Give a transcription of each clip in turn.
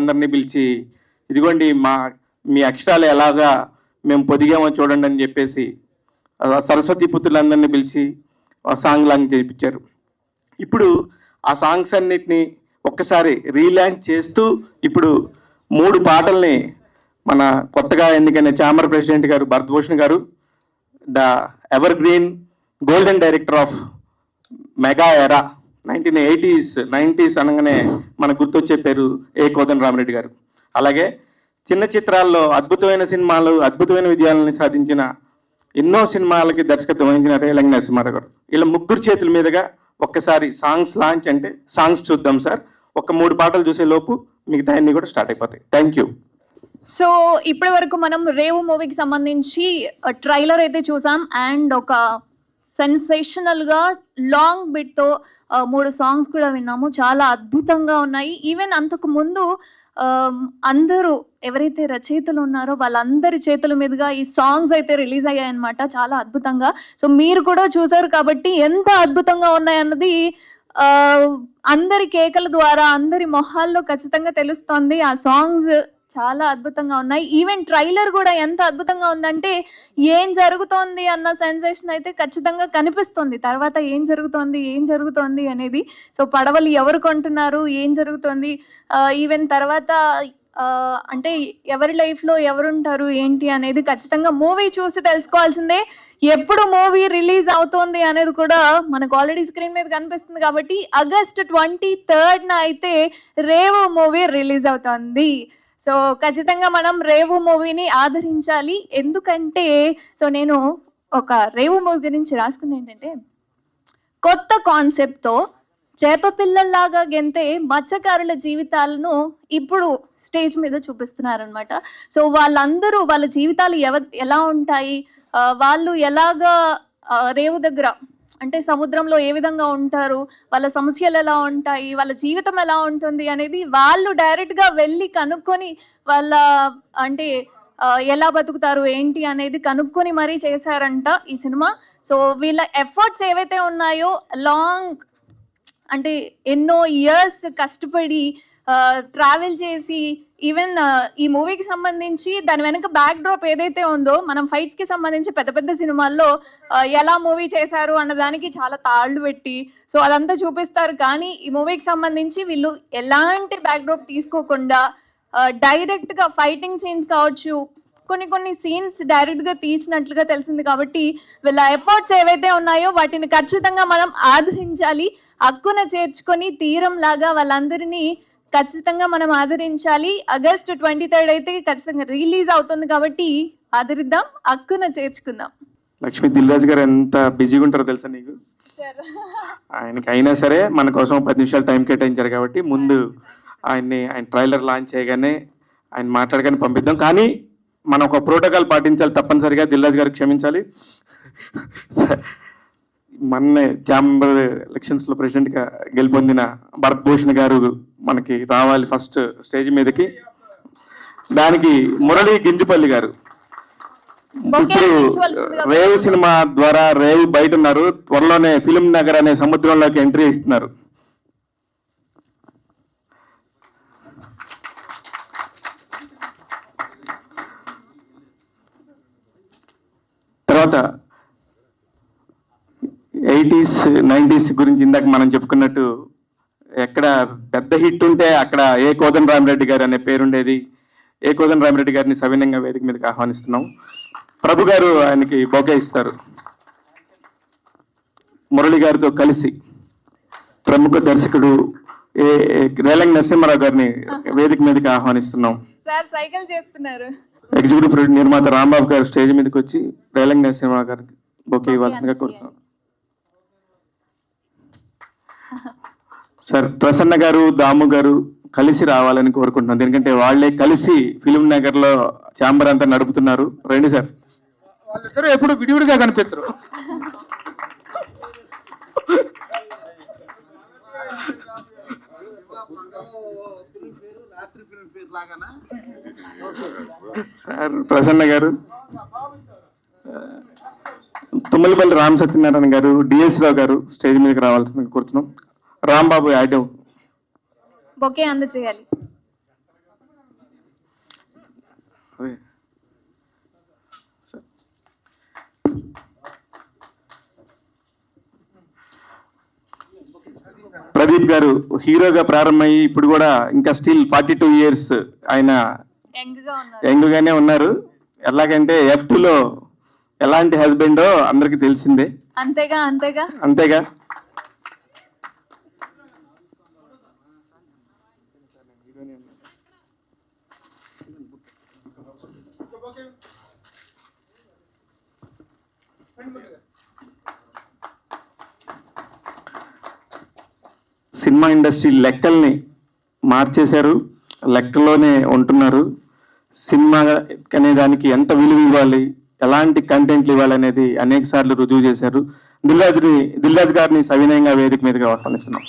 అందరినీ పిలిచి ఇదిగోండి మీ అక్షరాలు ఎలాగా మేము పొదిగామో చూడండి అని చెప్పేసి సరస్వతి పుత్రులందరినీ పిలిచి సాంగ్ లాంగ్ చేయించారు. ఇప్పుడు ఆ సాంగ్స్ అన్నిటినీ ఒక్కసారి రీలాంచ్ చేస్తూ ఇప్పుడు 3 పాటల్ని మన కొత్తగా ఎన్నికైన ఛాంబర్ ప్రెసిడెంట్ గారు భరతభూషణ్ గారు, the ever green golden director of mega ఎరా 1980s అనగానే మనకు గుర్తొచ్చే పేరు ఏ కోదండరామిరెడ్డి గారు. అలాగే చిన్న చిత్రాల్లో అద్భుతమైన సినిమాలు, అద్భుతమైన విజయాలను సాధించిన ఎన్నో సినిమాలకి దర్శకత్వం వహించిన రేలంగి నరసింహారావు గారు. ఇలా 3 చేతుల మీదుగా ఒక్కసారి సాంగ్స్ లాంచ్ అంటే సాంగ్స్ చూద్దాం సార్. ఒక 3 పాటలు చూసే లోపు మిగతా అన్ని కూడా స్టార్ట్ అయిపోతాయి. Thank you. సో ఇప్పటి వరకు మనం రేవు మూవీకి సంబంధించి ట్రైలర్ అయితే చూసాం అండ్ ఒక సెన్సేషనల్గా లాంగ్ బిట్తో 3 సాంగ్స్ కూడా విన్నాము. చాలా అద్భుతంగా ఉన్నాయి. ఈవెన్ అంతకు ముందు అందరూ ఎవరైతే రచయితలు ఉన్నారో వాళ్ళందరి చేతుల మీదుగా ఈ సాంగ్స్ అయితే రిలీజ్ అయ్యాయన్నమాట, చాలా అద్భుతంగా. సో మీరు కూడా చూసారు కాబట్టి ఎంత అద్భుతంగా ఉన్నాయన్నది అందరి కేకల ద్వారా, అందరి మొహాల్లో ఖచ్చితంగా తెలుస్తోంది. ఆ సాంగ్స్ చాలా అద్భుతంగా ఉన్నాయి. ఈవెన్ ట్రైలర్ కూడా ఎంత అద్భుతంగా ఉందంటే ఏం జరుగుతోంది అన్న సెన్సేషన్ అయితే ఖచ్చితంగా కనిపిస్తుంది. తర్వాత ఏం జరుగుతోంది అనేది. సో పడవలు ఎవరు కొంటున్నారు, ఏం జరుగుతోంది, ఈవెన్ తర్వాత అంటే ఎవరి లైఫ్లో ఎవరుంటారు ఏంటి అనేది ఖచ్చితంగా మూవీ చూసి తెలుసుకోవాల్సిందే. ఎప్పుడు మూవీ రిలీజ్ అవుతోంది అనేది కూడా మనకు ఆల్రెడీ స్క్రీన్ మీద కనిపిస్తుంది కాబట్టి August 23rd అయితే రేవు మూవీ రిలీజ్ అవుతోంది. సో ఖచ్చితంగా మనం రేవు మూవీని ఆదరించాలి. ఎందుకంటే నేను ఒక రేవు మూవీ గురించి రాసుకుంది ఏంటంటే, కొత్త కాన్సెప్ట్తో చేప పిల్లల్లాగా గెంతే మత్స్యకారుల జీవితాలను ఇప్పుడు స్టేజ్ మీద చూపిస్తున్నారనమాట. సో వాళ్ళందరూ వాళ్ళ జీవితాలు ఎలా ఉంటాయి, వాళ్ళు ఎలాగా రేవు దగ్గర అంటే సముద్రంలో ఏ విధంగా ఉంటారు, వాళ్ళ సమస్యలు ఎలా ఉంటాయి, వాళ్ళ జీవితం ఎలా ఉంటుంది అనేది వాళ్ళు డైరెక్ట్గా వెళ్ళి కనుక్కొని వాళ్ళ అంటే ఎలా బతుకుతారు ఏంటి అనేది కనుక్కొని మరీ చేశారంట ఈ సినిమా. సో వీళ్ళ ఎఫర్ట్స్ ఏవైతే ఉన్నాయో లాంగ్ అంటే ఎన్నో ఇయర్స్ కష్టపడి ట్రావెల్ చేసి ఈవెన్ ఈ మూవీకి సంబంధించి దాని వెనక బ్యాక్ డ్రాప్ ఏదైతే ఉందో, మనం ఫైట్స్కి సంబంధించి పెద్ద పెద్ద సినిమాల్లో ఎలా మూవీ చేశారు అన్నదానికి చాలా తాళ్ళు పెట్టి సో అదంతా చూపిస్తారు. కానీ ఈ మూవీకి సంబంధించి వీళ్ళు ఎలాంటి బ్యాక్ డ్రాప్ తీసుకోకుండా డైరెక్ట్గా ఫైటింగ్ సీన్స్ కావచ్చు, కొన్ని సీన్స్ డైరెక్ట్గా తీసినట్లుగా తెలిసింది. కాబట్టి వీళ్ళ ఎఫర్ట్స్ ఏవైతే ఉన్నాయో వాటిని ఖచ్చితంగా మనం ఆదరించాలి. హక్కున చేర్చుకొని తీరం లాగా వాళ్ళందరినీ ఖచ్చితంగా మనం ఆదరించాలి. August 23rd అయితే ఖచ్చితంగా రిలీజ్ అవుతుంది కాబట్టి ఆదరిద్దాం, హక్కున చేర్చుకుందాం. లక్ష్మీ దిల్రాజు గారు ఎంత బిజీగా ఉంటారో తెలుసా నీకు? ఆయనకి అయినా సరే మన కోసం 10 నిమిషాలు టైం కేటాయించారు కాబట్టి ముందు ఆయన ట్రైలర్ లాంచ్ చేయగానే ఆయన మాట్లాడగానే పంపిద్దాం. కానీ మనం ఒక ప్రోటోకాల్ పాటించాలి తప్పనిసరిగా. దిల్రాజు గారు క్షమించాలి. మొన్నే ఛాంబర్ ఎలక్షన్స్లో ప్రెసిడెంట్గా గెలుపొందిన భరతభూషణ్ గారు మనకి రావాలి ఫస్ట్ స్టేజ్ మీదకి. దానికి మురళీ గింజుపల్లి గారు ఇప్పుడు రేవు సినిమా ద్వారా రేవు బయట ఉన్నారు. త్వరలోనే ఫిలిం నగర్ అనే సముద్రంలోకి ఎంట్రీ ఇస్తున్నారు. తర్వాత 80s 90s గురించి ఇందాక మనం చెప్పుకున్నట్టు ఎక్కడ పెద్ద హిట్ ఉంటే అక్కడ ఏ కోదండరామిరెడ్డి గారు అనే పేరుండేది. ఏ కోదండరామిరెడ్డి గారిని సవినయంగా వేదిక మీదకి ఆహ్వానిస్తున్నాం. ప్రభు గారు ఆయనకి బొకే ఇస్తారు. మురళి గారితో కలిసి ప్రముఖ దర్శకుడు రేలంగి నరసింహారావు గారిని వేదిక మీదకి ఆహ్వానిస్తున్నాం. ఎగ్జిక్యూటివ్ ప్రొడ్యూసర్ నిర్మాత రాంబాబు గారు స్టేజ్ మీదకి వచ్చి రేలంగి నరసింహారావు గారికి బొకే ఇవ్వాల్సిందిగా కోరుతున్నాం. సార్ ప్రసన్న గారు, దాము గారు కలిసి రావాలని కోరుకుంటున్నాను. ఎందుకంటే వాళ్ళే కలిసి ఫిలిం నగర్ లో ఛాంబర్ అంతా నడుపుతున్నారు. రండి సార్. వాళ్ళిద్దరూ ఎప్పుడు విడివిడిగా కనిపిస్తారు. సార్ ప్రసన్న గారు, తుమ్మలపల్లి రామ్ సత్యనారాయణ గారు, డిఎస్ రావు గారు స్టేజ్ మీదకి రావాల్సిందిగా కోరుతున్నాం. రాంబాబు యాదవ్ బొకే అందజేయాలి. ప్రదీప్ గారు హీరోగా ప్రారంభమయ్యి ఇప్పుడు కూడా ఇంకా స్టిల్ 42 ఇయర్స్ ఆయన యంగ్గానే ఉన్నారు. ఎలాగంటే F2లో ఎలాంటి హస్బెండో అందరికి తెలిసిందే. అంతేగా అంతేగా అంతేగా. సినిమా ఇండస్ట్రీ లెక్కల్ని మార్చేశారు, లెక్కలోనే ఉంటున్నారు. సినిమా అనే దానికి ఎంత విలువ ఇవ్వాలి, ఎలాంటి కంటెంట్లు ఇవ్వాలి అనేది అనేక సార్లు రుజువు చేశారు. దిల్రాజు గారిని సవినయంగా వేదిక మీదుగా ఆహ్వానిస్తున్నాం.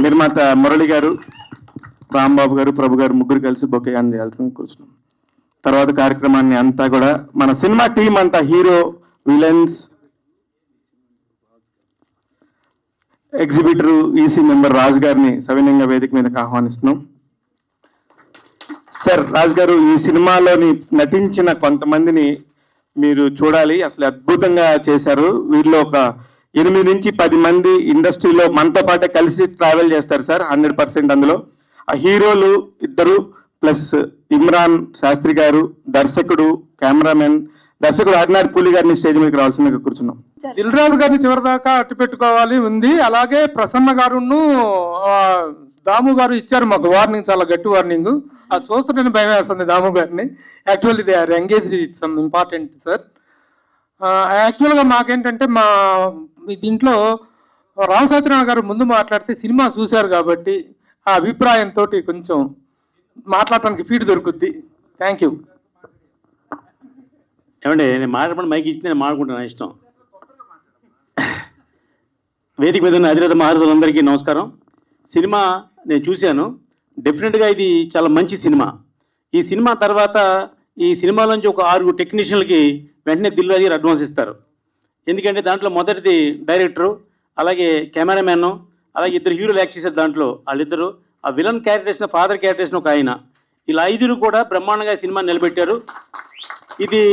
నిర్మాత మురళి గారు, రాంబాబు గారు, ప్రభు గారు ముగ్గురు కలిసి బొకే అందజేయాల్సింది కూర్చున్నాం. తర్వాత కార్యక్రమాన్ని అంతా కూడా మన సినిమా టీం అంతా hero, villains, exhibitor, EC member Raju గారిని సవినయంగా వేదిక మీదకి ఆహ్వానిస్తున్నాం. సార్, రాజు గారు, ఈ సినిమాలోని నటించిన కొంతమందిని మీరు చూడాలి. అసలు అద్భుతంగా చేశారు. వీరిలో ఒక 8 నుంచి 10 మంది ఇండస్ట్రీలో మనతో పాటే కలిసి ట్రావెల్ చేస్తారు సార్, 100%. అందులో ఆ హీరోలు 2 ప్లస్ ఇమ్రాన్ శాస్త్రి గారు, దర్శకుడు, కెమెరామెన్, దర్శకుడు ఆర్డినరీ పూలి గారిని స్టేజ్ మీదకి రావాల్సిందిగా కూర్చున్నాం. దిల్రాజు గారిని చివరిదాకా అట్టు పెట్టుకోవాలి ఉంది. అలాగే ప్రసన్న గారును దాము గారు ఇచ్చారు మాకు వార్నింగ్, చాలా గట్టి వార్నింగ్. అది చూస్తుంటేనే భయం వేస్తుంది దాము గారిని. Actually they are engaged with some important sir. యాక్చువల్గా మాకేంటంటే దీంట్లో రామ్ సత్యనారాయణ గారు ముందు మాట్లాడితే సినిమా చూశారు కాబట్టి ఆ అభిప్రాయంతో కొంచెం మాట్లాడటానికి ఫీడ్ దొరుకుద్ది. Thank you. ఏమండి, నేను మాట్లాడమని మైక్ ఇచ్చి నేను మాట్లాడుకుంటాను, ఇష్టం. వేదిక మీద ఉన్న అధినేత మహారథులందరికీ నమస్కారం. సినిమా నేను చూశాను. డెఫినెట్గా ఇది చాలా మంచి సినిమా. ఈ సినిమా తర్వాత ఈ సినిమాలోంచి ఒక 6 టెక్నీషియన్లకి వెంటనే దిల్రాజు గారు అడ్వాన్స్ ఇస్తారు. ఎందుకంటే దాంట్లో మొదటిది డైరెక్టరు, అలాగే కెమెరామెన్, అలాగే 2 హీరోలు యాక్ట్ చేశారు. దాంట్లో వాళ్ళిద్దరు, ఆ విలన్ క్యారెక్టర్స్ని, ఫాదర్ క్యారెక్టర్స్ని ఒక ఆయన, ఇలా 5 కూడా బ్రహ్మాండంగా సినిమా నిలబెట్టారు. ఇది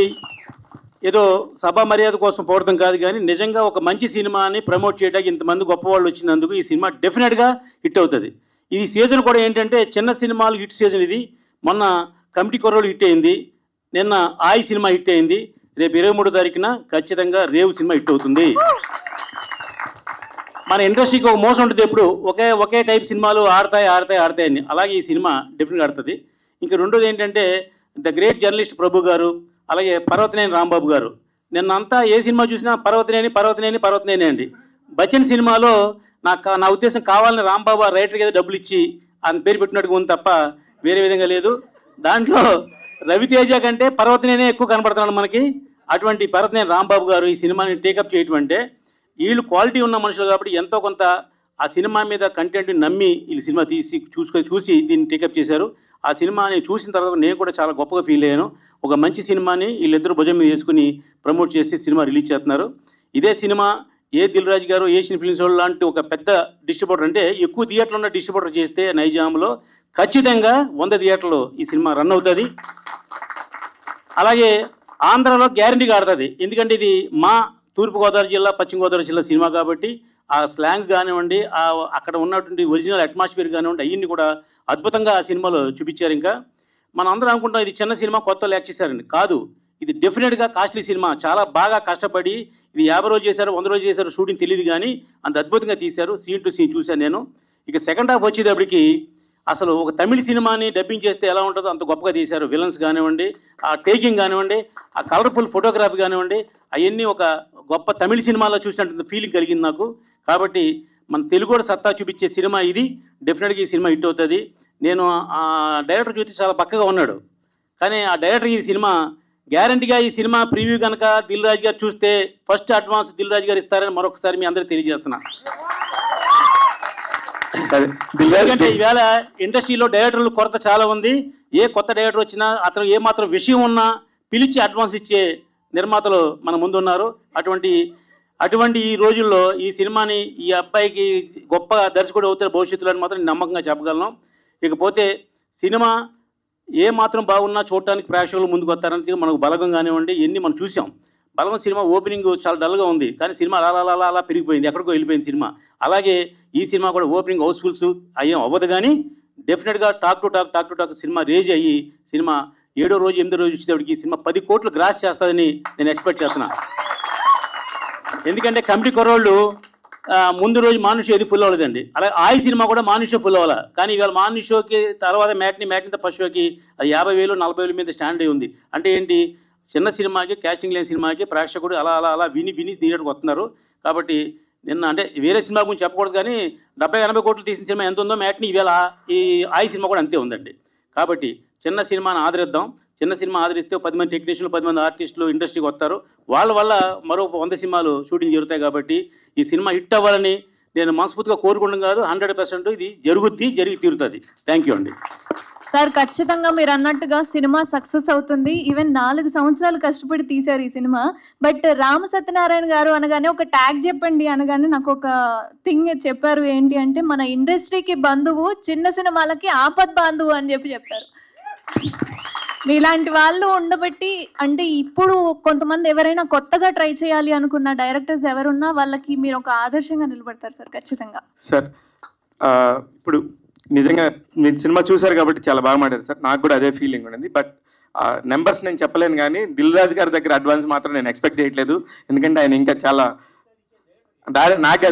ఏదో సభా మర్యాద కోసం పోవడం కాదు, కానీ నిజంగా ఒక మంచి సినిమాని ప్రమోట్ చేయడానికి ఇంతమంది గొప్పవాళ్ళు వచ్చినందుకు ఈ సినిమా డెఫినెట్గా హిట్ అవుతుంది. ఈ సీజన్ కూడా ఏంటంటే చిన్న సినిమాలు హిట్ సీజన్ ఇది. మొన్న కమిటీ కుర్రోళ్ళు హిట్ అయింది, నిన్న ఆయి సినిమా హిట్ అయింది, రేపు 23వ తారీఖున ఖచ్చితంగా రేవు సినిమా హిట్ అవుతుంది. మన ఇండస్ట్రీకి ఒక మోసం ఉంటుంది, ఎప్పుడు ఒకే టైప్ సినిమాలు ఆడతాయి అని. అలాగే ఈ సినిమా డెఫినెట్గా ఆడుతుంది. ఇంకా రెండోది ఏంటంటే ద గ్రేట్ జర్నలిస్ట్ ప్రభు గారు, అలాగే పర్వతనేని రాంబాబు గారు. నిన్నంతా ఏ సినిమా చూసినా పర్వతనేని అండి. బచ్చన్ సినిమాలో నా ఉద్దేశం కావాలని రాంబాబు ఆ రైటర్కి ఏదో డబ్బులు ఇచ్చి ఆయన పేరు పెట్టినట్టుగా ఉంది తప్ప వేరే విధంగా లేదు. దాంట్లో రవితేజ కంటే పర్వతనేనే ఎక్కువ కనపడుతున్నాడు మనకి. అటువంటి పర్వతనేని రాంబాబు గారు ఈ సినిమాని టేకప్ చేయటం అంటే, వీళ్ళు క్వాలిటీ ఉన్న మనుషులు కాబట్టి ఎంతో కొంత ఆ సినిమా మీద కంటెంట్ నమ్మి వీళ్ళు సినిమా చూసి దీన్ని టేకప్ చేశారు. ఆ సినిమాని చూసిన తర్వాత నేను కూడా చాలా గొప్పగా ఫీల్ అయ్యాను. ఒక మంచి సినిమాని వీళ్ళిద్దరూ భుజం మీద వేసుకుని ప్రమోట్ చేసి సినిమా రిలీజ్ చేస్తున్నారు. ఇదే సినిమా దిల్రాజు గారు, ఏషియన్ ఫిల్మ్స్ వాళ్ళు లాంటి ఒక పెద్ద డిస్ట్రిబ్యూటర్, అంటే ఎక్కువ థియేటర్లు ఉన్న డిస్ట్రిబ్యూటర్ చేస్తే నైజాంలో ఖచ్చితంగా 100 థియేటర్లు ఈ సినిమా రన్ అవుతుంది. అలాగే ఆంధ్రాలో గ్యారంటీగా ఆడుతుంది. ఎందుకంటే ఇది మా తూర్పుగోదావరి జిల్లా, పశ్చిమ గోదావరి జిల్లా సినిమా కాబట్టి ఆ స్లాంగ్ కానివ్వండి, అక్కడ ఉన్నటువంటి ఒరిజినల్ అట్మాస్ఫియర్ కానివ్వండి, అవన్నీ కూడా అద్భుతంగా ఆ సినిమాలో చూపించారు. ఇంకా మనం అందరం అనుకుంటాం ఇది చిన్న సినిమా, కొత్త యాక్ట్ చేశారని. కాదు, ఇది డెఫినెట్గా కాస్ట్లీ సినిమా. చాలా బాగా కష్టపడి ఇది 50 రోజులు చేశారు, 100 రోజులు చేశారు, షూటింగ్ తెలియదు కానీ అంత అద్భుతంగా తీశారు. సీన్ టు సీన్ చూశాను నేను. ఇక సెకండ్ హాఫ్ వచ్చేటప్పటికి అసలు ఒక తమిళ సినిమాని డబ్బింగ్ చేస్తే ఎలా ఉంటుందో అంత గొప్పగా తీశారు. విలన్స్ కానివ్వండి, ఆ టేకింగ్ కానివ్వండి, ఆ కలర్ఫుల్ ఫోటోగ్రఫీ కానివ్వండి, అవన్నీ ఒక గొప్ప తమిళ సినిమాలో చూసినట్టు ఫీలింగ్ కలిగింది నాకు. కాబట్టి మన తెలుగు సత్తా చూపించే సినిమా ఇది. డెఫినెట్గా ఈ సినిమా హిట్ అవుతుంది. నేను ఆ డైరెక్టర్ చూసి చాలా పక్కగా ఉన్నాడు, కానీ ఆ డైరెక్టర్ ఈ సినిమా గ్యారంటీగా ఈ సినిమా ప్రివ్యూ కనుక దిల్రాజు గారు చూస్తే ఫస్ట్ అడ్వాన్స్ దిల్రాజు గారు ఇస్తారని మరొకసారి మీ అందరికీ తెలియజేస్తున్నా. ఎందుకంటే ఈవేళ ఇండస్ట్రీలో డైరెక్టర్లు కొరత చాలా ఉంది. ఏ కొత్త డైరెక్టర్ వచ్చినా అతను ఏమాత్రం విషయం ఉన్నా పిలిచి అడ్వాన్స్ ఇచ్చే నిర్మాతలు మన ముందు ఉన్నారు. అటువంటి ఈ రోజుల్లో ఈ సినిమాని ఈ అబ్బాయికి గొప్ప దర్శకుడు అవుతారు భవిష్యత్తులో అని మాత్రం నమ్మకంగా చెప్పగలను. ఇకపోతే సినిమా ఏ మాత్రం బాగున్నా చూడటానికి ప్రేక్షకులు ముందుకు వస్తారని మనకు బలగం కానివ్వండి ఎన్ని మనం చూసాం. బలగం సినిమా ఓపెనింగ్ చాలా డల్గా ఉంది, కానీ సినిమా అలా పెరిగిపోయింది, ఎక్కడికో వెళ్ళిపోయింది సినిమా. అలాగే ఈ సినిమా కూడా ఓపెనింగ్ హౌస్ఫుల్స్ అయ్యేం అవ్వదు, కానీ డెఫినెట్గా talk to talk cinema rage అయ్యి సినిమా 7వ రోజు 8వ రోజు వచ్చేటప్పటికి ఈ సినిమా 10 కోట్లు గ్రాస్ చేస్తుందని నేను ఎక్స్పెక్ట్ చేస్తున్నా. ఎందుకంటే కమిటీ కుర్రోళ్ళు ముందు రోజు మార్నింగ్ షో ఏది ఫుల్ అవ్వలేదండి, అలాగే ఆయి సినిమా కూడా మార్నింగ్ షో ఫుల్ అవ్వాలి, కానీ ఇవాళ మార్నింగ్ షోకి తర్వాత మ్యాట్ని ఫస్ట్ షోకి అది 50,000 40,000 మీద స్టాండ్ అయి ఉంది. అంటే ఏంటి, చిన్న సినిమాకి క్యాస్టింగ్ లేని సినిమాకి ప్రేక్షకుడు అలా విని థియేటర్కి వస్తున్నారు. కాబట్టి నిన్న అంటే వేరే సినిమా గురించి చెప్పకూడదు, కానీ 70-80 కోట్లు తీసిన సినిమా ఎంత ఉందో మ్యాట్ని ఇవాళ ఈ ఆయి సినిమా కూడా అంతే ఉందండి. కాబట్టి చిన్న సినిమాని ఆదరిద్దాం, చిన్న సినిమా ఆదరిస్తే 10 మంది టెక్నీషియన్లు 10 మంది ఆర్టిస్టులు ఇండస్ట్రీకి వస్తారు, వాళ్ళ వల్ల మరో 100 సినిమాలు షూటింగ్ జరుగుతాయి. కాబట్టి ఈ సినిమా హిట్ అవ్వాలని నేను మనస్ఫూర్తిగా కోరుకుంటాం కాదు, 100% ఇది జరిగి తీరుతుంది. థ్యాంక్ యూ అండి. సార్ ఖచ్చితంగా మీరు అన్నట్టుగా సినిమా సక్సెస్ అవుతుంది. ఈవెన్ 4 సంవత్సరాలు కష్టపడి తీశారు ఈ సినిమా. బట్ రామ సత్యనారాయణ గారు అనగానే ఒక ట్యాగ్ చెప్పండి అనగానే నాకు ఒక థింగ్ చెప్పారు. ఏంటి అంటే, మన ఇండస్ట్రీకి బంధువు, చిన్న సినిమాలకి ఆపద్ బాంధువు అని చెప్పారు. మీలాంటి వాళ్ళు ఉండబట్టి, అంటే ఇప్పుడు కొంతమంది ఎవరైనా కొత్తగా ట్రై చేయాలి అనుకున్న డైరెక్టర్స్ ఎవరున్నా వాళ్ళకి మీరు ఒక ఆదర్శంగా నిలబడతారు సార్ ఖచ్చితంగా. సార్ ఇప్పుడు నిజంగా మీరు సినిమా చూశారు కాబట్టి చాలా బాగా మాట్లాడారు సార్, నాకు కూడా అదే ఫీలింగ్ ఉన్నది. బట్ నెంబర్స్ నేను చెప్పలేను, కానీ దిల్ రాజు గారి దగ్గర అడ్వాన్స్ మాత్రం నేను ఎక్స్పెక్ట్ చేయట్లేదు. ఎందుకంటే ఆయన ఇంకా చాలా నాకే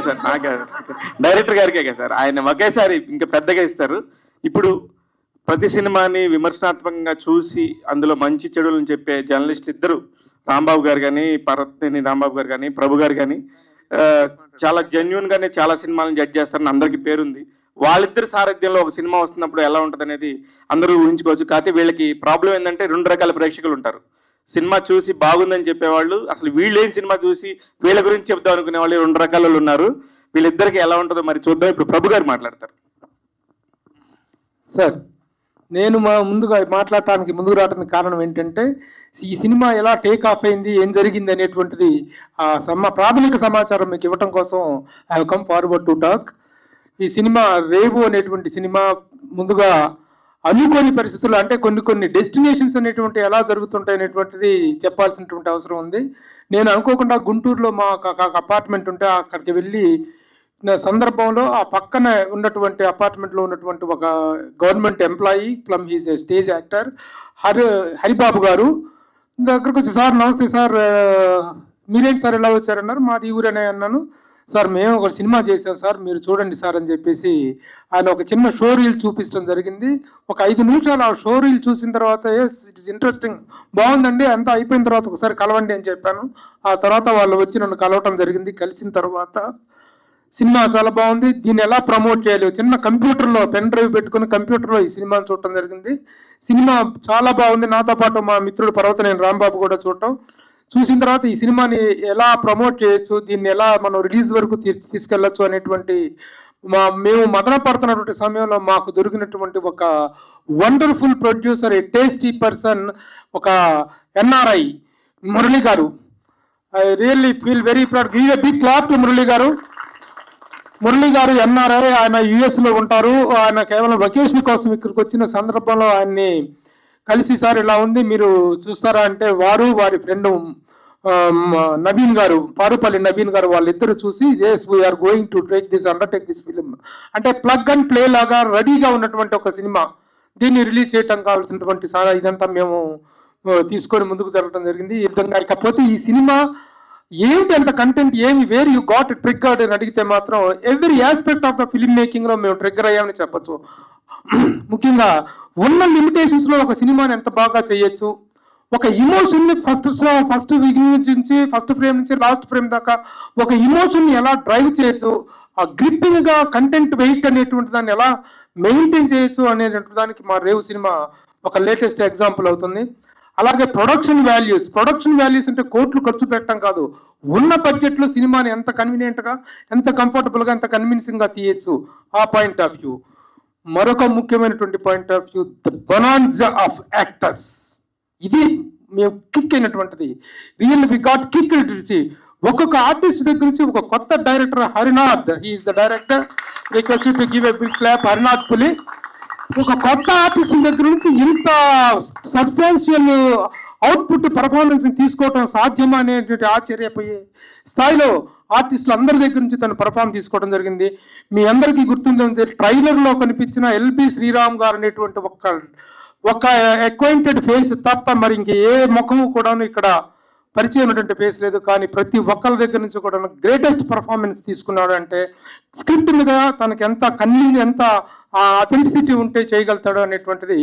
డైరెక్టర్ గారికే కదా సార్, ఆయన ఒకేసారి ఇంకా పెద్దగా ఇస్తారు. ఇప్పుడు ప్రతి సినిమాని విమర్శనాత్మకంగా చూసి అందులో మంచి చెడులను చెప్పే జర్నలిస్ట్ ఇద్దరు, రాంబాబు గారు కానీ, పర్వతనేని రాంబాబు గారు కానీ, ప్రభు గారు కానీ, చాలా జెన్యున్గానే చాలా సినిమాలను జడ్జ్ చేస్తారని అందరికీ పేరుంది. వాళ్ళిద్దరి సారథ్యంలో ఒక సినిమా వస్తున్నప్పుడు ఎలా ఉంటుంది అనేది అందరూ ఊహించుకోవచ్చు. కాకపోతే వీళ్ళకి ప్రాబ్లం ఏంటంటే 2 రకాల ప్రేక్షకులు ఉంటారు. సినిమా చూసి బాగుందని చెప్పేవాళ్ళు, అసలు వీళ్ళేం సినిమా చూసి వీళ్ళ గురించి చెప్దాం అనుకునే వాళ్ళు 2 రకాల వాళ్ళు ఉన్నారు. వీళ్ళిద్దరికి ఎలా ఉంటుందో మరి చూద్దాం. ఇప్పుడు ప్రభు గారు మాట్లాడతారు. సార్, నేను ముందుగా మాట్లాడటానికి ముందుకు రావడానికి కారణం ఏంటంటే, ఈ సినిమా ఎలా టేక్ ఆఫ్ అయింది, ఏం జరిగింది అనేటువంటిది ప్రాథమిక సమాచారం మీకు ఇవ్వటం కోసం I have come forward to talk. ఈ సినిమా రేవు అనేటువంటి సినిమా ముందుగా అనుకోని పరిస్థితులు, అంటే కొన్ని డెస్టినేషన్స్ అనేటువంటి ఎలా జరుగుతుంటాయి అనేటువంటిది చెప్పాల్సినటువంటి అవసరం ఉంది. నేను అనుకోకుండా గుంటూరులో మా అపార్ట్మెంట్ ఉంటే అక్కడికి వెళ్ళి సందర్భంలో ఆ పక్కన ఉన్నటువంటి అపార్ట్మెంట్లో ఉన్నటువంటి ఒక government employee from his stage actor Haribabu గారు దగ్గరకు వచ్చి, సార్ నమస్తే సార్, మీరేంటి సార్ ఎలా వచ్చారన్నారు. మాది ఊరనే అన్నాను. సార్ మేము ఒక సినిమా చేసాం సార్, మీరు చూడండి సార్ అని చెప్పేసి ఆయన ఒక చిన్న షో రీల్ చూపించడం జరిగింది. ఒక 5 నిమిషాలు ఆ షో రీల్ చూసిన తర్వాత ఇట్ ఇస్ ఇంట్రెస్టింగ్, బాగుందండి, అంతా అయిపోయిన తర్వాత ఒకసారి కలవండి అని చెప్పాను. ఆ తర్వాత వాళ్ళు వచ్చి నన్ను కలవటం జరిగింది. కలిసిన తర్వాత సినిమా చాలా బాగుంది, దీన్ని ఎలా ప్రమోట్ చేయాలి, చిన్న కంప్యూటర్లో పెన్ డ్రైవ్ పెట్టుకుని కంప్యూటర్లో ఈ సినిమాను చూడటం జరిగింది. సినిమా చాలా బాగుంది. నాతో పాటు మా మిత్రుడు పర్వతనేని రాంబాబు కూడా చూసిన తర్వాత ఈ సినిమాని ఎలా ప్రమోట్ చేయొచ్చు, దీన్ని ఎలా మనం రిలీజ్ వరకు తీసుకెళ్లొచ్చు అనేటువంటి మేము మదనపడుతున్నటువంటి సమయంలో మాకు దొరికినటువంటి ఒక wonderful producer, a tasty person, ఒక NRI Murali garu. I really feel very proud. Give a big clap to Murali garu. Murali గారు ఎన్ఆర్ఐ, ఆయన యుఎస్లో ఉంటారు. ఆయన కేవలం వెకేషన్ కోసం ఇక్కడికి వచ్చిన సందర్భంలో ఆయన్ని కలిసి, సార్ ఇలా ఉంది మీరు చూస్తారా అంటే, వారి ఫ్రెండ్ నవీన్ గారు, పారుపల్లి నవీన్ గారు, వాళ్ళిద్దరు చూసి yes we're going to undertake this film అంటే ప్లగ్ అండ్ ప్లే లాగా రెడీగా ఉన్నటువంటి ఒక సినిమా, దీన్ని రిలీజ్ చేయటం కావాల్సినటువంటి ఇదంతా మేము తీసుకొని ముందుకు జరగడం జరిగింది. ఈ విధంగా ఇకపోతే ఈ సినిమా ఏంటి అంత కంటెంట్ ఏమి, వేర్ యూ గాట్ ట్రిగ్గర్డ్ అని అడిగితే మాత్రం every aspect of the film making లో మేము ట్రిగ్గర్ అయ్యామని చెప్పచ్చు. ముఖ్యంగా ఉన్న లిమిటేషన్స్ లో ఒక సినిమాని ఎంత బాగా చేయొచ్చు, ఒక ఇమోషన్ ని ఫస్ట్ బిగినింగ్ నుంచి ఫస్ట్ ఫ్రేమ్ నుంచి లాస్ట్ ఫ్రేమ్ దాకా ఒక ఇమోషన్ ని ఎలా డ్రైవ్ చేయొచ్చు, ఆ గ్రిప్పింగ్ గా కంటెంట్ వెయిట్ అనేటువంటి దాన్ని ఎలా మెయింటైన్ చేయొచ్చు అనేటువంటి దానికి మా రేవు సినిమా ఒక లేటెస్ట్ ఎగ్జాంపుల్ అవుతుంది. అలాగే ప్రొడక్షన్ వాల్యూస్ అంటే కోట్లు ఖర్చు పెట్టడం కాదు, ఉన్న బడ్జెట్ లో సినిమాని ఎంత కన్వీనియంట్ గా, ఎంత కంఫర్టబుల్ గా, ఎంత కన్విన్సింగ్ గా తీయచ్చు, ఆ పాయింట్ ఆఫ్ వ్యూ. మరొక ముఖ్యమైనటువంటి point of view, the bonanza of actors. ఇది మేము కిక్ అయినటువంటిది. Real we got kick. ఒక్కొక్క ఆర్టిస్ట్ దగ్గర నుంచి ఒక కొత్త director Harinath, he's the director. Request to give a big clap Harinath Puli. ఒక కొత్త ఆర్టిస్ట్ దగ్గర నుంచి ఇంత సబ్స్టాన్షియల్ అవుట్పుట్ పర్ఫార్మెన్స్ తీసుకోవడం సాధ్యమా అనేటువంటి ఆశ్చర్యపోయే స్థాయిలో ఆర్టిస్టులు అందరి దగ్గర నుంచి తను పర్ఫార్మ్ తీసుకోవడం జరిగింది. మీ అందరికీ గుర్తుందంటే ట్రైలర్లో కనిపించిన ఎల్బి శ్రీరామ్ గారు అనేటువంటి ఒక అక్వైంటెడ్ ఫేస్ తప్ప మరి ఇంక ఏ ముఖము కూడాను ఇక్కడ పరిచయం ఉన్నటువంటి ఫేస్ లేదు. కానీ ప్రతి ఒక్కరి దగ్గర నుంచి కూడా గ్రేటెస్ట్ పర్ఫార్మెన్స్ తీసుకున్నాడు. అంటే స్క్రిప్ట్ మీద తనకి ఎంత కన్నింగ్, ఎంత అథెంటిసిటీ ఉంటే చేయగలుగుతాడు అనేటువంటిది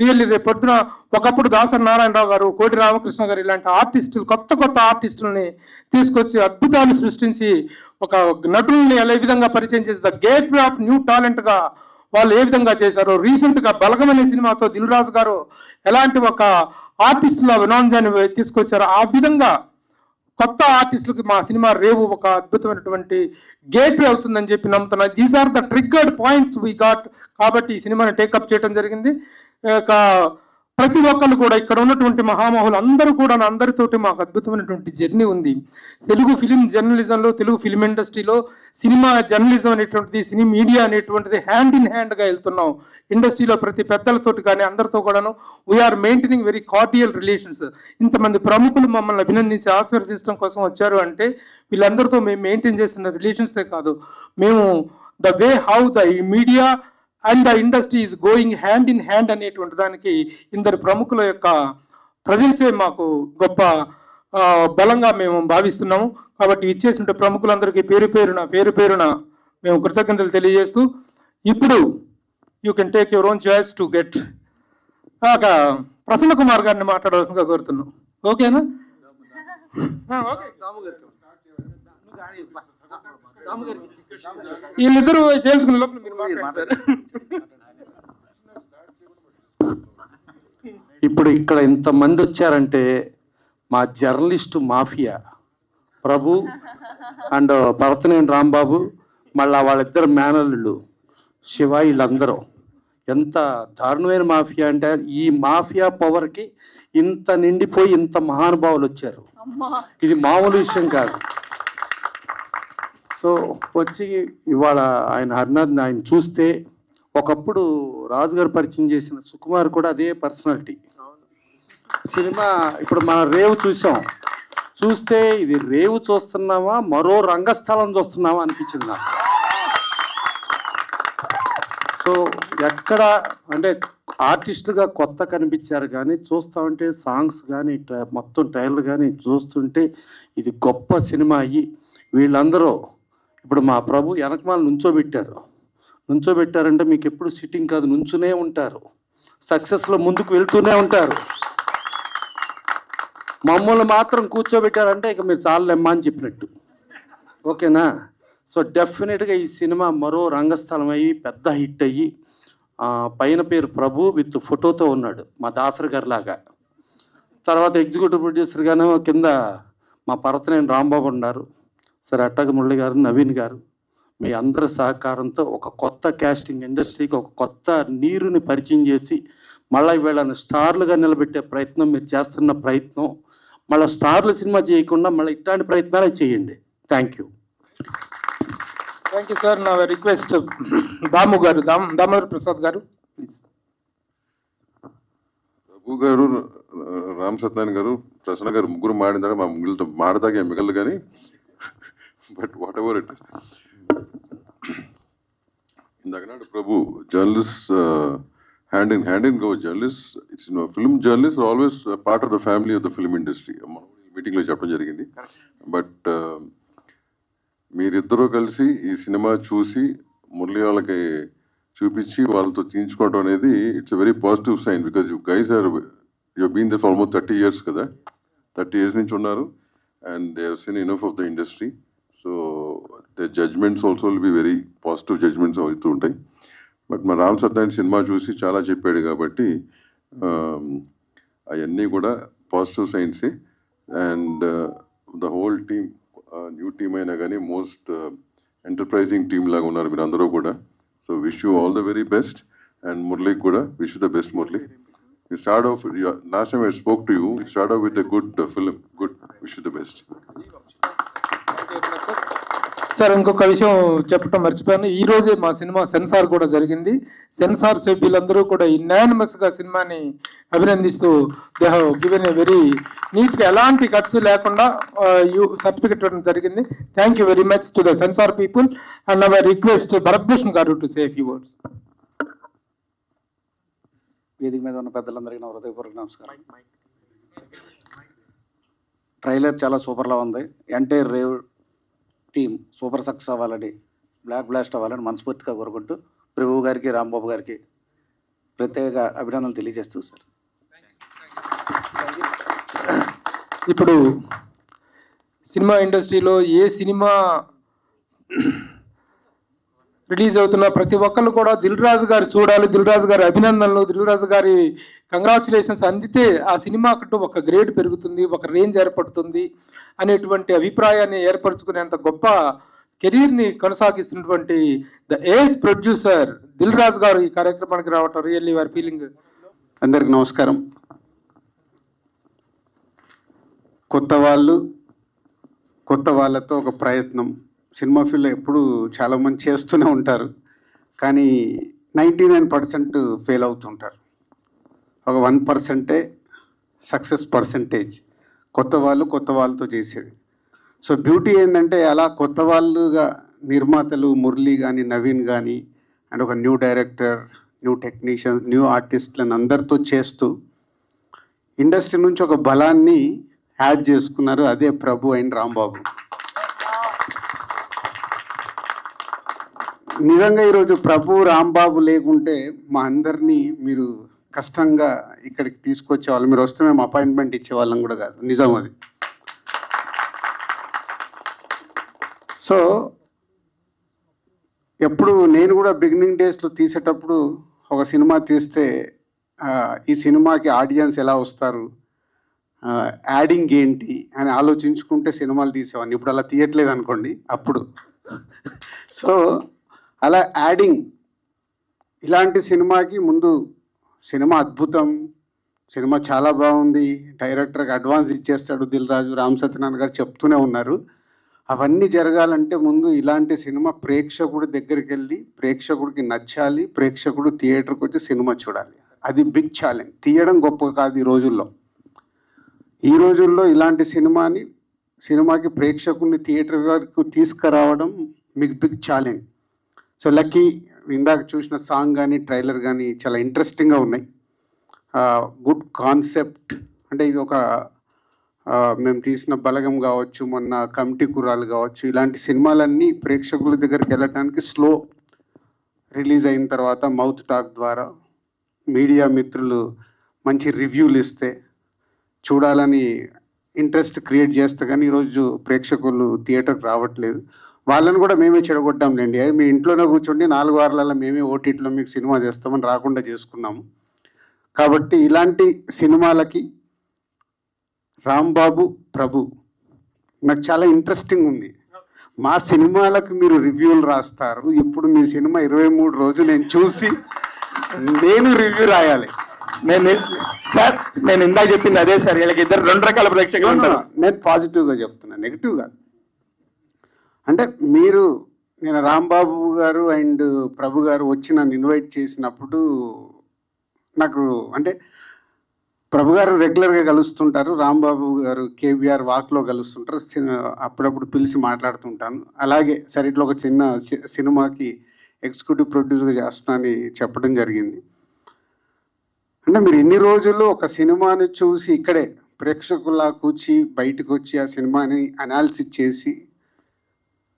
రియల్లీ రేపు పొద్దున ఒకప్పుడు దాసరి నారాయణరావు గారు, కోటి రామకృష్ణ గారు ఇలాంటి ఆర్టిస్టులు కొత్త ఆర్టిస్టులని తీసుకొచ్చి అద్భుతాలు సృష్టించి ఒక నటుల్ని ఏ విధంగా పరిచయం చేసి the gateway of new టాలెంట్గా వాళ్ళు ఏ విధంగా చేశారు. రీసెంట్గా బలగం అనే సినిమాతో దిల్ రాజు గారు ఎలాంటి ఒక ఆర్టిస్టుల వినోదాన్ని తీసుకొచ్చారు. ఆ విధంగా కొత్త ఆర్టిస్టులకి మా సినిమా రేవు ఒక అద్భుతమైనటువంటి గేట్ వే అవుతుందని చెప్పి నమ్ముతున్నా. These are the triggered points we got. కాబట్టి ఈ సినిమాని టేకప్ చేయడం జరిగింది. ప్రతి ఒక్కరు కూడా ఇక్కడ ఉన్నటువంటి మహామహులు అందరూ కూడా అందరితోటి మాకు అద్భుతమైనటువంటి జర్నీ ఉంది. తెలుగు ఫిలిం జర్నలిజంలో, తెలుగు ఫిలిం ఇండస్ట్రీలో సినిమా జర్నలిజం అనేటువంటిది, సినీ మీడియా అనేటువంటిది హ్యాండ్ ఇన్ హ్యాండ్గా వెళ్తున్నాం. ఇండస్ట్రీలో ప్రతి పెద్దలతోటి కానీ అందరితో కూడాను we are maintaining very cordial relations. ఇంతమంది ప్రముఖులు మమ్మల్ని అభినందించి ఆశీర్వదించడం కోసం వచ్చారు అంటే వీళ్ళందరితో మేము మెయింటైన్ చేస్తున్న రిలేషన్సే కాదు, మేము the way how the media and the industry is going hand in hand అనేటువంటి దానికి ఇందరు ప్రముఖుల యొక్క ప్రజెన్సే మాకు గొప్ప బలంగా మేము భావిస్తున్నాము. కాబట్టి ఇచ్చేసిన ప్రముఖులందరికీ పేరు పేరున మేము కృతజ్ఞతలు తెలియజేస్తూ ఇప్పుడు you can take your own choice to get Prasanna Kumar గారిని మాట్లాడవలసిందిగా కోరుతున్నాం. ఓకేనా? వీళ్ళిద్దరూ తెలుసుకునే లోపల మీరు మాట్లాడతారు. ఇప్పుడు ఇక్కడ ఇంతమంది వచ్చారంటే మా journalist mafia Prabhu and Bharathaneni Rambabu, మళ్ళా వాళ్ళిద్దరు మేనల్లుళ్ళు శివ, వీళ్ళందరూ ఎంత దారుణమైన మాఫియా అంటే ఈ మాఫియా పవర్కి ఇంత నిండిపోయి ఇంత మహానుభావులు వచ్చారు. ఇది మామూలు విషయం కాదు. సో వచ్చి ఇవాళ ఆయన హరినాథ్ ఆయన చూస్తే ఒకప్పుడు రాజుగారు పరిచయం చేసిన సుకుమార్ కూడా అదే పర్సనాలిటీ. సినిమా ఇప్పుడు మన రేవు చూస్తే ఇది రేవు చూస్తున్నామా మరో రంగస్థలం చూస్తున్నామా అనిపించింది నాకు. సో ఎక్కడ అంటే ఆర్టిస్టుగా కొత్త కనిపించారు కానీ చూస్తామంటే సాంగ్స్ కానీ మొత్తం ట్రైలర్ కానీ చూస్తుంటే ఇది గొప్ప సినిమా అయ్యి వీళ్ళందరూ ఇప్పుడు మా ప్రభు వెనకమాల నుంచోబెట్టారంటే మీకు ఎప్పుడు సిట్టింగ్ కాదు, నుంచునే ఉంటారు, సక్సెస్లో ముందుకు వెళ్తూనే ఉంటారు. మమ్మల్ని మాత్రం కూర్చోబెట్టారంటే ఇక మీరు చాలెమ్మా అని చెప్పినట్టు. ఓకేనా? సో డెఫినెట్గా ఈ సినిమా మరో రంగస్థలం అయ్యి పెద్ద హిట్ అయ్యి పైన పేరు ప్రభు విత్ ఫోటోతో ఉన్నాడు మా దాసరి గారి లాగా. తర్వాత ఎగ్జిక్యూటివ్ ప్రొడ్యూసర్గానే కింద మా భరతనేని రాంబాబు ఉన్నారు. సరే అట్టగ మురళి గారు, నవీన్ గారు, మీ అందరి సహకారంతో ఒక కొత్త కాస్టింగ్ ఇండస్ట్రీకి ఒక కొత్త నీరుని పరిచయం చేసి మళ్ళీ వీళ్ళని స్టార్లుగా నిలబెట్టే ప్రయత్నం మీరు చేస్తున్న ప్రయత్నం, మళ్ళీ స్టార్లు సినిమా చేయకుండా మళ్ళీ ఇట్లాంటి ప్రయత్నాలే చేయండి. Thank you sir. నా రిక్వెస్ట్ దామోదర్ ప్రసాద్ గారు. ప్రభు గారు, రామ్ సత్యనారాయణ గారు, ప్రసన్న గారు ముగ్గురు మాడినారు. మా ముగ్గురితో మాడదాకా మిగలదు కానీ but whatever it is. ఇందాకనాడు Prabhu journalist hand in go journalists, it's film journalists are always part of the family of the film industry. Meeting లో చెప్పడం జరిగింది. బట్ మీరిద్దరూ కలిసి ఈ సినిమా చూసి మురళి వాళ్ళకి చూపించి వాళ్ళతో చేయించుకోవడం అనేది it's a very positive sign. Because you guys are you been there for almost 30 years కదా, 30 years నుంచి ఉన్నారు and they have seen enough of the industry. So the judgements also will be very positive judgements అవుతూ ఉంటాయి. But మా Ram Satyanarayana cinema చూసి చాలా చెప్పాడు కాబట్టి అవన్నీ కూడా పాజిటివ్ సైన్సే. And the whole team, new team అయినా కానీ మోస్ట్ ఎంటర్ప్రైజింగ్ టీమ్ లాగా ఉన్నారు మీరు అందరూ కూడా. So wish you all the very best. And మురళికి కూడా wish you the best Murali. You start off, last time I spoke to you, you start off with a good film. Good. Wish you the best. Sir ఇంకొక విషయం చెప్పడం మర్చిపోయాను. ఈ రోజే మా cinema censor కూడా జరిగింది. సెన్సార్ సభ్యులందరూ కూడా యునానిమస్ గా సినిమాని అభినందిస్తూ they have given a very neat గా ఎలాంటి కట్స్ లేకుండా సర్టిఫికెట్ ఇవ్వడం జరిగింది. Thank you very much to the censor people and our request Bharadbhushan గారు టు సే ఫ్యూ వర్డ్స్. వేదిక మీద ఉన్న పెద్దలందరికీ నా హృదయపూర్వక నమస్కారం. ట్రైలర్ చాలా సూపర్లా ఉంది. Entire rave team super success అవ్వాలని, బ్లాక్ బ్లాస్ట్ అవ్వాలని మనస్ఫూర్తిగా కోరుకుంటూ ప్రభు గారికి, రాంబాబు గారికి ప్రత్యేక అభినందనలు తెలియజేస్తూ సార్. ఇప్పుడు సినిమా ఇండస్ట్రీలో ఏ సినిమా రిలీజ్ అవుతున్న ప్రతి ఒక్కళ్ళు కూడా దిల్ రాజు గారు చూడాలి, దిల్ రాజు గారి అభినందనలు, దిల్ రాజు గారి కంగ్రాచులేషన్స్ అందితే ఆ సినిమాకు ఒక గ్రేడ్ పెరుగుతుంది, ఒక రేంజ్ ఏర్పడుతుంది అనేటువంటి అభిప్రాయాన్ని ఏర్పరచుకునేంత గొప్ప కెరీర్ని కొనసాగిస్తున్నటువంటి the age producer Dil Raju గారు ఈ కార్యక్రమానికి రావటం రియల్లీ వారి ఫీలింగ్. అందరికి నమస్కారం. కొత్త వాళ్ళతో ఒక ప్రయత్నం సినిమా ఫీల్డ్లో ఎప్పుడు చాలామంది చేస్తూనే ఉంటారు, కానీ 99% ఫెయిల్ అవుతుంటారు. ఒక 1% సక్సెస్ పర్సంటేజ్ కొత్త వాళ్ళతో చేసేది. సో బ్యూటీ ఏంటంటే అలా కొత్త వాళ్ళుగా నిర్మాతలు మురళి కానీ, నవీన్ కానీ, అండ్ ఒక new director, new technician, new ఆర్టిస్టులను అందరితో చేస్తూ ఇండస్ట్రీ నుంచి ఒక బలాన్ని యాడ్ చేసుకున్నారు. అదే ప్రభు అండ్ రాంబాబు. నిజంగా ఈరోజు ప్రభు, రాంబాబు లేకుంటే మా అందరినీ మీరు కష్టంగా ఇక్కడికి తీసుకొచ్చేవాళ్ళు. మీరు వస్తే మేము అపాయింట్మెంట్ ఇచ్చేవాళ్ళం కూడా కాదు, నిజం అది. సో ఎప్పుడు నేను కూడా బిగినింగ్ డేస్లో తీసేటప్పుడు ఒక సినిమా తీస్తే ఈ సినిమాకి ఆడియన్స్ ఎలా వస్తారు, యాడింగ్ ఏంటి అని ఆలోచించుకుంటే సినిమాలు తీసేవాడిని. ఇప్పుడు అలా తీయట్లేదు అనుకోండి అప్పుడు. సో అలా యాడింగ్ ఇలాంటి సినిమాకి ముందు సినిమా అద్భుతం, సినిమా చాలా బాగుంది, డైరెక్టర్కి అడ్వాన్స్ ఇచ్చేస్తాడు దిల్ రాజు, రామ్ సత్యనారాయణ గారు చెప్తూనే ఉన్నారు. అవన్నీ జరగాలంటే ముందు ఇలాంటి సినిమా ప్రేక్షకుడి దగ్గరికి వెళ్ళి ప్రేక్షకుడికి నచ్చాలి, ప్రేక్షకుడు థియేటర్కి వచ్చి సినిమా చూడాలి. అది బిగ్ ఛాలెంజ్. తీయడం గొప్ప కాదు ఈ రోజుల్లో. ఈ రోజుల్లో ఇలాంటి సినిమాకి ప్రేక్షకుడిని థియేటర్ వరకు తీసుకురావడం మీకు బిగ్ ఛాలెంజ్. సో లక్కీ ఇందాక చూసిన సాంగ్ కానీ ట్రైలర్ కానీ చాలా ఇంట్రెస్టింగ్గా ఉన్నాయి. Good concept. అంటే ఇది ఒక మేము తీసిన బలగం కావచ్చు, మొన్న కమిటీ కుర్రాలు కావచ్చు, ఇలాంటి సినిమాలన్నీ ప్రేక్షకుల దగ్గరికి వెళ్ళటానికి స్లో రిలీజ్ అయిన తర్వాత మౌత్ టాక్ ద్వారా మీడియా మిత్రులు మంచి రివ్యూలు ఇస్తే చూడాలని ఇంట్రెస్ట్ క్రియేట్ చేస్తే కానీ ఈరోజు ప్రేక్షకులు థియేటర్కి రావట్లేదు. వాళ్ళని కూడా మేమే చెడగొట్టాంలేండి. మీ ఇంట్లోనే కూర్చోండి 4 వారాలలో మేమే ఓటీటీలో మీకు సినిమా చేస్తామని రాకుండా చేసుకున్నాము. కాబట్టి ఇలాంటి సినిమాలకి రాంబాబు, ప్రభు నాకు చాలా ఇంట్రెస్టింగ్ ఉంది. మా సినిమాలకు మీరు రివ్యూలు రాస్తారు. ఇప్పుడు మీ సినిమా 23 రోజులు నేను చూసి నేను రివ్యూ రాయాలి. నేను ఇందాక చెప్పింది అదే సార్. వీళ్ళకి ఇద్దరు 2 రకాల ప్రేక్షకులు ఉంటారు. నేను పాజిటివ్గా చెప్తున్నాను, నెగిటివ్గా. అంటే నేను రాంబాబు గారు అండ్ ప్రభు గారు వచ్చి నన్ను ఇన్వైట్ చేసినప్పుడు నాకు అంటే ప్రభు గారు రెగ్యులర్గా కలుస్తుంటారు, రాంబాబు గారు కేబీఆర్ వాక్లో కలుస్తుంటారు, అప్పుడప్పుడు పిలిచి మాట్లాడుతుంటాను. అలాగే సరే ఇట్లా ఒక చిన్న సినిమాకి ఎగ్జిక్యూటివ్ ప్రొడ్యూసర్గా చేస్తానని చెప్పడం జరిగింది. అంటే మీరు ఇన్ని రోజులు ఒక సినిమాని చూసి ఇక్కడే ప్రేక్షకుల్లా కూర్చి బయటకు వచ్చి ఆ సినిమాని అనాలిసిస్ చేసి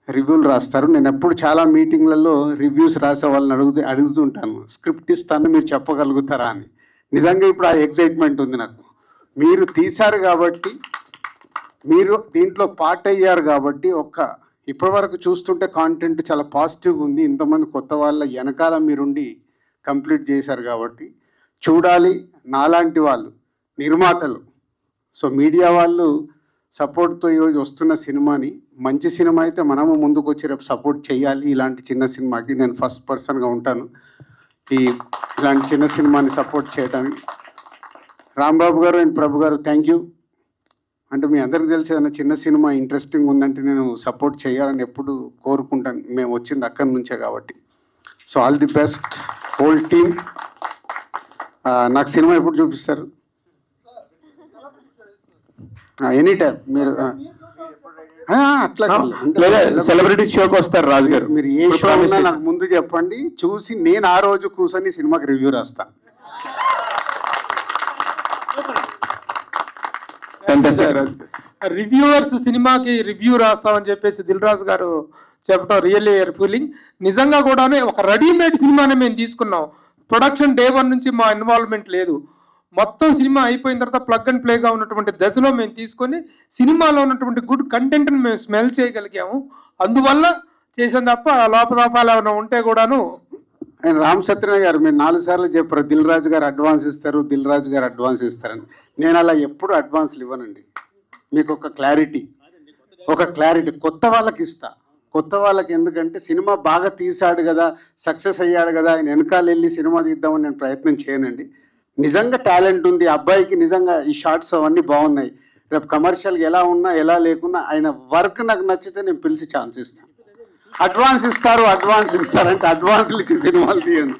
రివ్యూలు రాస్తారు. నేను ఎప్పుడు చాలా మీటింగ్లలో రివ్యూస్ రాసే వాళ్ళని అడుగుతుంటాను, స్క్రిప్ట్ ఇస్తాను మీరు చెప్పగలుగుతారా అని. నిజంగా ఇప్పుడు ఆ ఎగ్జైట్మెంట్ ఉంది నాకు. మీరు తీశారు కాబట్టి, మీరు దీంట్లో పార్ట్ అయ్యారు కాబట్టి, ఇప్పటి వరకు చూస్తుంటే కాంటెంట్ చాలా పాజిటివ్గా ఉంది. ఇంతమంది కొత్త వాళ్ళ వెనకాల మీరుండి కంప్లీట్ చేశారు కాబట్టి చూడాలి. నాలాంటి వాళ్ళు నిర్మాతలు, సో మీడియా వాళ్ళు సపోర్ట్తో ఈరోజు వస్తున్న సినిమాని, మంచి సినిమా అయితే మనము ముందుకు వచ్చి రేపు సపోర్ట్ చేయాలి. ఇలాంటి చిన్న సినిమాకి నేను ఫస్ట్ పర్సన్గా ఉంటాను ఇలాంటి చిన్న సినిమాని సపోర్ట్ చేయడానికి. రాంబాబు గారు అండ్ ప్రభు గారు థ్యాంక్ యూ. అంటే మీ అందరికీ తెలిసి ఏదైనా చిన్న సినిమా ఇంట్రెస్టింగ్ ఉందంటే నేను సపోర్ట్ చేయాలని ఎప్పుడు కోరుకుంటాను. మేము వచ్చింది అక్కడి నుంచే కాబట్టి. So all the best whole team. నాకు సినిమా ఎప్పుడు చూపిస్తారు? ఎనీ టైం మీరు అట్లా లేదా సెలబ్రిటీ షోకి వస్తారు రాజు గారు. మీరు ఏ షో ఉన్నా నాకు ముందు చెప్పండి, చూసి నేను ఆ రోజు కూర్చొని సినిమాకి రివ్యూ రాస్తాను. రివ్యూవర్స్ సినిమాకి రివ్యూ రాస్తామని చెప్పేసి దిల్ రాజు గారు చెప్పడం రియల్లీ ఫీలింగ్. నిజంగా కూడానే ఒక రెడీమేడ్ సినిమాని మేము తీసుకున్నాం. ప్రొడక్షన్ డే 1 నుంచి మా ఇన్వాల్వ్మెంట్ లేదు. మొత్తం సినిమా అయిపోయిన తర్వాత ప్లగ్ అండ్ ప్లేగా ఉన్నటువంటి దశలో మేము తీసుకొని సినిమాలో ఉన్నటువంటి గుడ్ కంటెంట్ని మేము స్మెల్ చేయగలిగాము. అందువల్ల చేసాం తప్ప లోపదోపాలు ఏమైనా ఉంటే కూడాను. ఆయన రామ్ సత్యనారాయణ గారు మీరు 4 సార్లు చెప్పారు దిల్ రాజు గారు అడ్వాన్స్ ఇస్తారు, దిల్ రాజు గారు అడ్వాన్స్ ఇస్తారని. నేను అలా ఎప్పుడు అడ్వాన్స్లు ఇవ్వనండి. మీకు ఒక క్లారిటీ కొత్త వాళ్ళకి ఇస్తా. కొత్త వాళ్ళకి ఎందుకంటే సినిమా బాగా తీశాడు కదా, సక్సెస్ అయ్యాడు కదా, ఆయన వెనకాల వెళ్ళి సినిమా తీద్దామని నేను ప్రయత్నం చేయనండి. నిజంగా టాలెంట్ ఉంది అబ్బాయికి, నిజంగా ఈ షార్ట్స్ అవన్నీ బాగున్నాయి, రేపు కమర్షియల్గా ఎలా ఉన్నా ఎలా లేకున్నా ఆయన వర్క్ నాకు నచ్చితే నేను పిలిచి ఛాన్స్ ఇస్తాను. అడ్వాన్స్ ఇస్తారంటే అడ్వాన్స్లు ఇచ్చి సినిమాలు తీయండి.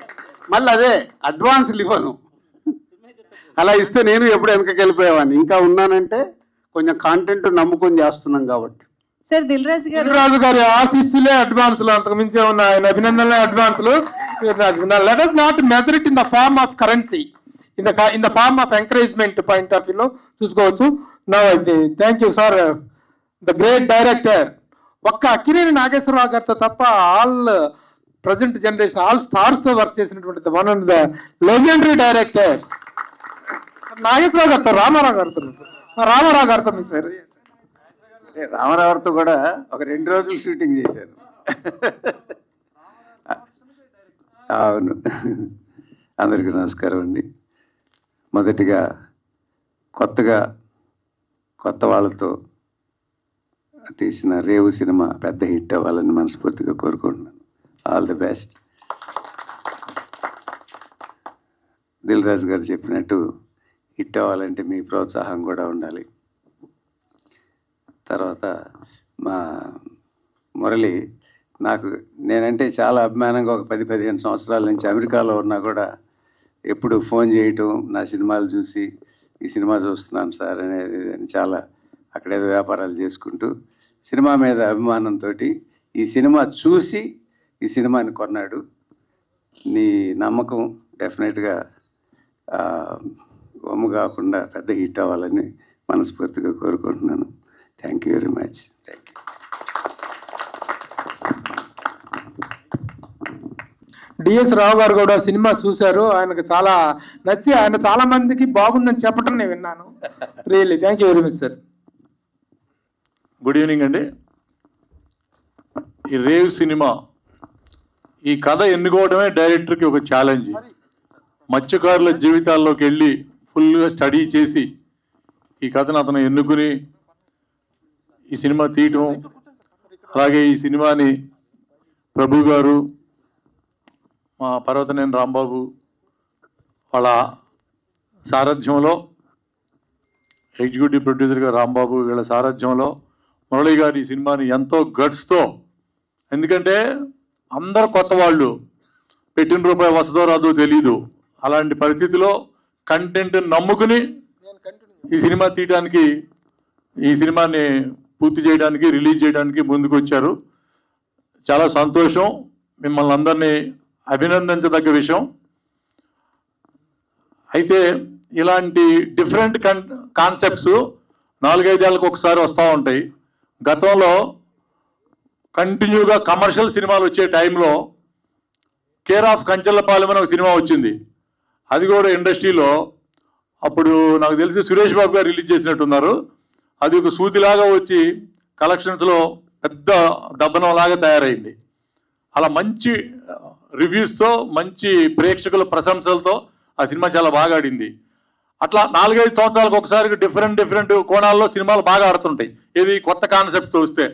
మళ్ళీ అదే అడ్వాన్స్లు ఇవ్వను. అలా ఇస్తే నేను ఎప్పుడు వెనకకి వెళ్ళిపోయేవాడిని. ఇంకా ఉన్నానంటే కొంచెం కాంటెంట్ నమ్ముకొని చేస్తున్నాం కాబట్టి. సార్ దిల్ రాజు గారి ఆశీస్సులే అడ్వాన్స్లు, అంతకు మించి ఉన్న ఆయన అభినందనలే అడ్వాన్స్లు. Let us not measure it in the form of currency, in the form of encouragement point of view లో చూసుకోవచ్చు. Now thank you sir, the great director. ఒక్క అక్కినేని నాగేశ్వరరావు గారితో తప్ప all present generation all stars తో వర్క్ చేసినటువంటి one of the legendary director Nageswara Rao గారితో, రామారావు గారితో మీ sir. రామారావుతో కూడా ఒక 2 రోజులు షూటింగ్ చేశాను. అవును. అందరికీ నమస్కారం అండి. మొదటిగా కొత్త వాళ్ళతో తీసిన రేవు సినిమా పెద్ద హిట్ అవ్వాలని మనస్ఫూర్తిగా కోరుకుంటున్నాను. All the best. Dil Raju గారు చెప్పినట్టు హిట్ అవ్వాలంటే మీ ప్రోత్సాహం కూడా ఉండాలి. తర్వాత మా మురళి, నేనంటే చాలా అభిమానంగా ఒక 10-15 సంవత్సరాల నుంచి అమెరికాలో ఉన్నా కూడా ఎప్పుడు ఫోన్ చేయటం, నా సినిమాలు చూసి ఈ సినిమా చూస్తున్నాను సార్ అనేది చాలా అక్కడేదో వ్యాపారాలు చేసుకుంటూ సినిమా మీద అభిమానంతో ఈ సినిమా చూసి ఈ సినిమాని కొన్నాడు. నీ నమ్మకం డెఫినెట్గా వమ్ము కాకుండా పెద్ద హిట్ అవ్వాలని మనస్ఫూర్తిగా కోరుకుంటున్నాను. Thank you very much. Thank you. DS Rao గారు కూడా సినిమా చూశారు, ఆయనకు చాలా నచ్చి ఆయన చాలా మందికి బాగుందని చెప్పడం నేను విన్నాను. Really thank you very much sir. Good evening అండి. ఈ రేవ్ సినిమా ఈ కథ ఎన్నుకోవడమే డైరెక్టర్కి ఒక ఛాలెంజ్. మత్స్యకారుల జీవితాల్లోకి వెళ్ళి ఫుల్గా స్టడీ చేసి ఈ కథను అతను ఎన్నుకుని ఈ సినిమా తీయటం, అలాగే ఈ సినిమాని ప్రభు గారు, మా పర్వతనేని రాంబాబు వాళ్ళ సారథ్యంలో, ఎగ్జిక్యూటివ్ ప్రొడ్యూసర్గా రాంబాబు వీళ్ళ సారథ్యంలో మురళి గారు ఈ సినిమాని ఎంతో గట్స్తో, ఎందుకంటే అందరు కొత్త వాళ్ళు, పెట్టిన రూపాయి వస్తుందో రాదో తెలీదు, అలాంటి పరిస్థితిలో కంటెంట్ నమ్ముకుని ఈ సినిమా తీయడానికి, ఈ సినిమాని పూర్తి చేయడానికి, రిలీజ్ చేయడానికి ముందుకు వచ్చారు. చాలా సంతోషం. మిమ్మల్ని అందరినీ అభినందించదగ్గ విషయం. అయితే ఇలాంటి డిఫరెంట్ కాన్సెప్ట్స్ 4-5 ఏళ్ళకు ఒకసారి వస్తూ ఉంటాయి. గతంలో కంటిన్యూగా కమర్షియల్ సినిమాలు వచ్చే టైంలో కేర్ ఆఫ్ కంచెలపాలెం అని ఒక సినిమా వచ్చింది. అది కూడా ఇండస్ట్రీలో అప్పుడు నాకు తెలిసి సురేష్ బాబు గారు రిలీజ్ చేసినట్టున్నారు. అది ఒక సూదిలాగా వచ్చి కలెక్షన్స్లో పెద్ద దబ్బనంలాగా తయారైంది. అలా మంచి రివ్యూస్తో, మంచి ప్రేక్షకుల ప్రశంసలతో ఆ సినిమా చాలా బాగా ఆడింది. అట్లా 4-5 సంవత్సరాలకు ఒకసారి డిఫరెంట్ కోణాల్లో సినిమాలు బాగా ఆడుతుంటాయి, ఏది కొత్త కాన్సెప్ట్తో వస్తే.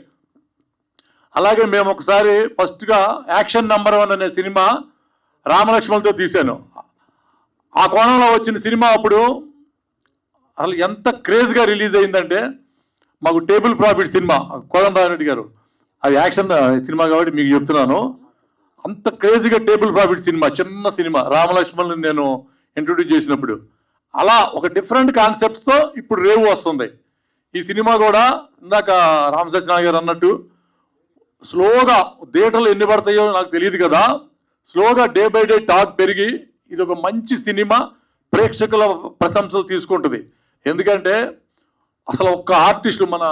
అలాగే మేము ఒకసారి ఫస్ట్గా యాక్షన్ నంబర్ 1 అనే సినిమా రామలక్ష్మణ్తో తీశాను. ఆ కోణంలో వచ్చిన సినిమా అప్పుడు అసలు ఎంత క్రేజ్గా రిలీజ్ అయిందంటే మాకు టేబుల్ ప్రాఫిట్ సినిమా కోదండరామిరెడ్డి గారు, అది యాక్షన్ సినిమా కాబట్టి మీకు చెప్తున్నాను. అంత క్రేజీగా టేబుల్ ప్రాఫిట్ సినిమా, చిన్న సినిమా, రామలక్ష్మణ్ని నేను ఇంట్రొడ్యూస్ చేసినప్పుడు అలా ఒక డిఫరెంట్ కాన్సెప్ట్స్తో ఇప్పుడు రేవు వస్తుంది. ఈ సినిమా కూడా ఇందాక రామ్ సత్యనారాయణ గారు అన్నట్టు స్లోగా థియేటర్లు ఎన్ని పడతాయో నాకు తెలియదు కదా, స్లోగా డే బై డే టాక్ పెరిగి ఇది ఒక మంచి సినిమా ప్రేక్షకుల ప్రశంసలు తీసుకుంటుంది. ఎందుకంటే అసలు ఒక్క ఆర్టిస్టు మన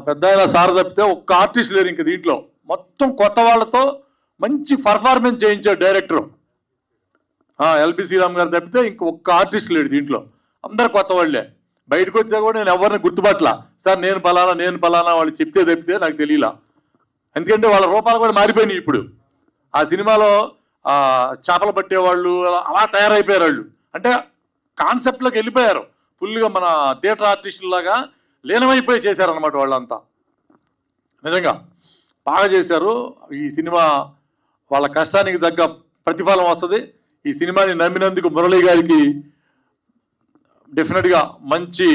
పెద్ద ఆయన సార్ తప్పితే ఒక్క ఆర్టిస్ట్ లేరు ఇంక దీంట్లో, మొత్తం కొత్త వాళ్ళతో మంచి పర్ఫార్మెన్స్ చేయించాడు డైరెక్టర్. ఎల్బి శ్రీరామ్ గారు తప్పితే ఇంక ఒక్క ఆర్టిస్ట్ లేడు దీంట్లో, అందరు కొత్త వాళ్ళే. బయటకు వచ్చా కూడా నేను ఎవరిని గుర్తుపట్టలా, సార్ నేను పలానా వాళ్ళు చెప్తే తప్పితే నాకు తెలియలా. ఎందుకంటే వాళ్ళ రూపాలు కూడా మారిపోయినాయి ఇప్పుడు. ఆ సినిమాలో చేపలు పట్టేవాళ్ళు అలా తయారైపోయారు వాళ్ళు, అంటే కాన్సెప్ట్లోకి వెళ్ళిపోయారు ఫుల్గా, మన థియేటర్ ఆర్టిస్టులాగా లీనమైపోయి చేశారనమాట వాళ్ళంతా. నిజంగా బాగా చేశారు. ఈ సినిమా వాళ్ళ కష్టానికి తగ్గ ప్రతిఫలం వస్తుంది. ఈ సినిమాని నమ్మినందుకు మురళి గారికి డెఫినెట్గా మంచి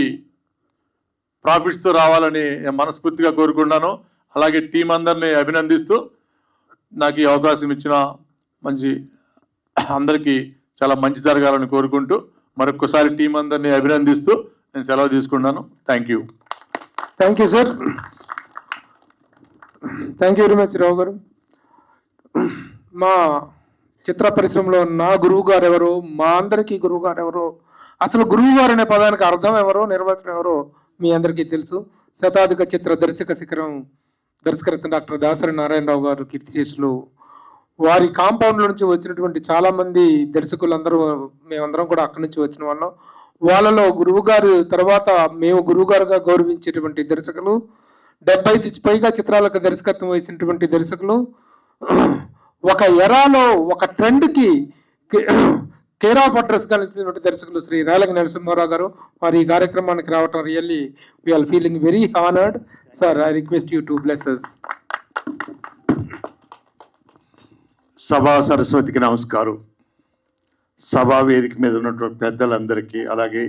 ప్రాఫిట్స్తో రావాలని మనస్ఫూర్తిగా కోరుకున్నాను. అలాగే టీం అందరినీ అభినందిస్తూ నాకు ఈ అవకాశం ఇచ్చిన అందరికీ చాలా మంచి జరగాలని కోరుకుంటూ మరొకసారి టీం అందరినీ అభినందిస్తూ నేను సెలవు తీసుకున్నాను. Thank you. Thank you sir. Thank you very much Rao గారు. మా చిత్ర పరిశ్రమలో నా గురువు గారు ఎవరు, మా అందరికీ గురువు గారు ఎవరు, అసలు గురువు గారు అనే పదానికి అర్థం ఎవరో, నిర్వచనం ఎవరో మీ అందరికీ తెలుసు. శతాధిక చిత్ర దర్శక శిఖరం దర్శకరత్న డాక్టర్ దాసరి నారాయణరావు గారు కీర్తిశేషులు. వారి కాంపౌండ్ల నుంచి వచ్చినటువంటి చాలామంది దర్శకులందరూ, మేమందరం కూడా అక్కడి నుంచి వచ్చిన వాళ్ళం. వాళ్ళలో గురువు గారు తర్వాత మేము గురువు గారుగా గౌరవించేటువంటి దర్శకులు, 70 పైగా చిత్రాలకు దర్శకత్వం వహించినటువంటి దర్శకులు, ఒక ఎరాలో ఒక ట్రెండ్కి కేర్ ఆఫ్ అడ్రస్గా నిలిచినటువంటి దర్శకులు శ్రీ రేలంగి నరసింహారావు గారు. వారు ఈ కార్యక్రమానికి రావటం really we are feeling very honoured. Sir, I request you to bless us. సభా సరస్వతికి నమస్కారం. సభా వేదిక మీద ఉన్నటువంటి పెద్దలందరికీ, అలాగే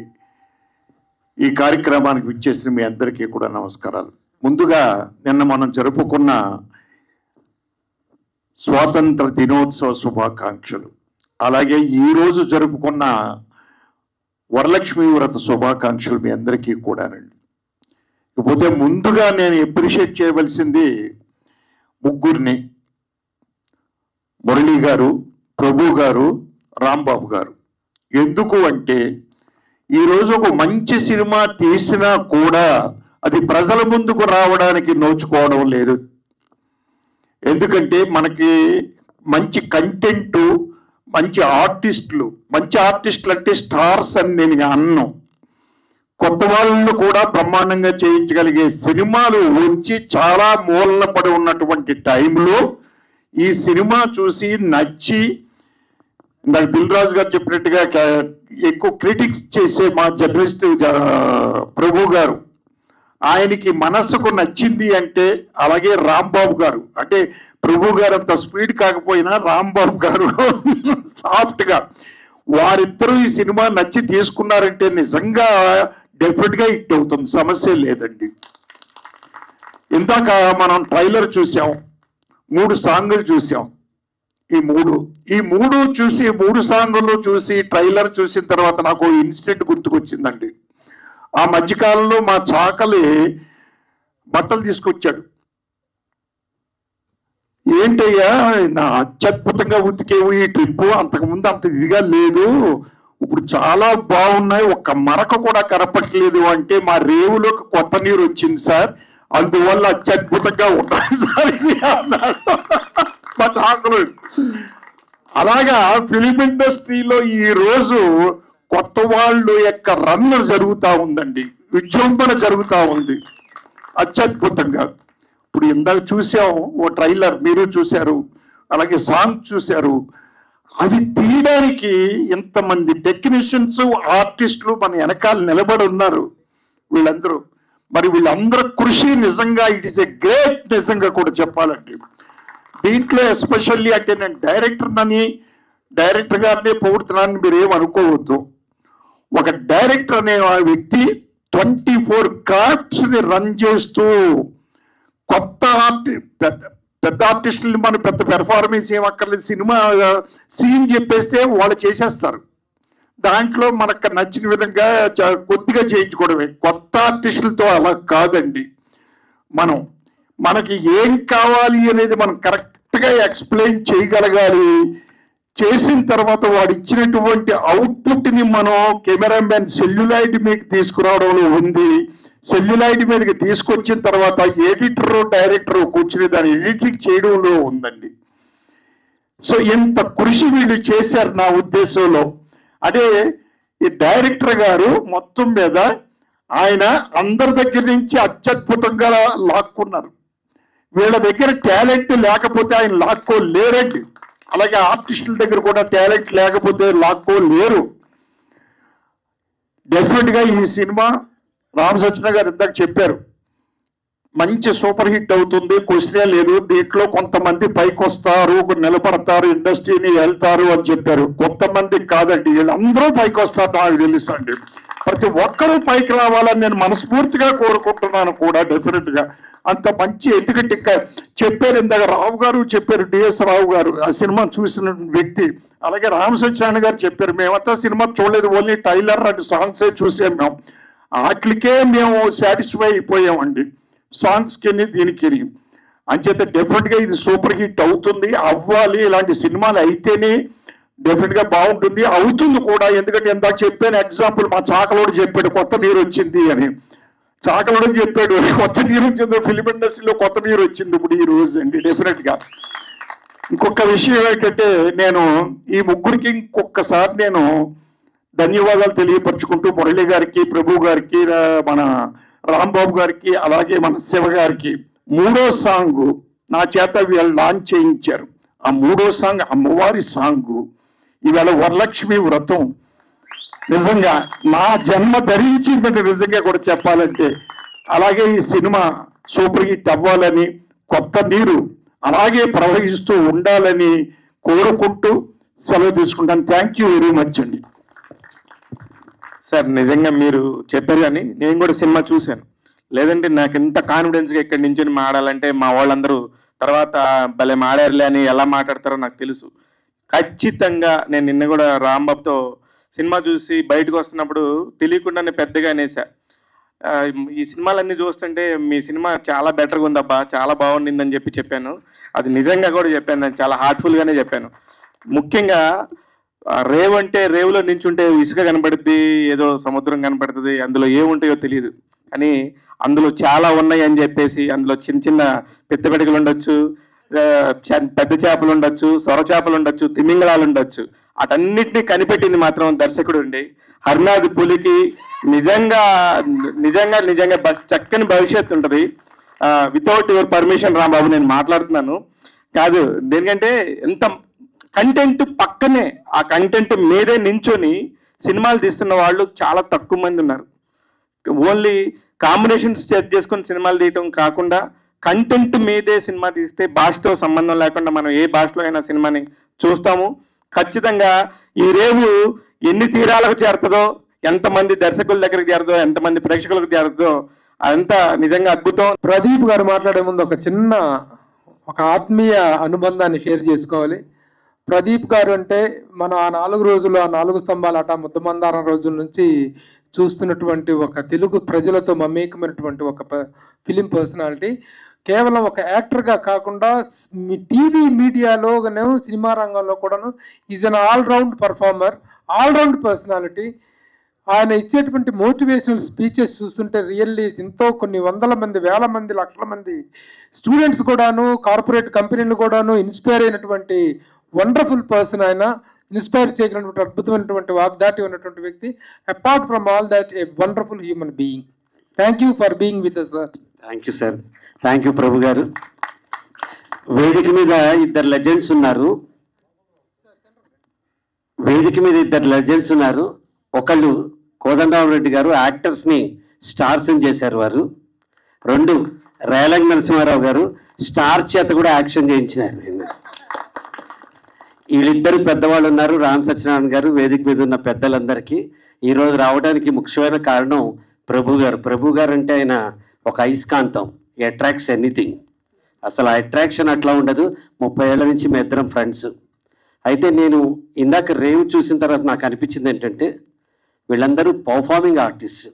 ఈ కార్యక్రమానికి విచ్చేసిన మీ అందరికీ కూడా నమస్కారాలు. ముందుగా నిన్న మనం జరుపుకున్న స్వాతంత్ర దినోత్సవ శుభాకాంక్షలు, అలాగే ఈరోజు జరుపుకున్న వరలక్ష్మి వ్రత శుభాకాంక్షలు మీ అందరికీ కూడానండి. ఇకపోతే ముందుగా నేను అప్రిషియేట్ చేయవలసింది ముగ్గురిని, మురళి గారు, ప్రభు గారు, రాంబాబు గారు. ఎందుకు అంటే ఈరోజు ఒక మంచి సినిమా తీసినా కూడా అది ప్రజల ముందుకు రావడానికి నోచుకోవడం లేదు. ఎందుకంటే మనకి మంచి కంటెంట్, మంచి ఆర్టిస్టులు అంటే స్టార్స్ అని నేను అన్ను, కొత్త వాళ్ళను కూడా బ్రహ్మాండంగా చేయించగలిగే సినిమాలు వచ్చి చాలా మూలన పడి ఉన్నటువంటి టైంలో ఈ సినిమా చూసి నచ్చి, నాకు దిల్ రాజు గారు చెప్పినట్టుగా ఎక్కువ క్రిటిక్స్ చేసే మా జర్నలిస్ట్ ప్రభు గారు, ఆయనకి మనసుకు నచ్చింది అంటే, అలాగే రాంబాబు గారు, అంటే ప్రభు గారు అంత స్పీడ్ కాకపోయినా రాంబాబు గారు సాఫ్ట్గా, వారిద్దరూ ఈ సినిమా నచ్చి తీసుకున్నారంటే నిజంగా డెఫినెట్గా హిట్ అవుతుంది, సమస్య లేదండి. ఇందాక మనం ట్రైలర్ చూసాం, 3 సాంగులు చూసాం. ఈ మూడు సాంగులు చూసి ట్రైలర్ చూసిన తర్వాత నాకు ఇన్సిడెంట్ గుర్తుకొచ్చిందండి. ఆ మధ్యకాలంలో మా చాకలి బట్టలు తీసుకొచ్చాడు. ఏంటయ్యా నా అత్యద్భుతంగా ఉతికేవు ఈ ట్రిప్పు, అంతకుముందు అంత ఇదిగా లేదు, ఇప్పుడు చాలా బాగున్నాయి, ఒక్క మరక కూడా కనపట్లేదు అంటే, మా రేవులోకి కొత్త నీరు వచ్చింది సార్, అందువల్ల అత్యద్భుతంగా ఉన్నాయి సార్ మా చాకలు. అలాగా ఫిలిం ఇండస్ట్రీలో ఈ రోజు కొత్త వాళ్ళు యొక్క రన్ జరుగుతూ ఉందండి, విజృంభణ జరుగుతూ ఉంది అత్యద్భుతంగా. ఇప్పుడు ఇందాక చూసాం ఓ ట్రైలర్, మీరు చూశారు, అలాగే సాంగ్ చూశారు. అవి తీయడానికి ఎంతమంది టెక్నీషియన్స్, ఆర్టిస్టులు మన వెనకాల నిలబడి ఉన్నారు వీళ్ళందరూ. మరి వీళ్ళందరూ కృషి నిజంగా ఇట్ ఈస్ ఎ గ్రేట్, నిజంగా కూడా చెప్పాలండి. దీంట్లో ఎస్పెషల్లీ అంటే నేను డైరెక్టర్ గారినే పొగుడుతున్నానని మీరు ఏమనుకోవద్దు. ఒక డైరెక్టర్ అనే వ్యక్తి 24 క్రాఫ్ట్స్ని రన్ చేస్తూ కొత్త పెద్ద ఆర్టిస్టులు మన పెద్ద పెర్ఫార్మెన్స్ ఏం అక్కర్లేదు, సినిమా సీన్ చెప్పేస్తే వాళ్ళు చేసేస్తారు. దాంట్లో మనకు నచ్చిన విధంగా కొద్దిగా చేయించుకోవడమే. కొత్త ఆర్టిస్టులతో అలా కాదండి. మనకి ఏం కావాలి అనేది మనం కరెక్ట్గా ఎక్స్ప్లెయిన్ చేయగలగాలి. చేసిన తర్వాత వాడు ఇచ్చినటువంటి అవుట్పుట్ని మనం కెమెరామెన్ సెల్యులాయిడ్ మీదకి తీసుకురావడంలో ఉంది. సెల్యులాయిడ్ మీదకి తీసుకొచ్చిన తర్వాత ఎడిటర్ డైరెక్టర్ కూర్చుని దాన్ని ఎడిటింగ్ చేయడంలో ఉందండి. సో ఎంత కృషి వీళ్ళు చేశారు నా ఉద్దేశంలో. అదే ఈ డైరెక్టర్ గారు మొత్తం మీద ఆయన అందరి దగ్గర నుంచి అత్యద్భుతంగా లాక్కున్నారు. వీళ్ళ దగ్గర టాలెంట్ లేకపోతే ఆయన లాక్కోలేరండి. అలాగే ఆర్టిస్టుల దగ్గర కూడా టాలెంట్ లేకపోతే లాక్కోలేరు. డెఫినెట్గా ఈ సినిమా రామ్ సత్యనారాయణ గారు ఇందాక చెప్పారు, మంచి సూపర్ హిట్ అవుతుంది, క్వశ్చనే లేదు. దీంట్లో కొంతమంది పైకి వస్తారు, నిలబడతారు, ఇండస్ట్రీని వెళ్తారు అని చెప్పారు. కొంతమంది కాదండి, వీళ్ళందరూ పైకి వస్తారు. నాకు తెలుసు అండి, ప్రతి ఒక్కరూ పైకి రావాలని నేను మనస్ఫూర్తిగా కోరుకుంటున్నాను కూడా. డెఫినెట్గా అంత మంచి, ఎందుకంటే చెప్పారు ఇందాక రావు గారు చెప్పారు, డిఎస్ రావు గారు ఆ సినిమా చూసిన వ్యక్తి. అలాగే రామ్ సత్యనారాయణ గారు చెప్పారు, మేమంతా సినిమా చూడలేదు, ఓన్లీ టైలర్ అండ్ సాంగ్సే చూసాం. మేము వాటికే మేము సాటిస్ఫై అయిపోయామండి, సాంగ్స్కి దీనికి. అంచేత డెఫినెట్గా ఇది సూపర్ హిట్ అవుతుంది, అవ్వాలి. ఇలాంటి సినిమాలు అయితేనే డెఫినెట్గా బాగుంటుంది, అవుతుంది కూడా. ఎందుకంటే ఇందాక చెప్పాను ఎగ్జాంపుల్, మా చాకలోడు చెప్పాడు కొత్త నీరు వచ్చింది అని. చాకలోడు చెప్పాడు కొత్త నీరు వచ్చింది, ఫిలిం ఇండస్ట్రీలో కొత్త నీరు వచ్చింది ఇప్పుడు ఈ రోజు అండి. డెఫినెట్గా ఇంకొక విషయం ఏంటంటే, నేను ఈ ముగ్గురికి ఇంకొకసారి నేను ధన్యవాదాలు తెలియపరుచుకుంటూ, మురళి గారికి, ప్రభు గారికి, మన రాంబాబు గారికి, అలాగే మన శివ గారికి 3వ సాంగ్ నా చేత వీళ్ళు లాంచ్ చేయించారు. ఆ 3వ సాంగ్ అమ్మవారి సాంగ్. ఇవాళ వరలక్ష్మి వ్రతం నిజంగా నా జన్మ ధరించిందని నిజంగా కూడా చెప్పాలంటే. అలాగే ఈ సినిమా సూపర్ హిట్ అవ్వాలని, కొత్త నీరు అలాగే ప్రవహిస్తూ ఉండాలని కోరుకుంటూ సెలవు తీసుకుంటాను. థ్యాంక్ యూ వెరీ మచ్ అండి. సార్ నిజంగా మీరు చెప్పారు కానీ నేను కూడా సినిమా చూశాను. లేదంటే నాకు ఎంత కాన్ఫిడెన్స్గా ఇక్కడి నుంచి మాడాలంటే మా వాళ్ళందరూ తర్వాత భలే మాడారులే అని ఎలా మాట్లాడతారో నాకు తెలుసు. ఖచ్చితంగా నేను నిన్న కూడా రాంబాబుతో సినిమా చూసి బయటకు వస్తున్నప్పుడు తెలియకుండానే పెద్దగా అనేసా, ఈ సినిమాలన్నీ చూస్తుంటే మీ సినిమా చాలా బెటర్గా ఉందబ్బా, చాలా బాగుండిందని చెప్పాను. అది నిజంగా కూడా చెప్పాను, నేను చాలా హార్ట్ఫుల్గానే చెప్పాను. ముఖ్యంగా రేవ్ అంటే రేవులో నించుంటే ఇసుక కనపడుద్ది, ఏదో సముద్రం కనపడుతుంది, అందులో ఏముంటాయో తెలియదు. కానీ అందులో చాలా ఉన్నాయి అని చెప్పేసి, అందులో చిన్న చిన్న పెద్దపెడకలు ఉండొచ్చు, పెద్ద చేపలు ఉండొచ్చు, సొర చేపలు ఉండొచ్చు, తిమింగళాలు ఉండొచ్చు. అటన్నిటినీ కనిపెట్టింది మాత్రం దర్శకుడు అండి. హర్నాథ్ పులికి నిజంగా నిజంగా నిజంగా చక్కని భవిష్యత్తు ఉంటుంది. వితౌట్ యువర్ పర్మిషన్ రాంబాబు నేను మాట్లాడుతున్నాను కాదు, దేనికంటే ఎంత కంటెంట్ పక్కనే ఆ కంటెంట్ మీదే నించొని సినిమాలు తీస్తున్న వాళ్ళు చాలా తక్కువ మంది ఉన్నారు. ఓన్లీ కాంబినేషన్స్ సెట్ చేసుకొని సినిమాలు తీయటం కాకుండా కంటెంట్ మీదే సినిమా తీస్తే భాషతో సంబంధం లేకుండా మనం ఏ భాషలో అయినా సినిమాని చూస్తాము. ఖచ్చితంగా ఈ రేవు ఎన్ని తీరాలకు చేరుతుందో, ఎంతమంది దర్శకుల దగ్గరికి చేరుతుందో, ఎంతమంది ప్రేక్షకులకు చేరుతుందో అదంతా నిజంగా అద్భుతం. ప్రదీప్ గారు మాట్లాడే ముందు ఒక ఆత్మీయ అనుబంధాన్ని షేర్ చేసుకోవాలి. ప్రదీప్ గారు అంటే మనం ఆ 4 రోజులు, ఆ 4 స్తంభాల ముద్దమందారం రోజుల నుంచి చూస్తున్నటువంటి ఒక తెలుగు ప్రజలతో మమేకమైనటువంటి ఒక ఫిలిం పర్సనాలిటీ. కేవలం ఒక యాక్టర్గా కాకుండా టీవీ మీడియాలోనే, సినిమా రంగంలో కూడాను is an all round performer, all round personality. ఆయన ఇచ్చేటువంటి మోటివేషనల్ స్పీచెస్ చూస్తుంటే రియల్లీ ఎంతో కొన్ని వందల మంది, వేల మంది, లక్షల మంది స్టూడెంట్స్ కూడాను, కార్పొరేట్ కంపెనీలు కూడాను ఇన్స్పైర్ అయినటువంటి వండర్ఫుల్ పర్సన్. ఆయన ఇన్స్పైర్ చేయగలిగినటువంటి అద్భుతమైనటువంటి వాగ్దాటి ఉన్నటువంటి వ్యక్తి. Apart from all that a wonderful human being. Thank you for being with us, sir. Thank you sir. Thank you Prabhu గారు. వేదిక మీద ఇద్దరు లెజెండ్స్ ఉన్నారు. ఒకళ్ళు కోదండరామరెడ్డి గారు, యాక్టర్స్ని స్టార్స్ చేశారు వారు. 2 రేలంగి నరసింహారావు గారు, స్టార్ చేత కూడా యాక్షన్ చేయించినారు. వీళ్ళిద్దరు పెద్దవాళ్ళు ఉన్నారు. రామ్ సత్యనారాయణ గారు, వేదిక మీద ఉన్న పెద్దలందరికీ ఈరోజు రావడానికి ముఖ్యమైన కారణం ప్రభు గారు అంటే ఆయన ఒక అయస్కాంతం, అట్రాక్ట్స్ ఎనీథింగ్. అసలు ఆ అట్రాక్షన్ అట్లా ఉండదు. 30 ఏళ్ల నుంచి మీ ఇద్దరం ఫ్రెండ్స్. అయితే నేను ఇందాక రేవు చూసిన తర్వాత నాకు అనిపించింది ఏంటంటే, వీళ్ళందరూ పర్ఫార్మింగ్ ఆర్టిస్ట్.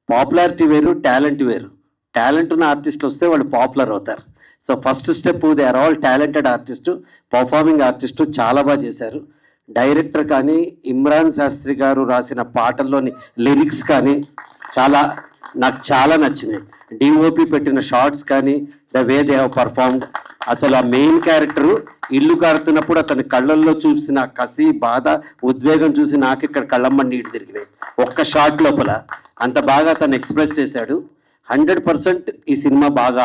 పాపులారిటీ వేరు, టాలెంట్ వేరు. టాలెంట్ ఉన్న ఆర్టిస్టులు వస్తే వాళ్ళు పాపులర్ అవుతారు. So first step they are all talented artist, performing artist. చాలా బాగా చేశారు. డైరెక్టర్ కానీ, ఇమ్రాన్ శాస్త్రి గారు రాసిన పాటల్లోని లిరిక్స్ కానీ నాకు చాలా నచ్చినాయి. డిఓపి పెట్టిన షార్ట్స్ కానీ, the way they have performed. అసలు ఆ మెయిన్ క్యారెక్టరు ఇల్లు కారుతున్నప్పుడు అతని కళ్ళల్లో చూసిన కసి, బాధ, ఉద్వేగం చూసి నాకు ఇక్కడ కళ్ళమ్మ నీళ్ళు తిరిగినాయి ఒక్క షార్ట్ లోపల. అంత బాగా అతను ఎక్స్ప్రెస్ చేశాడు. 100% ఈ సినిమా బాగా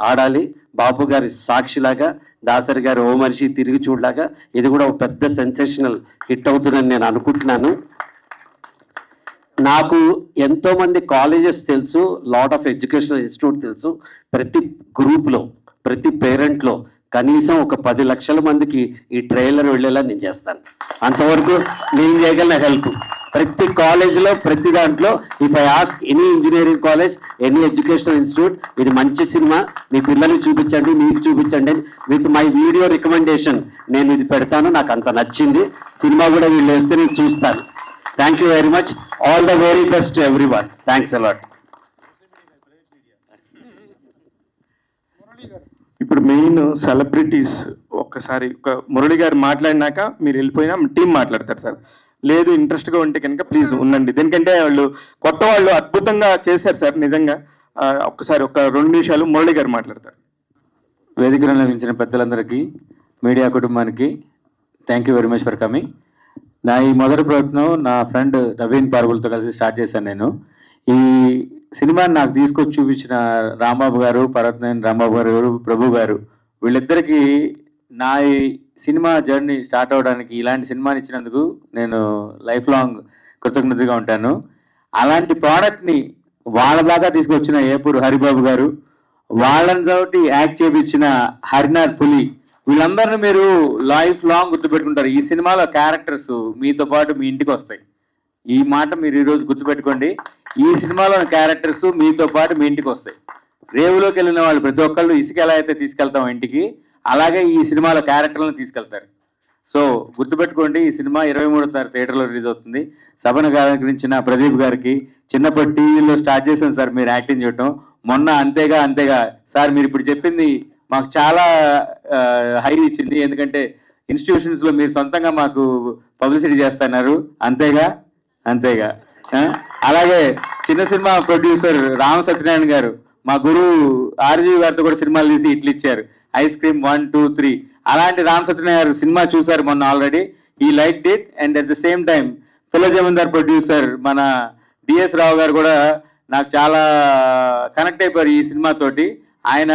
ఆడాలి. బాబు గారి సాక్షిలాగా, దాసరి గారి ఓ మనిషి తిరిగి చూడలాగా ఇది కూడా ఒక పెద్ద సెన్సేషనల్ హిట్ అవుతుందని నేను అనుకుంటున్నాను. నాకు ఎంతోమంది కాలేజెస్ తెలుసు, లాట్ ఆఫ్ ఎడ్యుకేషనల్ ఇన్స్టిట్యూట్ తెలుసు. ప్రతి గ్రూప్లో, ప్రతి పేరెంట్లో కనీసం ఒక 10 లక్షల మందికి ఈ ట్రైలర్ వెళ్ళేలా నేను చేస్తాను. అంతవరకు నేను చేయగలిగిన హెల్ప్ ప్రతి కాలేజీలో, ప్రతి దాంట్లో. If I ask any engineering college, any educational institute, ఇది మంచి సినిమా, మీ పిల్లల్ని చూపించండి, మీకు చూపించండి, విత్ మై వీడియో రికమెండేషన్ నేను ఇది పెడతాను. నాకు అంత నచ్చింది. సినిమా కూడా వీళ్ళు వేస్తే నేను చూస్తాను. Thank you very much. All the very best to every one. Thanks a lot. ఇప్పుడు మెయిన్ సెలబ్రిటీస్ ఒక్కసారి మురళి గారు మాట్లాడినాక మీరు వెళ్ళిపోయినా టీం మాట్లాడతారు సార్. లేదు ఇంట్రెస్ట్గా ఉంటే కనుక ప్లీజ్ ఉండండి. ఎందుకంటే కొత్త వాళ్ళు అద్భుతంగా చేశారు సార్ నిజంగా. ఒక్కసారి ఒక 2 నిమిషాలు మురళి గారు మాట్లాడతారు. వేదికను లభించిన పెద్దలందరికీ, మీడియా కుటుంబానికి thank you very much for coming. నా ఈ మొదటి ప్రయత్నం నా ఫ్రెండ్ నవీన్ పార్వల్తో కలిసి స్టార్ట్ చేశాను నేను. ఈ సినిమాని నాకు తీసుకొచ్చి చూపించిన రాంబాబు గారు, పర్వతనేని రాంబాబు గారు, ప్రభు గారు, వీళ్ళిద్దరికీ నా ఈ సినిమా జర్నీ స్టార్ట్ అవ్వడానికి, ఇలాంటి సినిమాని ఇచ్చినందుకు నేను లైఫ్ లాంగ్ కృతజ్ఞతగా ఉంటాను. అలాంటి ప్రోడక్ట్ని వాళ్ళ దాకా తీసుకొచ్చిన ఏపూరు హరిబాబు గారు, వాళ్ళతోటి యాక్ట్ చేయించిన హరినాథ్ పులి, వీళ్ళందరినీ మీరు లైఫ్ లాంగ్ గుర్తుపెట్టుకుంటారు. ఈ సినిమాలో క్యారెక్టర్స్ మీతో పాటు మీ ఇంటికి వస్తాయి. ఈ మాట మీరు ఈరోజు గుర్తుపెట్టుకోండి. ఈ సినిమాలోని క్యారెక్టర్స్ మీతో పాటు మీ ఇంటికి వస్తాయి. రేవులోకి వెళ్ళిన వాళ్ళు ప్రతి ఒక్కళ్ళు ఇసుక ఎలా అయితే తీసుకెళ్తాం ఇంటికి, అలాగే ఈ సినిమాలో క్యారెక్టర్లను తీసుకెళ్తారు. సో గుర్తుపెట్టుకోండి. ఈ సినిమా 23వ తారీఖు థియేటర్లో రిలీజ్ అవుతుంది. సభను అలంకరించిన ప్రదీప్ గారికి, చిన్నప్పటి టీవీలో స్టార్ట్ చేశాను సార్ మీరు యాక్టింగ్ చేయటం. మొన్న అంతేగా సార్ మీరు ఇప్పుడు చెప్పింది మాకు చాలా హై ఇచ్చింది. ఎందుకంటే ఇన్స్టిట్యూషన్స్లో మీరు సొంతంగా మాకు పబ్లిసిటీ చేస్తున్నారు. అంతేగా. అలాగే చిన్న సినిమా ప్రొడ్యూసర్ రామ సత్యనారాయణ గారు, మా గురువు ఆర్జీవి గారితో కూడా సినిమాలు తీసి ఇట్లు ఇచ్చారు, ఐస్ క్రీమ్ 1, 2, 3. అలాంటి రామ సత్యనారాయణ గారు సినిమా చూశారు మొన్న ఆల్రెడీ. ఈ like it. And at the same time పిల్ల జమీందార్ ప్రొడ్యూసర్ మన డిఎస్ రావు గారు కూడా నాకు చాలా కనెక్ట్ అయిపోయారు ఈ సినిమాతోటి. ఆయన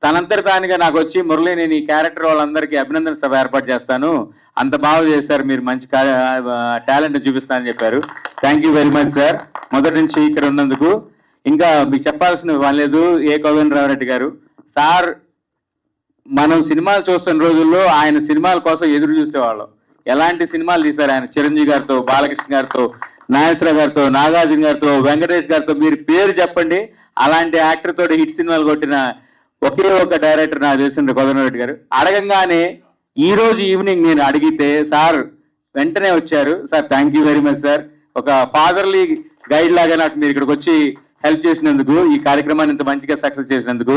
తనంతటి తానుగా నాకు వచ్చి, మురళి నేను ఈ క్యారెక్టర్ వాళ్ళందరికీ అభినందన సభ ఏర్పాటు చేస్తాను, అంత బాగా చేశారు మీరు, మంచి టాలెంట్ చూపిస్తానని చెప్పారు. Thank you very much sir మొదటి నుంచి ఇక్కడ ఉన్నందుకు. ఇంకా మీకు చెప్పాల్సిన పని లేదు. కోదండరామరెడ్డి గారు సార్, మనం సినిమాలు చూస్తున్న రోజుల్లో ఆయన సినిమాల కోసం ఎదురు చూసేవాళ్ళం. ఎలాంటి సినిమాలు తీశారు ఆయన. చిరంజీవి గారితో, బాలకృష్ణ గారితో, నాగేశ్వర గారితో, నాగార్జున గారితో, వెంకటేష్ గారితో, మీరు పేరు చెప్పండి. అలాంటి యాక్టర్ తోటి హిట్ సినిమాలు కొట్టిన ఒకే ఒక డైరెక్టర్ నాకు తెలిసిన కోదండరామరెడ్డి గారు. అడగంగానే ఈ రోజు ఈవినింగ్ నేను అడిగితే సార్ వెంటనే వచ్చారు. Sir thank you very much sir. ఒక ఫాదర్లీ గైడ్ లాగా నాకు మీరు ఇక్కడికి వచ్చి హెల్ప్ చేసినందుకు, ఈ కార్యక్రమాన్ని ఇంత మంచిగా సక్సెస్ చేసినందుకు.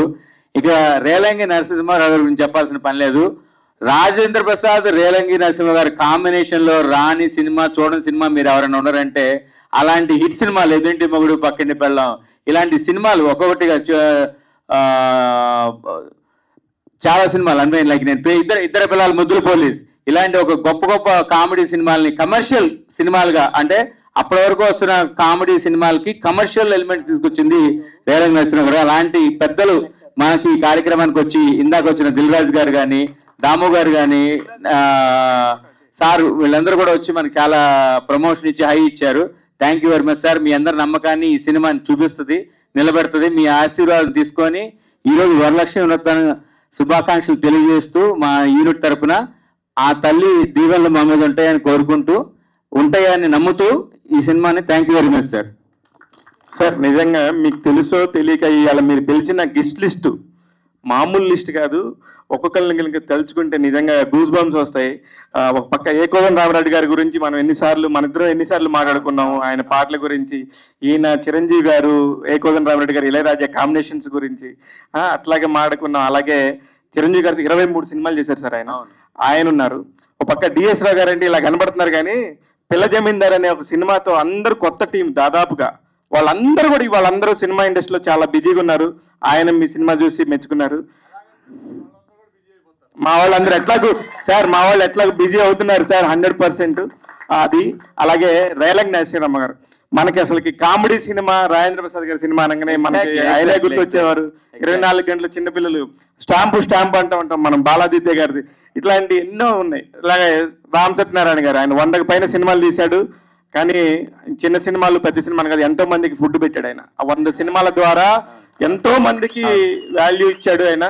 ఇక రేలంగి నరసింహారావు గారి గురించి చెప్పాల్సిన పని లేదు. రాజేంద్ర ప్రసాద్, రేలంగి నరసింహ గారి కాంబినేషన్లో రాని సినిమా, చూడని సినిమా మీరు ఎవరైనా ఉన్నారంటే అలాంటి హిట్ సినిమాలు ఎదుంటి మొగుడు, పక్కింటి పెళ్ళాం, ఇలాంటి సినిమాలు ఒక్కొక్కటిగా చాలా సినిమాలు. అంటే లైక్ నేను ఇద్దరు పిల్లలు, ముద్దుల పోలీస్, ఇలాంటి ఒక గొప్ప కామెడీ సినిమాలని కమర్షియల్ సినిమాలుగా, అంటే అప్పటి వరకు వస్తున్న కామెడీ సినిమాలకి కమర్షియల్ ఎలిమెంట్స్ తీసుకొచ్చింది రేలంగి నరసింహ గారు. అలాంటి పెద్దలు మనకి ఈ కార్యక్రమానికి వచ్చి, ఇందాక వచ్చిన దిల్ రాజు గారు కానీ, దాము గారు కానీ, సార్, వీళ్ళందరూ కూడా వచ్చి మనకి చాలా ప్రమోషన్ ఇచ్చి హై ఇచ్చారు. Thank you very much sir. మీ అందరి నమ్మకాన్ని ఈ సినిమాని చూపిస్తుంది, నిలబెడుతుంది. మీ ఆశీర్వాదం తీసుకొని ఈరోజు వరలక్ష్మి వ్రతాన్ని శుభాకాంక్షలు తెలియజేస్తూ మా యూనిట్ తరఫున ఆ తల్లి దీవెనలు మా మీద ఉంటాయని కోరుకుంటూ, ఉంటాయని నమ్ముతూ ఈ సినిమాని thank you very much sir. Sir నిజంగా మీకు తెలుసో తెలియక ఇవాళ మీరు పిలిచిన గెస్ట్ లిస్టు మామూలు లిస్ట్ కాదు. ఒక్కొక్కరిని కనుక తలుచుకుంటే నిజంగా గూస్ బంప్స్ వస్తాయి. ఒక పక్క ఏ కోదండ రామరెడ్డి గారి గురించి మనం మన ఇద్దరం ఎన్నిసార్లు మాట్లాడుకున్నాము ఆయన పాటల గురించి. ఈయన చిరంజీవి గారు, ఏ కోదండ రామరెడ్డి గారు, ఇళయరాజా కాంబినేషన్స్ గురించి అట్లాగే మాట్లాడుకున్నాం. అలాగే చిరంజీవి గారికి 23 సినిమాలు చేశారు సార్ ఆయన ఉన్నారు. ఒక పక్క డిఎస్ రావు గారు అంటే ఇలా కనబడుతున్నారు, కానీ పిల్ల జమీందార్ అనే ఒక సినిమాతో అందరూ కొత్త టీం దాదాపుగా వాళ్ళందరూ సినిమా ఇండస్ట్రీలో చాలా బిజీగా ఉన్నారు. ఆయన మీ సినిమా చూసి మెచ్చుకున్నారు. మా వాళ్ళందరూ ఎట్లాగూ బిజీ అవుతున్నారు సార్ 100%. అది అలాగే రేలంగి నరసింహమ్మ గారు మనకి అసలుకి కామెడీ సినిమా రాజేంద్ర ప్రసాద్ గారి సినిమా అనగానే మనకి ఐరే గుర్తొచ్చేవారు. 24 గంటలు చిన్నపిల్లలు స్టాంపు అంటూ ఉంటాం మనం, బాలాదిత్య గారిది. ఇట్లాంటి ఎన్నో ఉన్నాయి. ఇలాగే రామ్ సత్యనారాయణ గారు ఆయన 100కు పైన సినిమాలు తీశాడు, కానీ చిన్న సినిమాలు పెద్ద సినిమాలు కాదు ఎంతో మందికి ఫుడ్ పెట్టాడు ఆయన. ఆ 100 సినిమాల ద్వారా ఎంతో మందికి వాల్యూ ఇచ్చాడు ఆయన.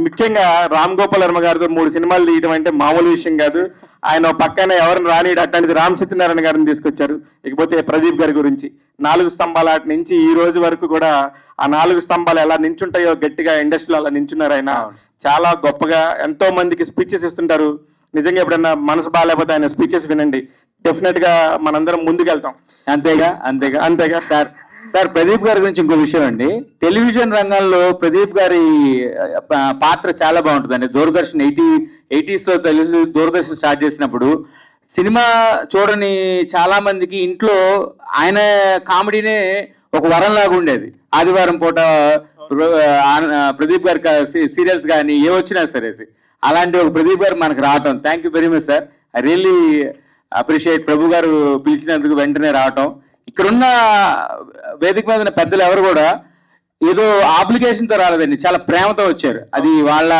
ముఖ్యంగా రామ్ గోపాల్ వర్మ గారితో 3 సినిమాలు తీయడం అంటే మామూలు విషయం కాదు. ఆయన పక్కన ఎవరిని రానిడు అట్లాంటిది రామ్ సత్యనారాయణ గారిని తీసుకొచ్చారు. ఇకపోతే ప్రదీప్ గారి గురించి 4 స్తంభాల ఆట నుంచి ఈ రోజు వరకు కూడా ఆ 4 స్తంభాలు ఎలా నించుంటాయో గట్టిగా ఇండస్ట్రీలో అలా నించున్నారు ఆయన. చాలా గొప్పగా ఎంతో మందికి స్పీచెస్ ఇస్తుంటారు. నిజంగా ఎప్పుడన్నా మనసు బాగాలేకపోతే ఆయన స్పీచెస్ వినండి, డెఫినెట్ గా మనందరం ముందుకెళ్తాం. అంతేగా సార్ ప్రదీప్ గారి గురించి ఇంకో విషయం అండి. టెలివిజన్ రంగంలో ప్రదీప్ గారి పాత్ర చాలా బాగుంటుందండి. దూరదర్శన్ 80s లో దూరదర్శన్ స్టార్ట్ చేసినప్పుడు సినిమా చూడని చాలా మందికి ఇంట్లో ఆయన కామెడీనే ఒక వరంలాగా ఉండేది. ఆదివారం పూట ప్రదీప్ గారి సీరియల్స్ కానీ ఏ వచ్చినా సరే అలాంటి ఒక ప్రదీప్ గారు మనకు రావటం. Thank you very much sir. I really appreciate Prabhu గారు పిలిచినందుకు వెంటనే రావటం. ఇక్కడున్న వేదిక మీద ఉన్న పెద్దలు ఎవరు కూడా ఏదో ఆబ్లిగేషన్తో రాలేదండి, చాలా ప్రేమతో వచ్చారు. అది వాళ్ళ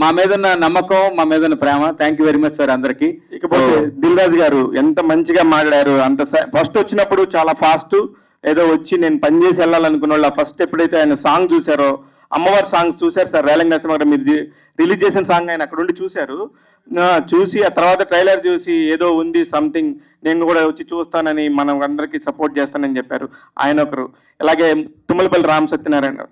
మా మీద ఉన్న నమ్మకం, మా మీద ఉన్న ప్రేమ. Thank you very much sir అందరికి. ఇకపోతే దిల్ రాజు గారు ఎంత మంచిగా మాట్లాడారు. ఫస్ట్ వచ్చినప్పుడు చాలా ఫాస్ట్ ఏదో వచ్చి నేను పనిచేసి వెళ్ళాలనుకున్న వాళ్ళు ఫస్ట్ ఎప్పుడైతే ఆయన సాంగ్ చూసారో, అమ్మవారి సాంగ్స్ చూశారు సార్. రేలంగి నరసింహ గారు మీరు రిలీజ్ చేసిన సాంగ్ ఆయన అక్కడ ఉండి చూశారు. చూసి ఆ తర్వాత ట్రైలర్ చూసి ఏదో ఉంది సంథింగ్, నేను కూడా వచ్చి చూస్తానని మనం అందరికీ సపోర్ట్ చేస్తానని చెప్పారు ఆయన ఒకరు. అలాగే తుమ్మలపల్లి రామ్ సత్యనారాయణ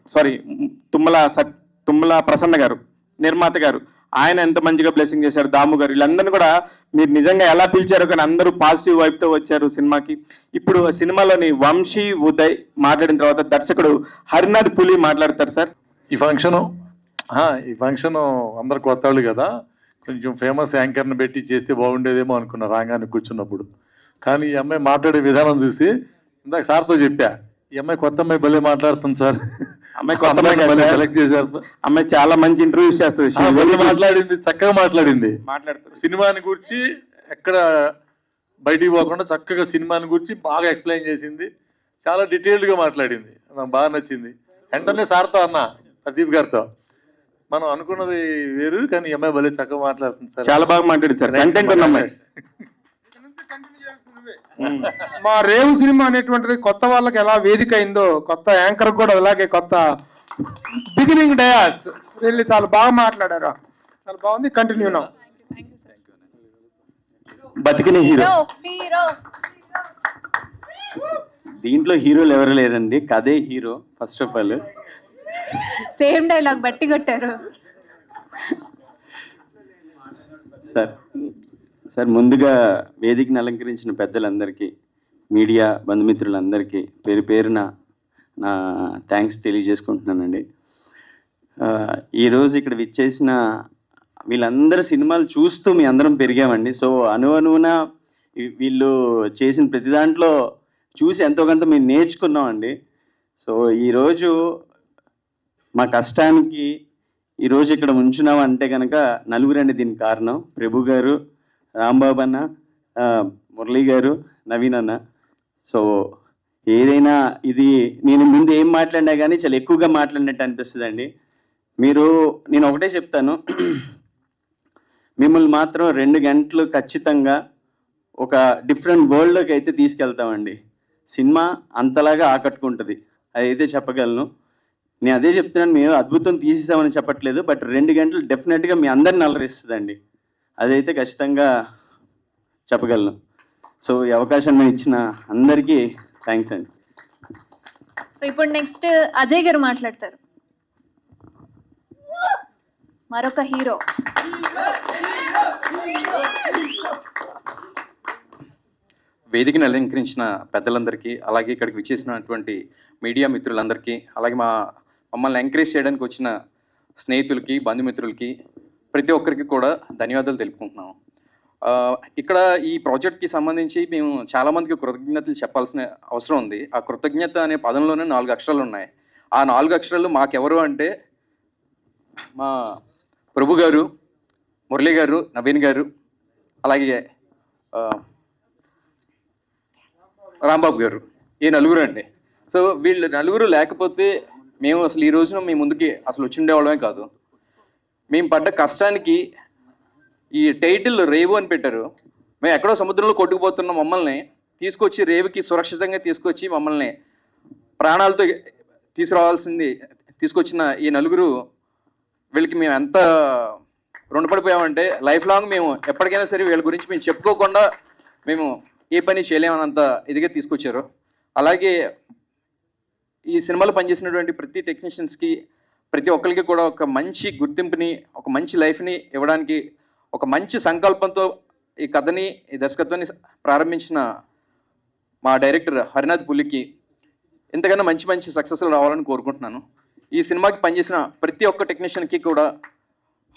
తుమ్మల ప్రసన్న గారు నిర్మాత గారు, ఆయన ఎంత మంచిగా బ్లెస్సింగ్ చేశారు. దాము గారు, వీళ్ళందరినీ కూడా మీరు నిజంగా ఎలా పిలిచారో కానీ అందరూ పాజిటివ్ వైపుతో వచ్చారు సినిమాకి. ఇప్పుడు సినిమాలోని వంశీ ఉదయ్ మాట్లాడిన తర్వాత దర్శకుడు హరినాథ్ పులి మాట్లాడతారు సార్. ఈ ఫంక్షన్ అందరు కొత్త వాళ్ళు కదా, కొంచెం ఫేమస్ యాంకర్ని పెట్టి చేస్తే బాగుండేదేమో అనుకున్నా రాగానే కూర్చున్నప్పుడు. కానీ ఈ అమ్మాయి మాట్లాడే విధానం చూసి ఇందాక సార్తో చెప్పా, ఈ అమ్మాయి కొత్త అమ్మాయి భలే మాట్లాడుతుంది సార్. అమ్మాయి కొత్త అమ్మాయి సెలెక్ట్ చేశారు. అమ్మాయి చాలా మంచి ఇంటర్వ్యూస్ చేస్తుంది, మాట్లాడింది, చక్కగా మాట్లాడింది. సినిమాని గురించి ఎక్కడ బయటికి పోకుండా చక్కగా సినిమాని గురించి బాగా ఎక్స్ప్లెయిన్ చేసింది. చాలా డీటెయిల్డ్గా మాట్లాడింది, నాకు బాగా నచ్చింది. వెంటనే సార్తో అన్నా ప్రదీప్ గారితో, మనం అనుకున్నది వేరు కానీ అమ్మాయి భలే చక్కగా మాట్లాడుతుంది సార్. చాలా బాగా మాట్లాడింది సార్. కంటెంట్ ఉన్న అమ్మాయి. మా రేవు సినిమా అనేటువంటిది కొత్త వాళ్ళకి ఎలా వేదిక అయిందో, కొత్త యాంకర్ కూడా అలాగే కొత్త బిగినింగ్ డయాస్ వెళ్ళి చాలా బాగా మాట్లాడారు. చాలా బాగుంది. కంటిన్యూ నా బతికిన హీరో. దీంట్లో హీరోలు ఎవరు లేరండి, కథే hero. First of all same dialogue బట్టి కొట్టారు సార్. ముందుగా వేదికను అలంకరించిన పెద్దలందరికీ, మీడియా బంధుమిత్రులందరికీ పేరు పేరున నా థ్యాంక్స్ తెలియజేసుకుంటున్నానండి. ఈరోజు ఇక్కడ విచ్చేసిన వీళ్ళందరూ సినిమాలు చూస్తూ మీ అందరం పెరిగామండి. సో అనువున వీళ్ళు చేసిన ప్రతి దాంట్లో చూసి ఎంతో కొంత మేము నేర్చుకున్నామండి. సో ఈరోజు మా కష్టానికి ఈరోజు ఇక్కడ ఉంచున్నాం అంటే కనుక నలుగురండి దీనికి కారణం. ప్రభు గారు, రాంబాబు అన్న, మురళీ గారు, నవీన్ అన్న. సో ఏదైనా ఇది నేను ముందు ఏం మాట్లాడినా కానీ చాలా ఎక్కువగా మాట్లాడినట్టు అనిపిస్తుందండి. నేను ఒకటే చెప్తాను, మిమ్మల్ని మాత్రం 2 గంటలు ఖచ్చితంగా ఒక డిఫరెంట్ వరల్డ్లోకి అయితే తీసుకెళ్తామండి. సినిమా అంతలాగా ఆకట్టుకుంటుంది, అదైతే చెప్పగలను. నేను అదే చెప్తున్నాను, మేము అద్భుతం తీసేసామని చెప్పట్లేదు, బట్ 2 గంటలు డెఫినెట్గా మీ అందరిని అలరిస్తుందండి, అదైతే ఖచ్చితంగా చెప్పగలను. సో ఈ అవకాశం ఇచ్చిన అందరికీ థ్యాంక్స్ అండి. ఇప్పుడు నెక్స్ట్ అజయ్ గారు మాట్లాడతారు. మరొక హీరో. వేదికను అలంకరించిన పెద్దలందరికీ, అలాగే ఇక్కడికి విచ్చేసినటువంటి మీడియా మిత్రులందరికీ, అలాగే మమ్మల్ని ఎంకరేజ్ చేయడానికి వచ్చిన స్నేహితులకి, బంధుమిత్రులకి, ప్రతి ఒక్కరికి కూడా ధన్యవాదాలు తెలుపుకుంటున్నాం. ఇక్కడ ఈ ప్రాజెక్ట్కి సంబంధించి మేము చాలామందికి కృతజ్ఞతలు చెప్పాల్సిన అవసరం ఉంది. ఆ కృతజ్ఞత అనే పదంలోనే 4 అక్షరాలు ఉన్నాయి. ఆ 4 అక్షరాలు మాకెవరు అంటే మా ప్రభు గారు, మురళి గారు, నవీన్ గారు, అలాగే రాంబాబు గారు, ఈ నలుగురు అండి. సో వీళ్ళు నలుగురు లేకపోతే మేము అసలు ఈ రోజున మీ ముందుకి అసలు వచ్చి ఉండేవాళ్ళమే కాదు. మేము పడ్డ కష్టానికి ఈ టైటిల్ రేవు అని పెట్టారు. మేము ఎక్కడో సముద్రంలో కొట్టుకుపోతున్న మమ్మల్ని తీసుకొచ్చి రేవుకి సురక్షితంగా తీసుకొచ్చి మమ్మల్ని ప్రాణాలతో తీసుకొచ్చిన ఈ నలుగురు, వీళ్ళకి మేము ఎంత రుణపడిపోయామంటే లైఫ్ లాంగ్ మేము ఎప్పటికైనా సరే వీళ్ళ గురించి మేము చెప్పుకోకుండా మేము ఏ పని చేయలేమన్నంత ఇదిగా తీసుకొచ్చారు. అలాగే ఈ సినిమాలో పనిచేసినటువంటి ప్రతి టెక్నీషియన్స్కి, ప్రతి ఒక్కరికి కూడా ఒక మంచి గుర్తింపుని, ఒక మంచి లైఫ్ని ఇవ్వడానికి ఒక మంచి సంకల్పంతో ఈ కథని, ఈ దర్శకత్వాన్ని ప్రారంభించిన మా డైరెక్టర్ హరినాథ్ పులికి ఇంతకన్నా మంచి మంచి సక్సెస్లు రావాలని కోరుకుంటున్నాను. ఈ సినిమాకి పనిచేసిన ప్రతి ఒక్క టెక్నీషియన్కి కూడా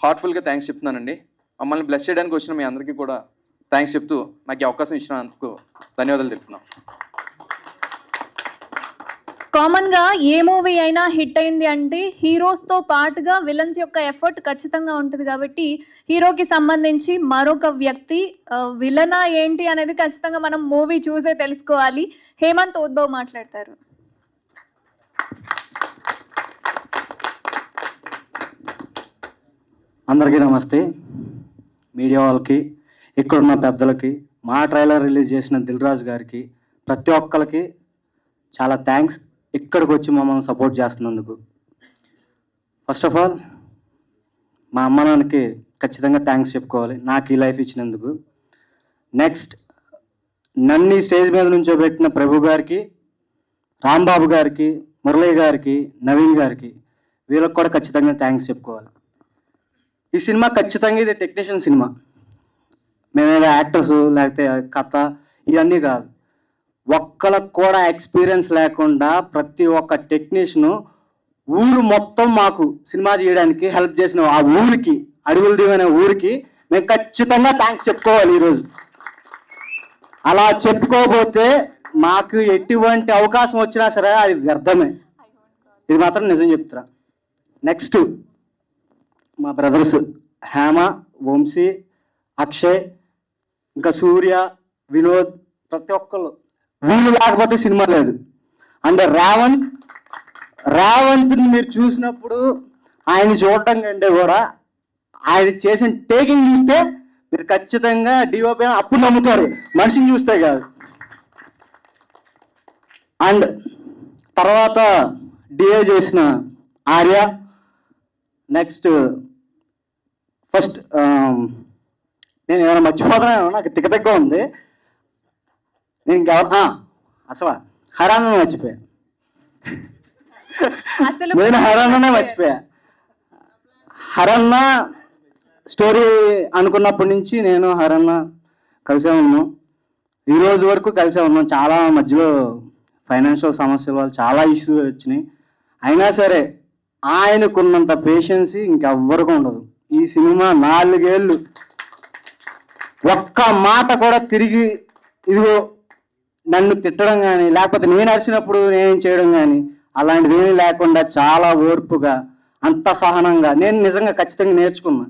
హార్ట్ఫుల్గా థ్యాంక్స్ చెప్తున్నానండి. మమ్మల్ని బ్లెస్ చేయడానికి వచ్చిన మీ అందరికీ కూడా థ్యాంక్స్ చెప్తూ నాకు ఈ అవకాశం ఇచ్చినందుకు ధన్యవాదాలు తెలుపుతున్నాం. కామన్ గా ఏ మూవీ అయినా హిట్ అయింది అంటే హీరోస్ తో పాటుగా విలన్స్ యొక్క ఎఫర్ట్ ఖచ్చితంగా ఉంటుంది. కాబట్టి హీరోకి సంబంధించి మరొక వ్యక్తి విలనా ఏంటి అనేది ఖచ్చితంగా మనం మూవీ చూసే తెలుసుకోవాలి. హేమంత్ ఉద్భవ్ మాట్లాడతారు. అందరికీ నమస్తే. మీడియా వాళ్ళకి, ఇక్కడున్న పెద్దలకి, మా ట్రైలర్ రిలీజ్ చేసిన దిల్ రాజు గారికి, ప్రతి ఒక్కరికి చాలా థ్యాంక్స్ ఇక్కడికి వచ్చి మమ్మల్ని సపోర్ట్ చేస్తున్నందుకు. ఫస్ట్ ఆఫ్ ఆల్ మా అమ్మ నాన్నకి ఖచ్చితంగా థ్యాంక్స్ చెప్పుకోవాలి నాకు ఈ లైఫ్ ఇచ్చినందుకు. నెక్స్ట్ నన్ను ఈ స్టేజ్ మీద నుంచోబెట్టిన ప్రభు గారికి, రాంబాబు గారికి, మురళి గారికి, నవీన్ గారికి, వీళ్ళకి కూడా ఖచ్చితంగా థ్యాంక్స్ చెప్పుకోవాలి. ఈ సినిమా ఖచ్చితంగా ఇది టెక్నీషియన్ సినిమా. మేమేదో యాక్టర్స్ లేకపోతే కథ ఇవన్నీ కాదు. ఒక్కళ్ళకు కూడా ఎక్స్పీరియన్స్ లేకుండా ప్రతి ఒక్క టెక్నీషియను ఊరు మొత్తం మాకు సినిమా చేయడానికి హెల్ప్ చేసిన ఆ ఊరికి, అడుగులు దివనే ఊరికి మేము ఖచ్చితంగా థ్యాంక్స్ చెప్పుకోవాలి ఈరోజు. అలా చెప్పుకోకపోతే మాకు ఎటువంటి అవకాశం వచ్చినా సరే అది వ్యర్థమే. ఇది మాత్రం నిజం చెప్తున్నా. నెక్స్ట్ మా బ్రదర్స్ హేమ, వంశీ, అక్షయ్, ఇంకా సూర్య, వినోద్, ప్రతి ఒక్కళ్ళు, వీళ్ళు లేకపోతే సినిమా లేదు. అండ్ రేవంత్ని మీరు చూసినప్పుడు ఆయన చూడటం కంటే కూడా ఆయన చేసిన టేకింగ్ చూస్తే మీరు ఖచ్చితంగా డిఓపి అప్పుడు నమ్ముతారు, మనిషిని చూస్తే కాదు. అండ్ తర్వాత డిఏ చేసిన ఆర్య, నెక్స్ట్ ఫస్ట్ నేను ఏమైనా మర్చిపోతున్నాను, నాకు తిక్కగా ఉంది. నేను అసలు హరాన్న మర్చిపోయా, నేను హరాన్ననే మర్చిపోయా. హరన్న స్టోరీ అనుకున్నప్పటి నుంచి నేను హరన్న కలిసే ఉన్నాం, ఈ రోజు వరకు కలిసే ఉన్నాం. చాలా మధ్యలో ఫైనాన్షియల్ సమస్యల వల్ల చాలా ఇష్యూస్ వచ్చినాయి. అయినా సరే ఆయనకున్నంత పేషెన్సీ ఇంకెవ్వరికి ఉండదు. ఈ సినిమా 4 ఏళ్ళు ఒక్క మాట కూడా తిరిగి ఇదిగో నన్ను తిట్టడం కానీ లేకపోతే నేను అరిచినప్పుడు నేను చేయడం కానీ అలాంటిది ఏమీ లేకుండా చాలా ఓర్పుగా, అంత సహనంగా నేను నిజంగా ఖచ్చితంగా నేర్చుకున్నా.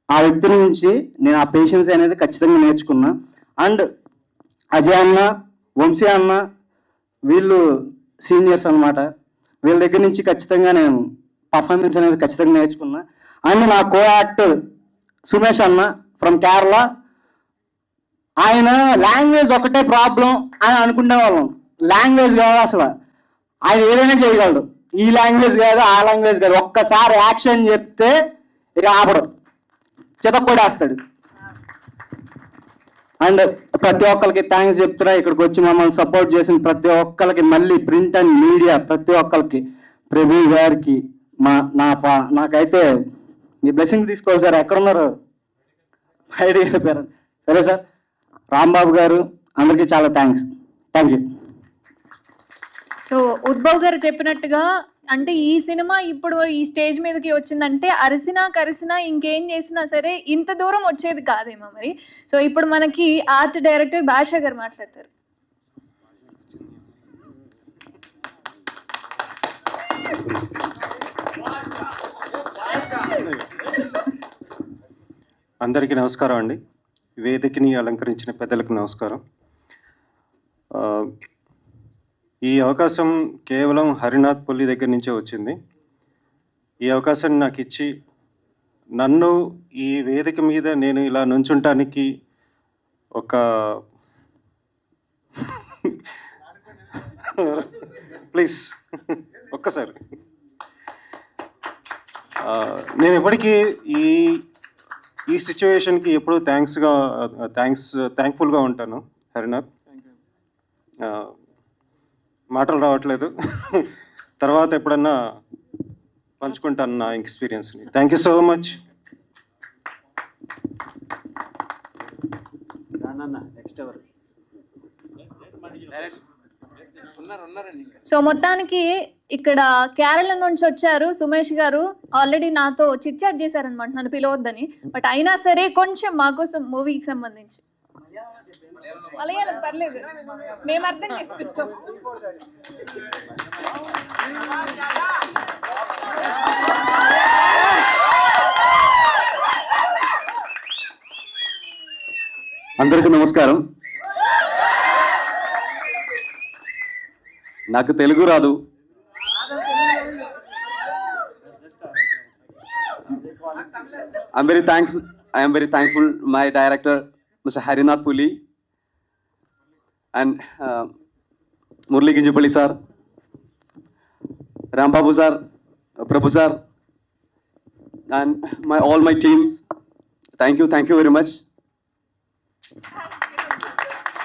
ఆ వ్యక్తి నుంచి నేను ఆ పేషెన్స్ అనేది ఖచ్చితంగా నేర్చుకున్నా. అండ్ అజయ్ అన్న, వంశీ అన్న, వీళ్ళు సీనియర్స్ అనమాట. వీళ్ళ దగ్గర నుంచి ఖచ్చితంగా నేను పర్ఫార్మెన్స్ అనేది ఖచ్చితంగా నేర్చుకున్నా. అండ్ నా కో యాక్టర్ సుమేష్ అన్న ఫ్రమ్ కేరళ, ఆయన లాంగ్వేజ్ ఒకటే ప్రాబ్లం అని అనుకునే వాళ్ళం. లాంగ్వేజ్ కాదు అసలు, ఆయన ఏదైనా చేయగలడు. ఈ లాంగ్వేజ్ కాదు, ఆ లాంగ్వేజ్ కాదు, ఒక్కసారి యాక్షన్ చెప్తే ఇక ఆపడు, చితక్కొడేస్తాడు. అండ్ ప్రతి ఒక్కరికి థ్యాంక్స్ చెప్తున్నా. ఇక్కడికి వచ్చి మమ్మల్ని సపోర్ట్ చేసిన ప్రతి ఒక్కరికి, మళ్ళీ ప్రింట్ అండ్ మీడియా ప్రతి ఒక్కరికి, ప్రభు గారికి నాకైతే మీ బ్లెస్సింగ్ తీసుకోవాలి సార్. ఎక్కడున్నారు? బయట వెళ్ళిపోయారు. సరే సార్, రాంబాబు గారు అందరికీ చాలా థ్యాంక్ యూ. సో ఉద్భవ్ గారు చెప్పినట్టుగా అంటే ఈ సినిమా ఇప్పుడు ఈ స్టేజ్ మీదకి వచ్చిందంటే అరిసినా కరిసినా ఇంకేం చేసినా సరే ఇంత దూరం వచ్చేది కాదేమో మరి. సో ఇప్పుడు మనకి ఆర్ట్ డైరెక్టర్ భాషా గారు మాట్లాడతారు. అందరికీ నమస్కారం అండి. వేదికని అలంకరించిన పెద్దలకు నమస్కారం. ఈ అవకాశం కేవలం హరినాథ్ పుల్లి దగ్గర నుంచే వచ్చింది. ఈ అవకాశాన్ని నాకు ఇచ్చి నన్ను ఈ వేదిక మీద నేను ఇలా నుంచుంటానికి ఒక ప్లీజ్ ఒక్కసారి నేను ఎప్పటికీ ఈ సిచ్యువేషన్కి ఎప్పుడూ థ్యాంక్ఫుల్గా ఉంటాను హరినాథ్. మాటలు రావట్లేదు, తర్వాత ఎప్పుడన్నా పంచుకుంటాను నా ఎక్స్పీరియన్స్ని. Thank you so much. So మొత్తానికి ఇక్కడ కేరళ నుంచి వచ్చారు సుమేష్ గారు. ఆల్రెడీ నాతో చిట్ చాట్ చేశారనమాట నన్ను పిలవద్దని. బట్ అయినా సరే కొంచెం మాకోసం మూవీకి సంబంధించి మలయాళం పర్లేదు, మేము అర్థం చేసుకుంటాం. అందరికీ నమస్కారం. నాకు తెలుగు రాదు. I am very thankful my director Mr. Harinath Puli and Murli Ginjapalli sir, Rambabu sir, Prabhu sir and all my teams. Thank you very much.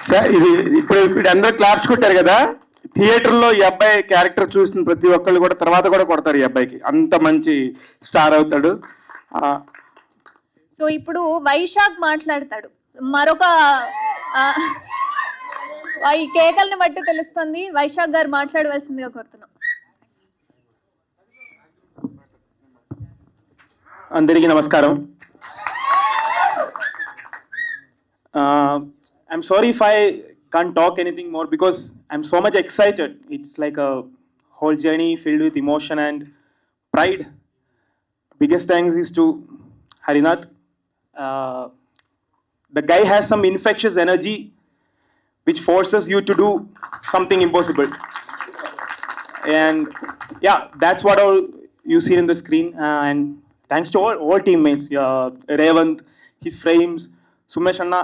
Sir ఇప్పుడు అందరూ క్లాప్స్ కొట్టారు కదా, థియేటర్లో ఈ అబ్బాయి క్యారెక్టర్ చూసిన ప్రతి ఒక్కళ్ళు కూడా తర్వాత కూడా కొడతారు ఈ అబ్బాయికి, అంత మంచి స్టార్ అవుతాడు. సో ఇప్పుడు వైశాఖ్ మాట్లాడతాడు. మరొక ఈ కేకల్ని బట్టి తెలుస్తుంది. వైశాఖ్ గారు మాట్లాడవలసిందిగా కోరుతున్నాం. అందరికీ నమస్కారం. I'm sorry if I can't talk anything more because I'm so much excited. It's like a whole journey filled with emotion and pride. Biggest thanks is to Harinath. The guy has some infectious energy which forces you to do something impossible. And yeah, that's what all you see in the screen. And thanks to all teammates, Revant, his frames, Sumesh Anna.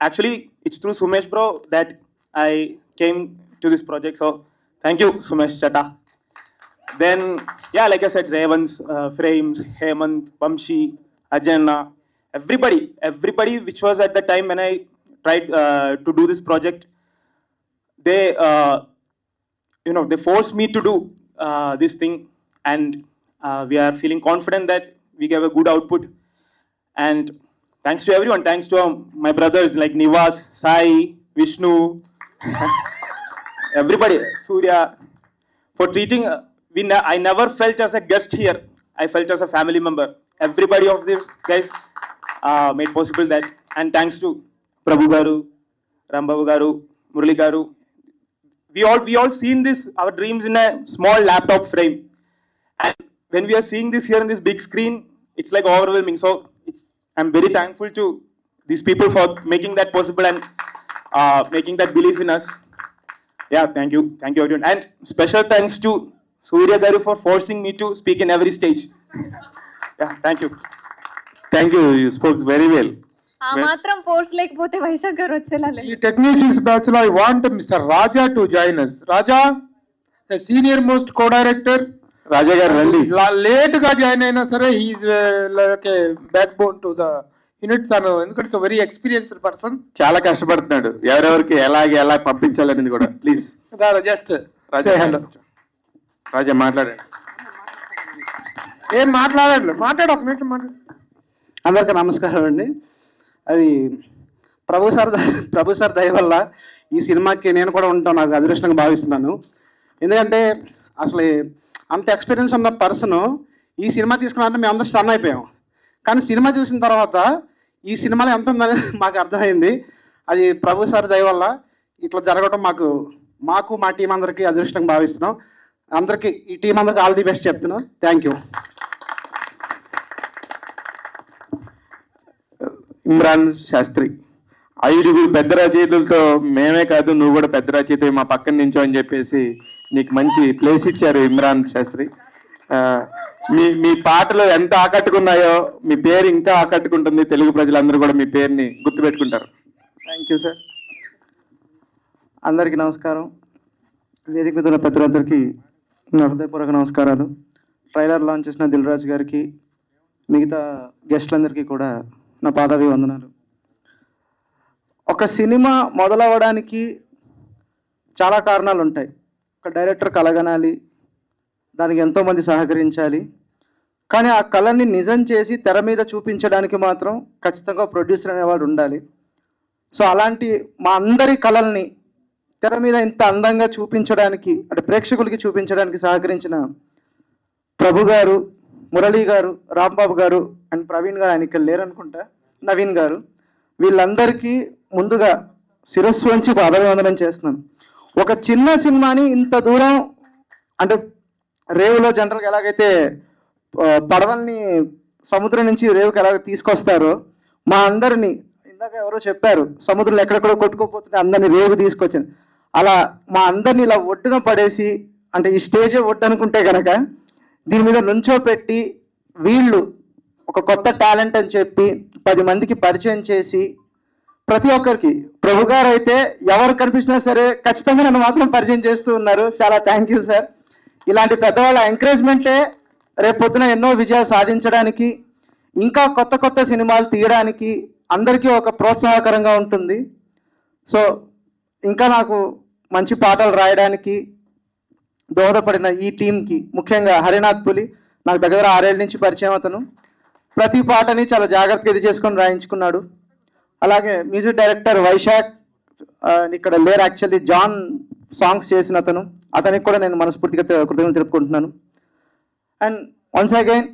Actually, it's through Sumesh bro that I came to this project. So thank you, Sumesh Chata. Then, yeah, like I said, Revant's frames, Hemant, Vamshi, Ajanna, everybody which was at the time when I tried to do this project, they forced me to do this thing, and we are feeling confident that we gave a good output. And thanks to everyone, thanks to my brothers like Nivas, Sai, Vishnu, everybody, Surya, for treating. I never felt as a guest here. I felt as a family member. Everybody of these guys made possible that. And thanks to Prabhu Garu, Rambabu Garu, Murli Garu. We all seen this, our dreams in a small laptop frame. And when we are seeing this here on this big screen, it's like overwhelming. So I'm very thankful to these people for making that possible and making that belief in us. Yeah, thank you everyone. And special thanks to Surya Garu for forcing me to speak in every stage. Yeah, thank you. You spoke very well. ఆ మాత్రం force లేకపోతే వైశాఖ్ గారు వచ్చేలా లేదు. ఈ technicians batch లో I want mister Raja to join us. Raja, the senior most co director. Raja గారు రండి. లేట్ గా జాయిన్ అయినా సరే he's like a backbone to the unit తను, ఎందుకంటే వెరీ ఎక్స్పీరియన్స్డ్ పర్సన్. చాలా కష్టపడుతున్నాడు, ఎవరెవరికి ఎలా పంపించాలనేది కూడా. ప్లీజ్ జస్ట్ రాజా, హలో రాజా మాట్లాడండి. ఏం మాట్లాడాలి, మాట్లాడు, ఒక నిమిషం మాట్లాడు. అందరికీ నమస్కారం అండి. అది ప్రభు సార్ దయ వల్ల ఈ సినిమాకి నేను కూడా ఉంటాను, నాకు అదృష్టంగా భావిస్తున్నాను. ఎందుకంటే అసలు అంత ఎక్స్పీరియన్స్ ఉన్న పర్సన్ ఈ సినిమా తీసుకున్నారంటే మేము అందరం స్టన్ అయిపోయాం. కానీ సినిమా చూసిన తర్వాత ఈ సినిమాలో ఎంత ఉందని మాకు అర్థమైంది. అది ప్రభు సార్ దయ వల్ల ఇట్లా జరగడం మాకు మా టీం అందరికీ అదృష్టంగా భావిస్తున్నాం. అందరికీ, ఈ టీం అందరికీ ఆల్ ది బెస్ట్ చెప్తున్నాం. Thank you. ఇమ్రాన్ శాస్త్రి, 5 పెద్ద రచయితలతో మేమే కాదు నువ్వు కూడా పెద్ద రచయిత మా పక్కన నించో అని చెప్పేసి నీకు మంచి ప్లేస్ ఇచ్చారు ఇమ్రాన్ శాస్త్రి. మీ పాటలు ఎంత ఆకట్టుకున్నాయో మీ పేరు ఇంకా ఆకట్టుకుంటుంది. తెలుగు ప్రజలందరూ కూడా మీ పేరుని గుర్తుపెట్టుకుంటారు. Thank you sir. అందరికీ నమస్కారం. వేదిక మీద ఉన్న పెద్దలందరికీ నా హృదయపూర్వక నమస్కారాలు. ట్రైలర్ లాంచ్ చేసిన దిల్ రాజు గారికి, మిగతా గెస్టులందరికీ కూడా నా పాదాభివందనాలు. ఒక సినిమా మొదలవ్వడానికి చాలా కారణాలు ఉంటాయి. ఒక డైరెక్టర్ కలగనాలి, దానికి ఎంతోమంది సహకరించాలి. కానీ ఆ కళని నిజం చేసి తెర మీద చూపించడానికి మాత్రం ఖచ్చితంగా ప్రొడ్యూసర్ అనేవాడు ఉండాలి. సో అలాంటి మా అందరి కళల్ని తెర మీద ఇంత అందంగా చూపించడానికి, అంటే ప్రేక్షకులకి చూపించడానికి సహకరించిన ప్రభు గారు, మురళీ గారు, రాంబాబు గారు అండ్ ప్రవీణ్ గారు, ఆయన ఇక్కడ లేరనుకుంటా, నవీన్ గారు, వీళ్ళందరికీ ముందుగా శిరస్సు వంచి పాదాభివందనం చేస్తున్నాను. ఒక చిన్న సినిమాని ఇంత దూరం, అంటే రేవులో జనరల్గా ఎలాగైతే పడవల్ని సముద్రం నుంచి రేవుకి ఎలాగ తీసుకొస్తారో, మా అందరినీ, ఇందాక ఎవరో చెప్పారు సముద్రంలో ఎక్కడెక్కడో కొట్టుకోపోతుంటే అందరినీ రేవు తీసుకొచ్చాను, అలా మా అందరినీ ఇలా ఒడ్డున పడేసి, అంటే ఈ స్టేజే ఒడ్డు అనుకుంటే కనుక దీని మీద నుంచోపెట్టి వీళ్ళు ఒక కొత్త టాలెంట్ అని చెప్పి 10 మందికి పరిచయం చేసి, ప్రతి ఒక్కరికి, ప్రభు గారు అయితే ఎవరు కనిపించినా సరే ఖచ్చితంగా నన్ను మాత్రం పరిచయం చేస్తూ ఉన్నారు. చాలా థ్యాంక్ యూ సార్. ఇలాంటి పెద్దవాళ్ళ ఎంకరేజ్మెంటే రేపు పొద్దున ఎన్నో విజయాలు సాధించడానికి, ఇంకా కొత్త కొత్త సినిమాలు తీయడానికి అందరికీ ఒక ప్రోత్సాహకరంగా ఉంటుంది. సో ఇంకా నాకు మంచి పాటలు రాయడానికి దోహదపడిన ఈ టీంకి, ముఖ్యంగా హరినాథ్ పులి, నాకు దగ్గర 6 ఏళ్ళ నుంచి పరిచయం. అతను ప్రతి పాటని చాలా జాగ్రత్తగా ఇది చేసుకొని రాయించుకున్నాడు. అలాగే మ్యూజిక్ డైరెక్టర్ వైశాఖ్, ఇక్కడ లేరు యాక్చువల్లీ, జాన్ సాంగ్స్ చేసిన అతనికి కూడా నేను మనస్ఫూర్తిగా కృతజ్ఞతలు తెలుపుకుంటున్నాను. అండ్ వన్స్ అగైన్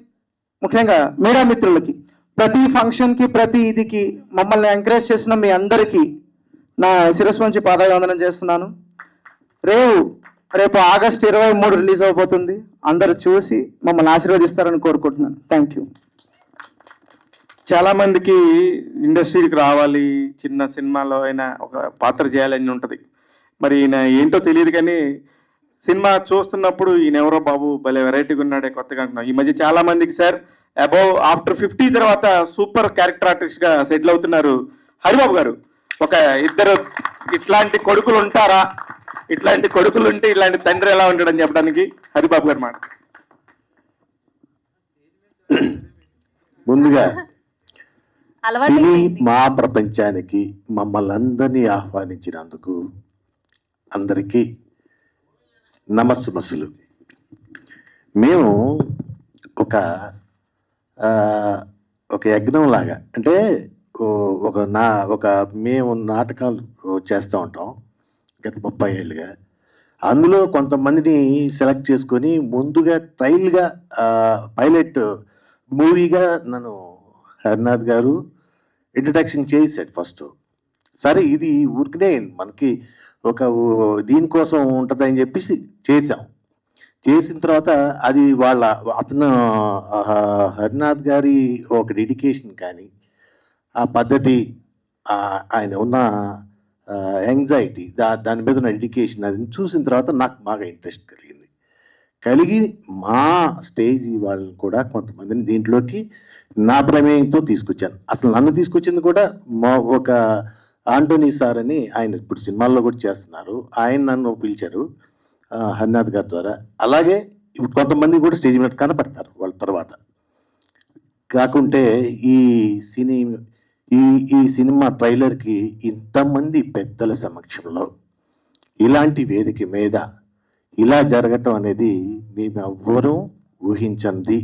ముఖ్యంగా మీడియా మిత్రులకి, ప్రతి ఫంక్షన్కి, ప్రతి ఇదికి మమ్మల్ని ఎంకరేజ్ చేసిన మీ అందరికీ నా శిరస్సు నుంచి పాదాభివందనం చేస్తున్నాను. రేపు ఆగస్టు 23 రిలీజ్ అవబోతుంది. అందరూ చూసి మమ్మల్ని ఆశీర్వదిస్తారని కోరుకుంటున్నాను. Thank you. చాలా మందికి ఇండస్ట్రీకి రావాలి, చిన్న సినిమాలో అయినా ఒక పాత్ర చేయాలని ఉంటుంది. మరి ఈయన ఏంటో తెలియదు కానీ సినిమా చూస్తున్నప్పుడు ఈయన ఎవరో బాబు భలే వెరైటీగా ఉన్నాడే, కొత్తగా అంటున్నాం. ఈ మధ్య చాలా మందికి సార్ ఆఫ్టర్ 50 తర్వాత సూపర్ క్యారెక్టర్ ఆర్టిస్ట్ గా సెటిల్ అవుతున్నారు హరిబాబు గారు. ఒక 2 ఇట్లాంటి కొడుకులు ఉంటారా, ఇట్లాంటి కొడుకులు ఉంటే ఇలాంటి తండ్రి ఎలా ఉంటాడని చెప్పడానికి హరిబాబు గారు మాట. ముందుగా సినీ మా ప్రపంచానికి మమ్మల్ని అందరినీ ఆహ్వానించినందుకు అందరికీ నమస్సుమస్సులు. మేము ఒక యజ్ఞం లాగా, అంటే మేము నాటకాలు చేస్తూ ఉంటాం గత 30 ఏళ్ళుగా. అందులో కొంతమందిని సెలెక్ట్ చేసుకొని ముందుగా ట్రయల్గా పైలట్ మూవీగా నన్ను హరినాథ్ గారు ఇంట్రడక్షన్ చేశాడు ఫస్ట్. సరే ఇది ఊరికనే మనకి దీనికోసం ఉంటుందని చెప్పేసి చేసాం. చేసిన తర్వాత అది అతను హరినాథ్ గారి ఒక డెడికేషన్ కానీ, ఆ పద్ధతి, ఆయన ఉన్న యాంగ్జైటీ, దాని మీద ఉన్న డెడికేషన్, అది చూసిన తర్వాత నాకు బాగా ఇంట్రెస్ట్ కలిగి మా స్టేజ్ వాళ్ళని కూడా కొంతమందిని దీంట్లోకి నా ప్రమేయంతో తీసుకొచ్చాను. అసలు నన్ను తీసుకొచ్చింది కూడా ఒక ఆంటోనీ సార్ అని, ఆయన ఇప్పుడు సినిమాల్లో కూడా చేస్తున్నారు. ఆయన నన్ను పిలిచారు హరినాథ్ గారి ద్వారా. అలాగే ఇప్పుడు కొంతమంది కూడా స్టేజ్ మీద కనపడతారు వాళ్ళ తర్వాత. కాకుంటే ఈ ఈ సినిమా ట్రైలర్కి ఇంతమంది పెద్దల సమక్షంలో ఇలాంటి వేదిక మీద ఇలా జరగటం అనేది మేము ఎవ్వరూ ఊహించండి.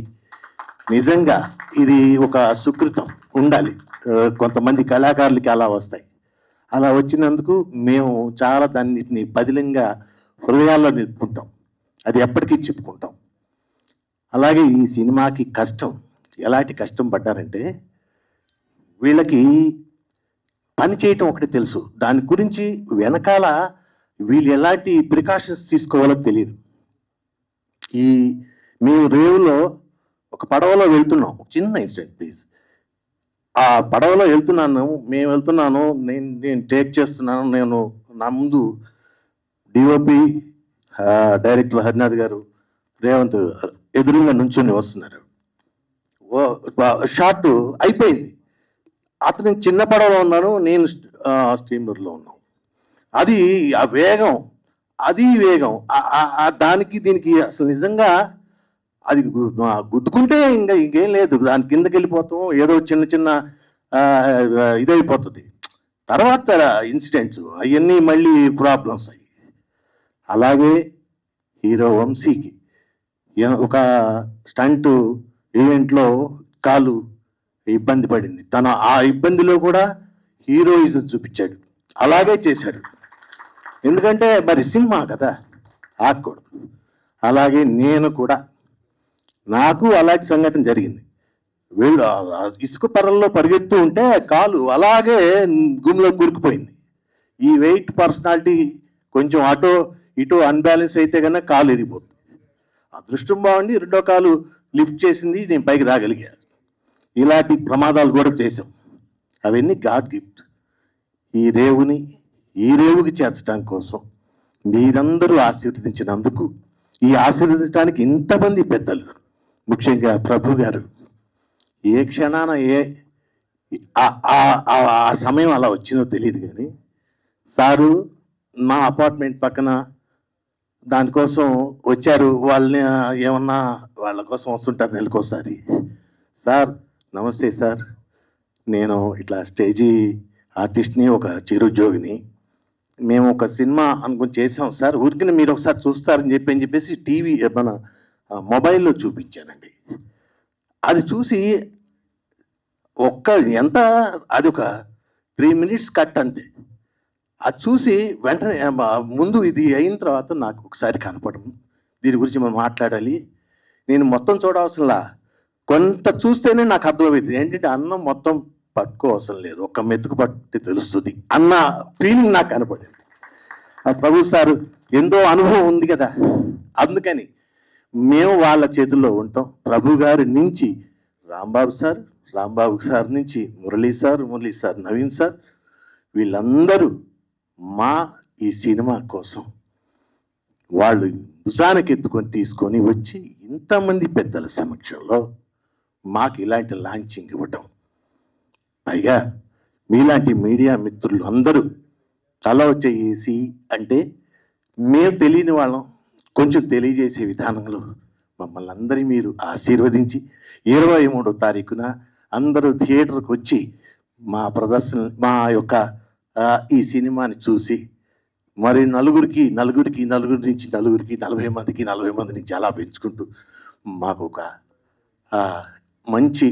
నిజంగా ఇది ఒక సుకృతం ఉండాలి. కొంతమంది కళాకారులకి అలా వస్తాయి. అలా వచ్చినందుకు మేము చాలా దాన్నిటిని పదిలంగా హృదయాల్లో నిలుపుకుంటాం. అది ఎప్పటికీ చెప్పుకుంటాం. అలాగే ఈ సినిమాకి కష్టం, ఎలాంటి కష్టం పడ్డారంటే, వీళ్ళకి పని చేయటం ఒకటి తెలుసు, దాని గురించి వెనకాల వీళ్ళు ఎలాంటి ప్రికాషన్స్ తీసుకోవాలో తెలియదు. మేము రేవులో ఒక పడవలో వెళ్తున్నాం. చిన్న ఇన్సిడెంట్ ప్లీజ్. ఆ పడవలో మేము వెళ్తున్నాను, నేను టేక్ చేస్తున్నాను. నా ముందు డిఓపి డైరెక్టర్ హరినాథ్ గారు, రేవంత్ ఎదురుగా నుంచొని వస్తున్నారు. షాట్ అయిపోయింది. అతను చిన్న పడవలో ఉన్నాను, నేను స్టీమర్లో ఉన్నాను. అది ఆ వేగం, దానికి దీనికి అసలు నిజంగా అది గుద్దుకుంటే ఇంకేం లేదు, దాని కిందకి వెళ్ళిపోతాం, ఏదో చిన్న ఇదైపోతుంది. తర్వాత ఇన్సిడెంట్స్ అవన్నీ మళ్ళీ ప్రాబ్లమ్స్ అయ్యి. అలాగే హీరో వంశీకి ఒక స్టంట్ ఈవెంట్లో కాలు ఇబ్బంది పడింది. తను ఆ ఇబ్బందిలో కూడా హీరోయిజం చూపించాడు, అలాగే చేశాడు. ఎందుకంటే మరి సినిమా కదా, ఆగకూడదు. అలాగే నేను కూడా, నాకు అలాంటి సంఘటన జరిగింది. వీళ్ళు ఇసుక పర్రల్లో పరిగెత్తూ ఉంటే కాలు అలాగే గుమ్లో కూరుకుపోయింది. ఈ వెయిట్ పర్సనాలిటీ కొంచెం అటో ఇటో అన్బ్యాలెన్స్ అయితే కన్నా కాలు ఎరిగిపోతుంది. అదృష్టం బాగుండి రెండో కాలు లిఫ్ట్ చేసింది, నేను పైకి రాగలిగా. ఇలాంటి ప్రమాదాలు కూడా చేసాం. అవన్నీ గాడ్ గిఫ్ట్. ఈ రేవుకి చేర్చడం కోసం మీరందరూ ఆశీర్వదించినందుకు, ఈ ఆశీర్వదించడానికి ఇంతమంది పెద్దలు, ముఖ్యంగా ప్రభు గారు, ఏ క్షణాన ఆ సమయం అలా వచ్చిందో తెలియదు. కానీ సారు మా అపార్ట్మెంట్ పక్కన దానికోసం వచ్చారు. వాళ్ళని ఏమన్నా వాళ్ళ కోసం వస్తుంటారు నెలకోసారి. సార్ నమస్తే సార్, నేను ఇట్లా స్టేజీ ఆర్టిస్ట్ని, ఒక చిరుద్యోగిని. మేము ఒక సినిమా అనుకుని చేసాం సార్, ఊరికి మీరు ఒకసారి చూస్తారని చెప్పేసి టీవీ మన మొబైల్లో చూపించానండి. అది చూసి అది ఒక 3 minutes కట్ అంతే. అది చూసి వెంటనే ముందు ఇది అయిన తర్వాత నాకు ఒకసారి కనపడము, దీని గురించి మనం మాట్లాడాలి. నేను మొత్తం చూడవసరంలా, కొంత చూస్తేనే నాకు అర్థమైంది. ఏంటంటే అన్నం మొత్తం పట్టుకోవసరం లేదు, ఒక్క మెతుకు పట్టి తెలుస్తుంది అన్న ఫీలింగ్ నాకు కనపడింది. ఆ ప్రభు సారు ఎంతో అనుభవం ఉంది కదా, అందుకని మేము వాళ్ళ చేతుల్లో ఉంటాం. ప్రభు గారి నుంచి రాంబాబు సార్ నుంచి మురళీ సార్, నవీన్ సార్, వీళ్ళందరూ మా ఈ సినిమా కోసం వాళ్ళు భుజానికి ఎత్తుకొని తీసుకొని వచ్చి ఇంతమంది పెద్దల సమక్షంలో మాకు ఇలాంటి లాంచింగ్ ఇవ్వటం, పైగా మీలాంటి మీడియా మిత్రులు అందరూ తల వచ్చేసి అంటే మేము తెలియని వాళ్ళం కొంచెం తెలియజేసే విధానంలో మమ్మల్ని అందరి మీరు ఆశీర్వదించి 23వ తారీఖున అందరూ థియేటర్కి వచ్చి మా ప్రదర్శన, మా యొక్క ఈ సినిమాని చూసి మరి నలుగురికి నుంచి నలుగురికి, 40 మంది నుంచి అలా పెంచుకుంటూ మాకు ఒక మంచి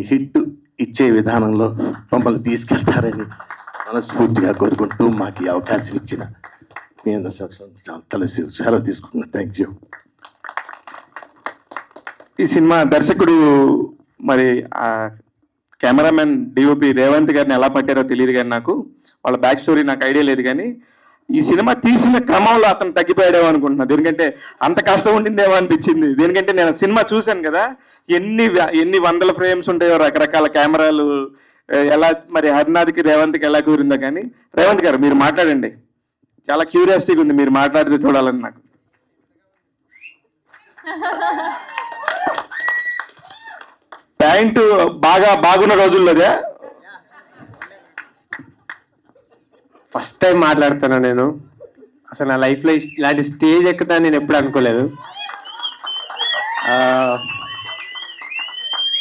హిట్ ఇచ్చే విధానంలో మమ్మల్ని తీసుకెళ్తారని మనస్ఫూర్తిగా కోరుకుంటూ మాకు ఈ అవకాశం ఇచ్చిన మీ అందరూ కలిసి సెలవు తీసుకుంటున్నాను. Thank you. ఈ సినిమా దర్శకుడు మరి కెమెరామెన్ డిఓపి రేవంత్ గారిని ఎలా పట్టారో తెలియదు, కానీ నాకు వాళ్ళ బ్యాక్ స్టోరీ నాకు ఐడియా లేదు. కానీ ఈ సినిమా తీసిన క్రమంలో అతను తగ్గిపోయాడేమో అనుకుంటున్నాను. దేనికంటే అంత కష్టం ఉండిందేమో అనిపించింది. దేనికంటే నేను సినిమా చూశాను కదా, ఎన్ని వందల ఫ్రేమ్స్ ఉంటాయో, రకరకాల కెమెరాలు, ఎలా మరి హరినాథ్కి రేవంత్కి ఎలా కుదిరిందో. కానీ రేవంత్ గారు మీరు మాట్లాడండి, చాలా క్యూరియాసిటీగా ఉంది, మీరు మాట్లాడితే చూడాలని నాకు. ప్యాంటు బాగున్న రోజుల్లోదే ఫస్ట్ టైం మాట్లాడుతున్నా నేను. అసలు నా లైఫ్లో ఇలాంటి స్టేజ్ ఎక్కుతాను నేను ఎప్పుడు అనుకోలేదు.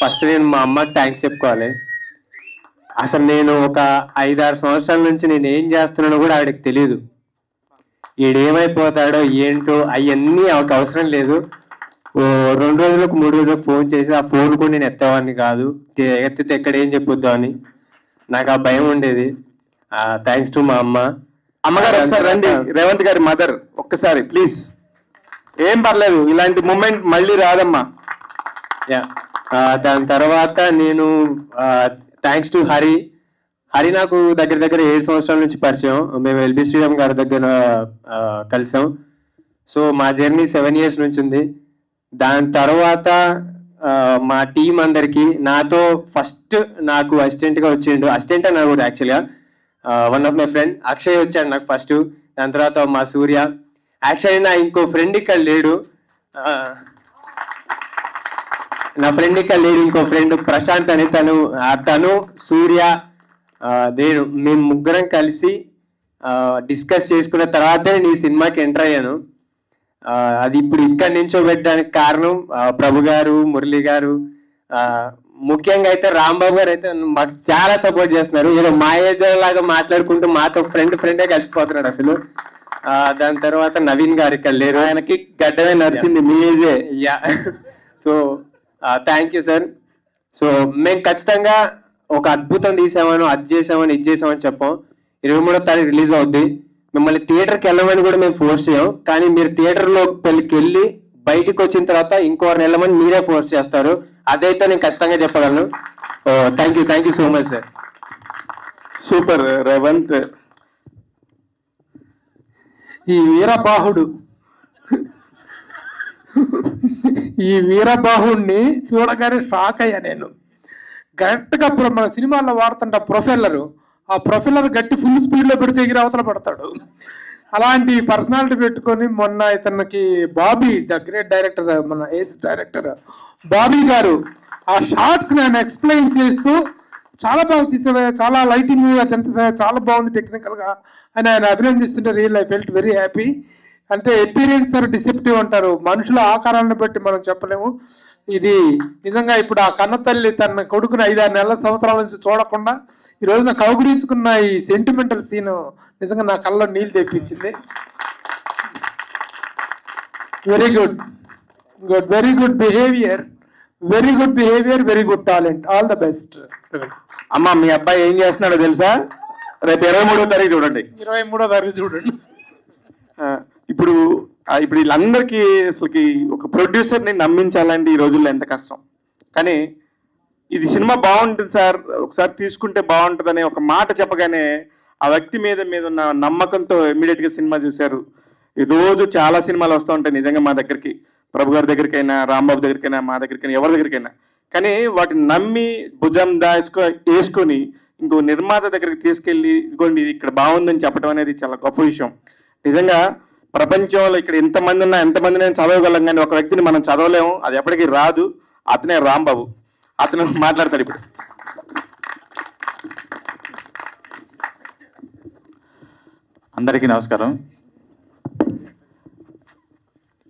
ఫస్ట్ నేను మా అమ్మకి థ్యాంక్స్ చెప్పుకోవాలి. అసలు నేను ఒక 5-6 సంవత్సరాల నుంచి నేను ఏం చేస్తున్నానో కూడా ఆవిడకి తెలియదు. ఈడేమైపోతాడో ఏంటో అవన్నీ ఆవిడకి అవసరం లేదు. 2 రోజులకు 3 రోజులకు ఫోన్ చేసి ఆ ఫోన్ కూడా నేను ఎత్తేవాడిని కాదు. ఎత్తితే ఎక్కడ ఏం చెప్పొద్దు అని నాకు ఆ భయం ఉండేది. థ్యాంక్స్ టు మా అమ్మ. అమ్మగారు ఒకసారి రండి. రేవంత్ గారి మదర్ ఒక్కసారి ప్లీజ్. ఏం పర్లేదు, ఇలాంటి మూమెంట్ మళ్ళీ రాదమ్మా. దాని తర్వాత నేను థ్యాంక్స్ టు హరి. నాకు దగ్గర 7 సంవత్సరాల నుంచి పరిచయం. మేము ఎల్బి శ్రీరామ్ గారి దగ్గర కలిసాం. సో మా జర్నీ 7 years నుంచి ఉంది. దాని తర్వాత మా టీం అందరికి నాతో ఫస్ట్ నాకు అసిస్టెంట్గా వచ్చిండు. అసిస్టెంట్ అన్నారు కూడా యాక్చువల్గా one of my friend Akshay వచ్చాడు నాకు ఫస్ట్. దాని తర్వాత మా సూర్య. యాక్చువల్లీ నా ఇంకో ఫ్రెండ్ ఇక్కడ లేడు. నా ఫ్రెండ్ ఇక్కడ లేడు, ఇంకో ఫ్రెండ్ ప్రశాంత్ అని. తను సూర్య మేము ముగ్గురం కలిసి డిస్కస్ చేసుకున్న తర్వాతే నీ సినిమాకి ఎంటర్ అయ్యాను. అది ఇప్పుడు ఇక్కడ నించోబెట్టడానికి కారణం ప్రభు గారు, మురళి గారు, ముఖ్యంగా అయితే రాంబాబు గారు అయితే మాకు చాలా సపోర్ట్ చేస్తున్నారు. ఏదో మా ఏజ్ లాగా మాట్లాడుకుంటూ మాతో ఫ్రెండే కలిసిపోతున్నాడు అసలు. దాని తర్వాత నవీన్ గారు ఇక్కడ లేరు, ఆయనకి గడ్డమే నడిచింది మీ ఏజే. So thank you sir. So మేము ఖచ్చితంగా ఒక అద్భుతం తీసామని, అది చేసామని, ఇది చేసామని చెప్పాం. 23వ తారీఖు రిలీజ్ అవుద్ది. మిమ్మల్ని థియేటర్కి వెళ్ళమని కూడా మేము ఫోర్స్ చేయం, కానీ మీరు థియేటర్లో వెళ్ళి బయటికి వచ్చిన తర్వాత ఇంకోరిని వెళ్ళమని మీరే ఫోర్స్ చేస్తారు. అదైతే నేను ఖచ్చితంగా చెప్పగలను. Thank you so much sir. Super Revanth. ఈ వీరబాహుడిని చూడగానే షాక్ అయ్యా నేను. కరెక్ట్గా మన సినిమాల్లో వాడుతుంట ప్రొఫెల్లరు, ఆ ప్రొఫెల్లర్ గట్టి ఫుల్ స్పీడ్లో పెడితే ఎగిరి అవతల పడతాడు. అలాంటి పర్సనాలిటీ పెట్టుకొని మొన్న ఇతనికి బాబీ, ద గ్రేట్ డైరెక్టర్, మన ఏస్ డైరెక్టర్ బాబీ గారు ఆ షార్ట్స్ నేను ఎక్స్ప్లెయిన్ చేస్తూ చాలా బాగా తీసేవా, చాలా లైటింగ్ అదంతా చాలా బాగుంది టెక్నికల్గా అని ఆయన అభినందిస్తుంటే ఐ ఫెల్ట్ వెరీ హ్యాపీ. అంటే ఎపీరియన్స్ ఆర్ డిసెప్టివ్ అంటారు, మనుషుల ఆకారాన్ని బట్టి మనం చెప్పలేము. ఇది నిజంగా ఇప్పుడు ఆ కన్నతల్లి తన కొడుకుని 5-6 నెలల సంవత్సరాల నుంచి చూడకుండా ఈ రోజున కౌగులించుకున్న ఈ సెంటిమెంటల్ సీన్ నిజంగా నా కళ్ళలో నీళ్ళు తెప్పించింది. Very good behaviour, very good talent. All the best. అమ్మా మీ అబ్బాయి ఏం చేస్తున్నాడో తెలుసా? రేపు 23వ తారీఖు చూడండి. 23వ తారీఖు చూడండి. ఇప్పుడు వీళ్ళందరికీ అసలుకి ఒక ప్రొడ్యూసర్ని నమ్మించాలంటే ఈ రోజుల్లో ఎంత కష్టం. కానీ ఇది సినిమా బాగుంటుంది సార్, ఒకసారి తీసుకుంటే బాగుంటుందని ఒక మాట చెప్పగానే ఆ వ్యక్తి మీద ఉన్న నమ్మకంతో ఇమ్మీడియట్గా సినిమా చూశారు. ఈ రోజు చాలా సినిమాలు వస్తూ ఉంటాయి నిజంగా మా దగ్గరికి, ప్రభు గారి దగ్గరికైనా, రాంబాబు దగ్గరికైనా, మా దగ్గరికైనా, ఎవరి దగ్గరికైనా. కానీ వాటిని నమ్మి భుజం వేసుకొని ఇంకో నిర్మాత దగ్గరికి తీసుకెళ్ళి ఇదిగోండి ఇక్కడ బాగుందని చెప్పడం అనేది చాలా గొప్ప విషయం. నిజంగా ప్రపంచంలో ఇక్కడ ఎంతమంది నేను చదవగలం, కానీ ఒక వ్యక్తిని మనం చదవలేము, అది ఎప్పటికీ రాదు. అతనే రాంబాబు. అతను మాట్లాడతాడు ఇప్పుడు. అందరికీ నమస్కారం.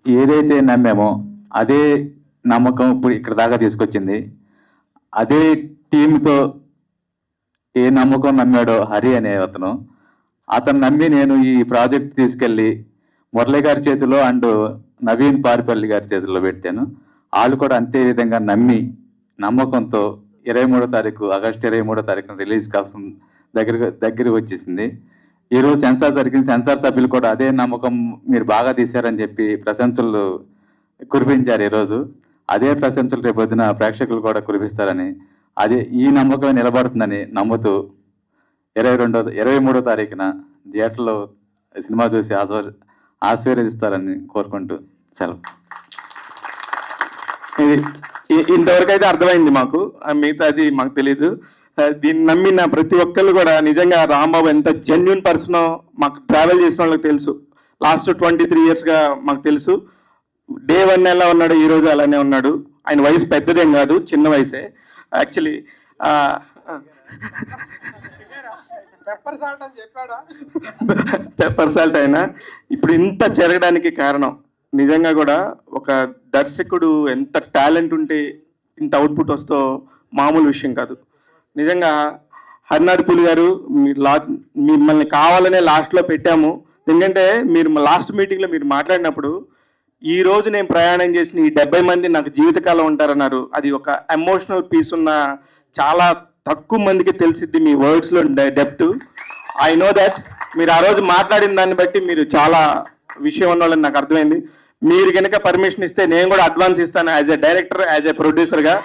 ఏదైతే నమ్మామో అదే నమ్మకం ఇప్పుడు ఇక్కడ దాకా తీసుకొచ్చింది. అదే టీంతో ఏ నమ్మకం నమ్మాడో హరి అనే అతను నమ్మి నేను ఈ ప్రాజెక్ట్ తీసుకెళ్ళి మురళి గారి చేతిలో అండ్ నవీన్ పారిపల్లి గారి చేతిలో పెట్టాను. వాళ్ళు కూడా అంతే విధంగా నమ్మకంతో 23వ తారీఖు, ఆగస్టు 23వ తారీఖున రిలీజ్ కోసం దగ్గర వచ్చేసింది. ఈరోజు సెన్సార్ జరిగింది. సెన్సార్ సభ్యులు కూడా అదే నమ్మకం, మీరు బాగా తీశారని చెప్పి ప్రశంసలు కురిపించారు. ఈరోజు అదే ప్రశంసలు రేపొద్దున ప్రేక్షకులు కూడా కురిపిస్తారని, అదే ఈ నమ్మకం నిలబడుతుందని నమ్ముతూ 23వ తారీఖున థియేటర్లో సినిమా చూసి ఆశీర్వదిస్తారని కోరుకుంటూ సెలవు. ఇంతవరకు అయితే అర్థమైంది మాకు, మిగతాది మాకు తెలీదు. దీన్ని నమ్మిన ప్రతి ఒక్కళ్ళు కూడా నిజంగా రాంబాబు ఎంత జెన్యున్ పర్సనో మాకు ట్రావెల్ చేసిన వాళ్ళకి తెలుసు. లాస్ట్ 23 yearsగా మాకు తెలుసు. Day 1 ఎలా ఉన్నాడు, ఈ రోజు అలానే ఉన్నాడు. ఆయన వయసు పెద్దదేం కాదు, చిన్న వయసే యాక్చువల్లీ. పెప్పర్ సాల్ట్ అయినా ఇప్పుడు ఇంత జరగడానికి కారణం నిజంగా కూడా ఒక దర్శకుడు ఎంత టాలెంట్ ఉంటే ఇంత అవుట్పుట్ వస్తో మామూలు విషయం కాదు. నిజంగా హరినాథ్ పులి గారు మీరు మిమ్మల్ని కావాలనే లాస్ట్లో పెట్టాము. ఎందుకంటే మీరు లాస్ట్ మీటింగ్లో మీరు మాట్లాడినప్పుడు ఈ రోజు నేను ప్రయాణం చేసిన ఈ 70 మంది నాకు జీవితకాలం ఉంటారన్నారు. అది ఒక ఎమోషనల్ పీస్ ఉన్న చాలా తక్కువ మందికి తెలిసిద్ది మీ వర్డ్స్లో డెప్త్. ఐ నో దట్ మీరు ఆ రోజు మాట్లాడిన దాన్ని బట్టి మీరు చాలా విషయం ఉన్నవాళ్ళని నాకు అర్థమైంది. మీరు కనుక పర్మిషన్ ఇస్తే నేను కూడా అడ్వాన్స్ ఇస్తాను as a director, as a ప్రొడ్యూసర్గా.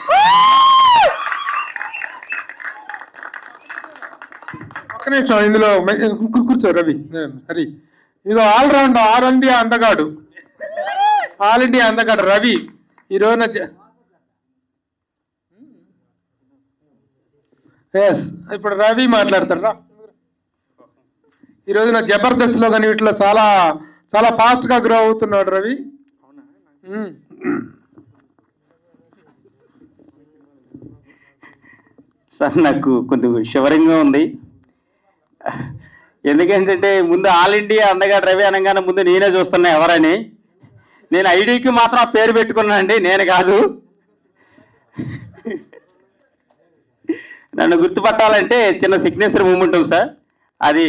ఒక్క నిమిషం, ఇందులో కూర్చో రవి. హరి, ఇదిగో ఆల్రౌండ్ ఆల్ ఇండియా అందగాడు రవి ఈ రోజున ఇప్పుడు రవి మాట్లాడతాడు. ఈ రోజున జబర్దస్త్లో కానీ వీటిలో చాలా చాలా ఫాస్ట్గా గ్రో అవుతున్నాడు రవి. సార్ నాకు కొంచెం షివరింగ్గా ఉంది. ఎందుకంటే ముందు ఆల్ ఇండియా అందగాడు రవి అనగానే ముందు నేనే చూస్తున్నా ఎవరని. నేను ఐడికి మాత్రం ఆ పేరు పెట్టుకున్నానండి, నేను కాదు. నన్ను గుర్తుపట్టాలంటే చిన్న సిగ్నేచర్ మూమెంట్ ఉంది సార్, అది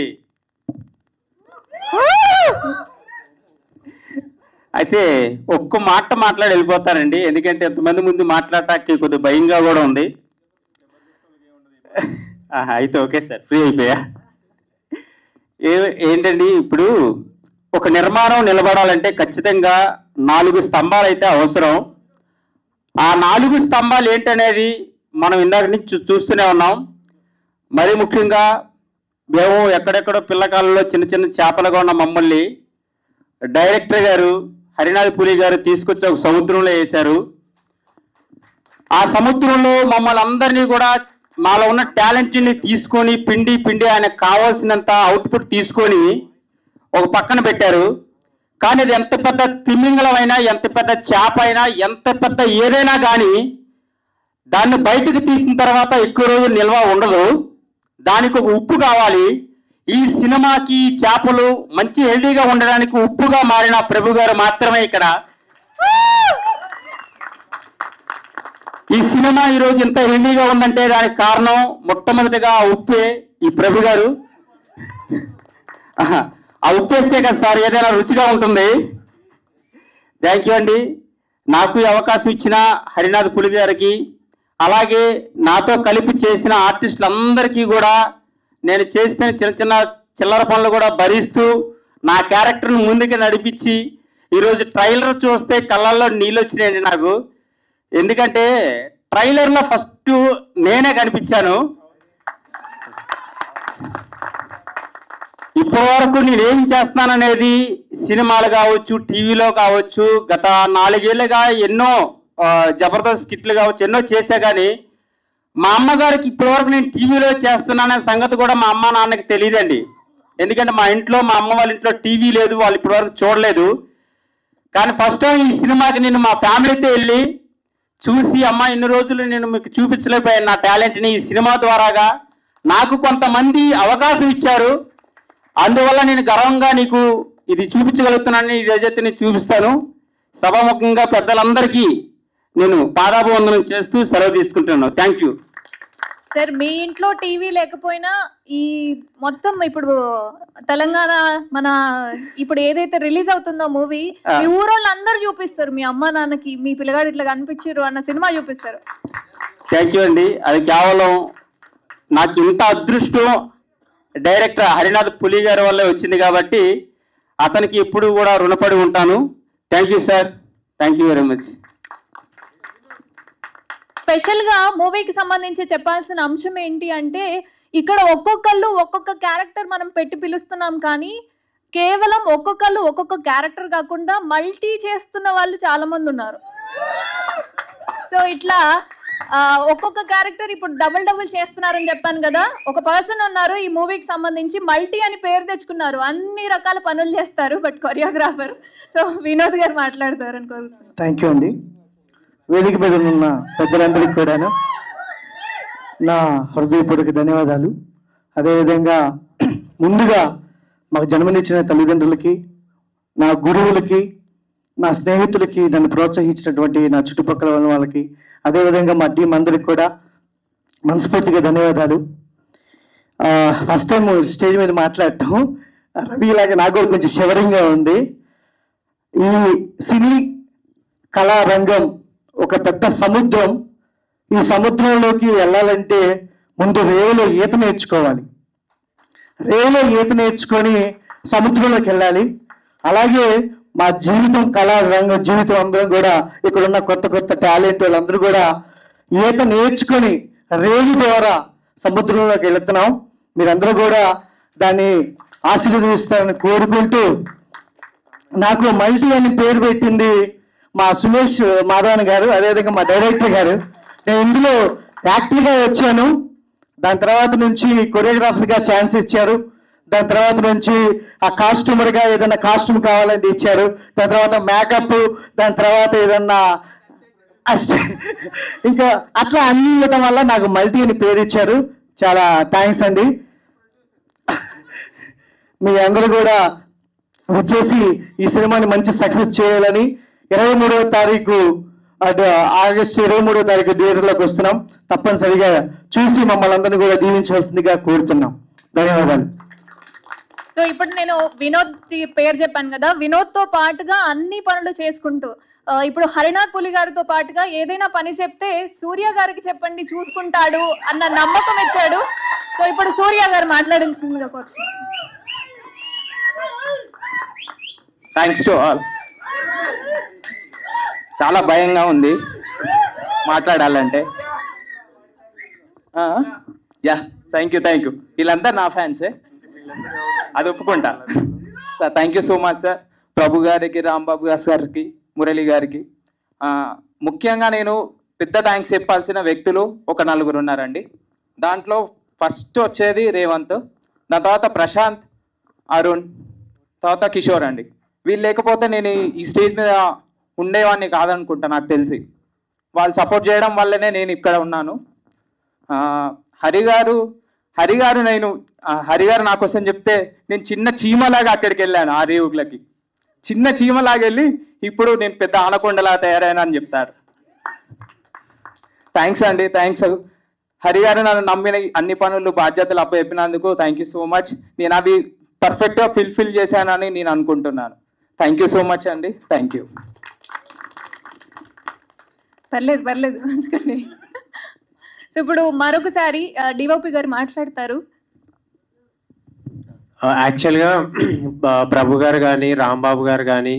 అయితే ఒక్క మాట మాట్లాడి వెళ్ళిపోతానండి. ఎందుకంటే ఎంతమంది ముందు మాట్లాడటానికి కొద్దిగా భయంగా కూడా ఉంది. అయితే ఓకే సార్, ఫ్రీ అయిపోయా. ఏంటండి, ఇప్పుడు ఒక నిర్మాణం నిలబడాలంటే ఖచ్చితంగా 4 స్తంభాలు అయితే అవసరం. ఆ 4 స్తంభాలు ఏంటనేది మనం ఇందాక నుంచి చూస్తూనే ఉన్నాం. మరీ ముఖ్యంగా మేము ఎక్కడెక్కడో పిల్లకాలంలో చిన్న చిన్న చేపలుగా ఉన్న మమ్మల్ని డైరెక్టర్ గారు హరినాథ్ పులి గారు తీసుకొచ్చి ఒక సముద్రంలో వేశారు. ఆ సముద్రంలో మమ్మల్ని అందరినీ కూడా మాలో ఉన్న టాలెంట్ని తీసుకొని పిండి ఆయనకు కావాల్సినంత అవుట్పుట్ తీసుకొని ఒక పక్కన పెట్టారు. కానీ అది ఎంత పెద్ద తిమింగలమైనా, ఎంత పెద్ద చేప అయినా, ఎంత పెద్ద ఏదైనా కానీ దాన్ని బయటకు తీసిన తర్వాత ఎక్కువ రోజులు నిల్వ ఉండదు. దానికి ఒక ఉప్పు కావాలి. ఈ సినిమాకి చేపలు మంచి హెల్దీగా ఉండడానికి ఉప్పుగా మారిన ప్రభు గారు మాత్రమే ఇక్కడ. ఈ సినిమా ఈరోజు ఇంత హెల్దీగా ఉందంటే దానికి కారణం మొట్టమొదటిగా ఉప్పే, ఈ ప్రభు గారు. ఆ ఉప్పు వేస్తే కదా సార్ ఏదైనా రుచిగా ఉంటుంది. థ్యాంక్ యూ అండి. నాకు ఈ అవకాశం ఇచ్చిన హరినాథ్ పులి గారికి, అలాగే నాతో కలిపి చేసిన ఆర్టిస్టులందరికీ కూడా నేను చేసిన చిన్న చిన్న చిల్లర పనులు కూడా భరిస్తూ నా క్యారెక్టర్ను ముందుకు నడిపించి ఈరోజు ట్రైలర్ చూస్తే కళ్ళల్లో నీళ్ళు వచ్చినాయండి నాకు. ఎందుకంటే ట్రైలర్లో ఫస్ట్ నేనే కనిపించాను. ఇప్పటి వరకు నేనేం చేస్తున్నాననేది సినిమాలు కావచ్చు, టీవీలో కావచ్చు, గత 4 ఏళ్ళుగా ఎన్నో జబర్దస్త్ స్కిట్లు కావచ్చు ఎన్నో చేశా. కానీ మా అమ్మగారికి ఇప్పటివరకు నేను టీవీలో చేస్తున్నాననే సంగతి కూడా మా అమ్మ నాన్నకి తెలియదండి. ఎందుకంటే మా అమ్మ వాళ్ళ ఇంట్లో టీవీ లేదు, వాళ్ళు ఇప్పటివరకు చూడలేదు. కానీ ఫస్ట్ టైం ఈ సినిమాకి నేను మా ఫ్యామిలీతో వెళ్ళి చూసి, అమ్మ ఇన్ని రోజులు నేను మీకు చూపించలేకపోయాను నా టాలెంట్ని, ఈ సినిమా ద్వారాగా నాకు కొంతమంది అవకాశం ఇచ్చారు, అందువల్ల నేను గర్వంగా నీకు ఇది చూపించగలుగుతున్నానని ఈ రోజైతే నేను చూపిస్తాను. సభాముఖంగా పెద్దలందరికీ నేను పాదాభివందనం చేస్తూ సెలవు తీసుకుంటున్నాను. Thank you sir. మీ ఇంట్లో టీవీ లేకపోయినా ఈ మొత్తం ఇప్పుడు తెలంగాణ మన ఇప్పుడు ఏదైతే రిలీజ్ అవుతుందో మూవీ, మీ ఊరోళ్ళు అందరూ చూపిస్తారు మీ అమ్మ నాన్నకి, మీ పిల్లగాడు ఇట్లా కనిపించారు అన్న సినిమా చూపిస్తారు. థ్యాంక్ యూ అండి. అది కేవలం నాకు ఇంత అదృష్టం డైరెక్టర్ హరినాథ్ పులి గారి వల్లే వచ్చింది కాబట్టి అతనికి ఎప్పుడు కూడా రుణపడి ఉంటాను. Thank you sir, thank you very much. స్పెషల్గా మూవీకి సంబంధించి చెప్పాల్సిన అంశం ఏంటి అంటే, ఇక్కడ ఒక్కొక్కళ్ళు ఒక్కొక్క క్యారెక్టర్ మనం పెట్టి పిలుస్తున్నాం, కానీ కేవలం ఒక్కొక్కళ్ళు ఒక్కొక్క క్యారెక్టర్ కాకుండా మల్టీ చేస్తున్న వాళ్ళు చాలా మంది ఉన్నారు. సో ఇట్లా ఒక్కొక్క క్యారెక్టర్ ఇప్పుడు డబుల్ చేస్తున్నారని చెప్పాను కదా. ఒక పర్సన్ ఉన్నారు ఈ మూవీకి సంబంధించి మల్టీ అని పేరు తెచ్చుకున్నారు, అన్ని రకాల పనులు చేస్తారు, బట్ కొరియోగ్రాఫర్. సో వినోద్ గారు మాట్లాడతారు అని కోరుతున్నాను. థ్యాంక్ యూ అండి. వేదిక మీద ఉన్న పెద్దలందరికీ కూడాను నా హృదయపూర్వక ధన్యవాదాలు. అదేవిధంగా ముందుగా మాకు జన్మనిచ్చిన తల్లిదండ్రులకి, నా గురువులకి, నా స్నేహితులకి, నన్ను ప్రోత్సహించినటువంటి నా చుట్టుపక్కల ఉన్న వాళ్ళకి, అదేవిధంగా మా టీం అందరికి కూడా మనస్ఫూర్తిగా ధన్యవాదాలు. ఫస్ట్ టైం స్టేజ్ మీద మాట్లాడటం రవి ఇలాగే నాకు కూడా కొంచెం షివరింగ్గా ఉంది. ఈ సినీ కళా రంగం ఒక పెద్ద సముద్రం. ఈ సముద్రంలోకి వెళ్ళాలంటే ముందు రేవులో ఈత నేర్చుకోవాలి. రేవులో ఈత నేర్చుకొని సముద్రంలోకి వెళ్ళాలి. అలాగే మా జీవితం కళా రంగం జీవితం అందరం కూడా ఇక్కడున్న కొత్త కొత్త టాలెంట్ వాళ్ళందరూ కూడా ఈత నేర్చుకొని రేవు ద్వారా సముద్రంలోకి వెళుతున్నాం. మీరందరూ కూడా దాన్ని ఆశీర్వదిస్తారని కోరుకుంటూ, నాకు మల్టీ అని పేరు పెట్టింది మా సుమేష్ మాధవన్ గారు, అదేవిధంగా మా డైరెక్టర్ గారు. నేను ఇందులో యాక్టర్గా వచ్చాను, దాని తర్వాత నుంచి కొరియోగ్రాఫర్గా ఛాన్స్ ఇచ్చారు, దాని తర్వాత నుంచి ఆ కాస్ట్యూమర్గా ఏదైనా కాస్ట్యూమ్ కావాలని ఇచ్చారు, దాని తర్వాత మేకప్, దాని తర్వాత ఏదన్నా ఇంకా అట్లా అన్ని ఇవ్వటం వల్ల నాకు మల్టీ అని పేరు ఇచ్చారు. చాలా థ్యాంక్స్ అండి. మీ అందరూ కూడా వచ్చేసి ఈ సినిమాని మంచి సక్సెస్ చేయాలని 23వ తారీఖు ఆగస్టు 23వ తారీఖు థియేటర్లోకి వస్తున్నాం. తప్పనిసరిగా చూసి మమ్మల్ని అందరినీ కూడా దీవించవలసిందిగా కోరుతున్నాం. ధన్యవాదాలు. సో ఇప్పుడు నేను వినోద్ పేరు చెప్పాను కదా, వినోద్ తో పాటుగా అన్ని పనులు చేసుకుంటూ ఇప్పుడు హరినాథ్ పులి గారితో పాటుగా ఏదైనా పని చెప్తే సూర్య గారికి చెప్పండి చూసుకుంటాడు అన్న నమ్మకం ఇచ్చాడు. సో ఇప్పుడు సూర్య గారు మాట్లాడాల్సిందిగా కోరుతున్నాను. Thanks to all. చాలా భయంగా ఉంది మాట్లాడాలంటే. Yeah, thank you. వీళ్ళంతా నా ఫ్యాన్సే, అది ఒప్పుకుంటా sir. Thank you so much sir. Prabhu గారికి, రాంబాబు గారికి, మురళి గారికి. ముఖ్యంగా నేను పెద్ద థ్యాంక్స్ చెప్పాల్సిన వ్యక్తులు ఒక 4 ఉన్నారండి. దాంట్లో ఫస్ట్ వచ్చేది రేవంత్, దాని తర్వాత ప్రశాంత్, అరుణ్, తర్వాత కిషోర్ అండి. వీళ్ళు లేకపోతే నేను ఈ స్టేజ్ మీద ఉండేవాడిని కాదనుకుంటా. నాకు తెలిసి వాళ్ళు సపోర్ట్ చేయడం వల్లనే నేను ఇక్కడ ఉన్నాను. హరిగారు నా కోసం చెప్తే నేను చిన్న చీమలాగా అక్కడికి వెళ్ళాను. ఆ రేవులకి చిన్న చీమలాగా వెళ్ళి ఇప్పుడు నేను పెద్ద ఆనకొండలా తయారైనా అని చెప్తారు. థ్యాంక్స్ అండి, థ్యాంక్స్. హరిగారు నన్ను నమ్మిన అన్ని పనులు బాధ్యతలు అప్పచెప్పినందుకు థ్యాంక్ యూ సో మచ్. నేను అవి పర్ఫెక్ట్గా ఫిల్ చేశానని నేను అనుకుంటున్నాను. థ్యాంక్ యూ సో మచ్ అండి. Thank you. పర్లేదు మంచుకోండి. సో ఇప్పుడు మరొకసారి డిఓపి గారు మాట్లాడతారు. యాక్చువల్గా ప్రభు గారు కానీ, రాంబాబు గారు కానీ,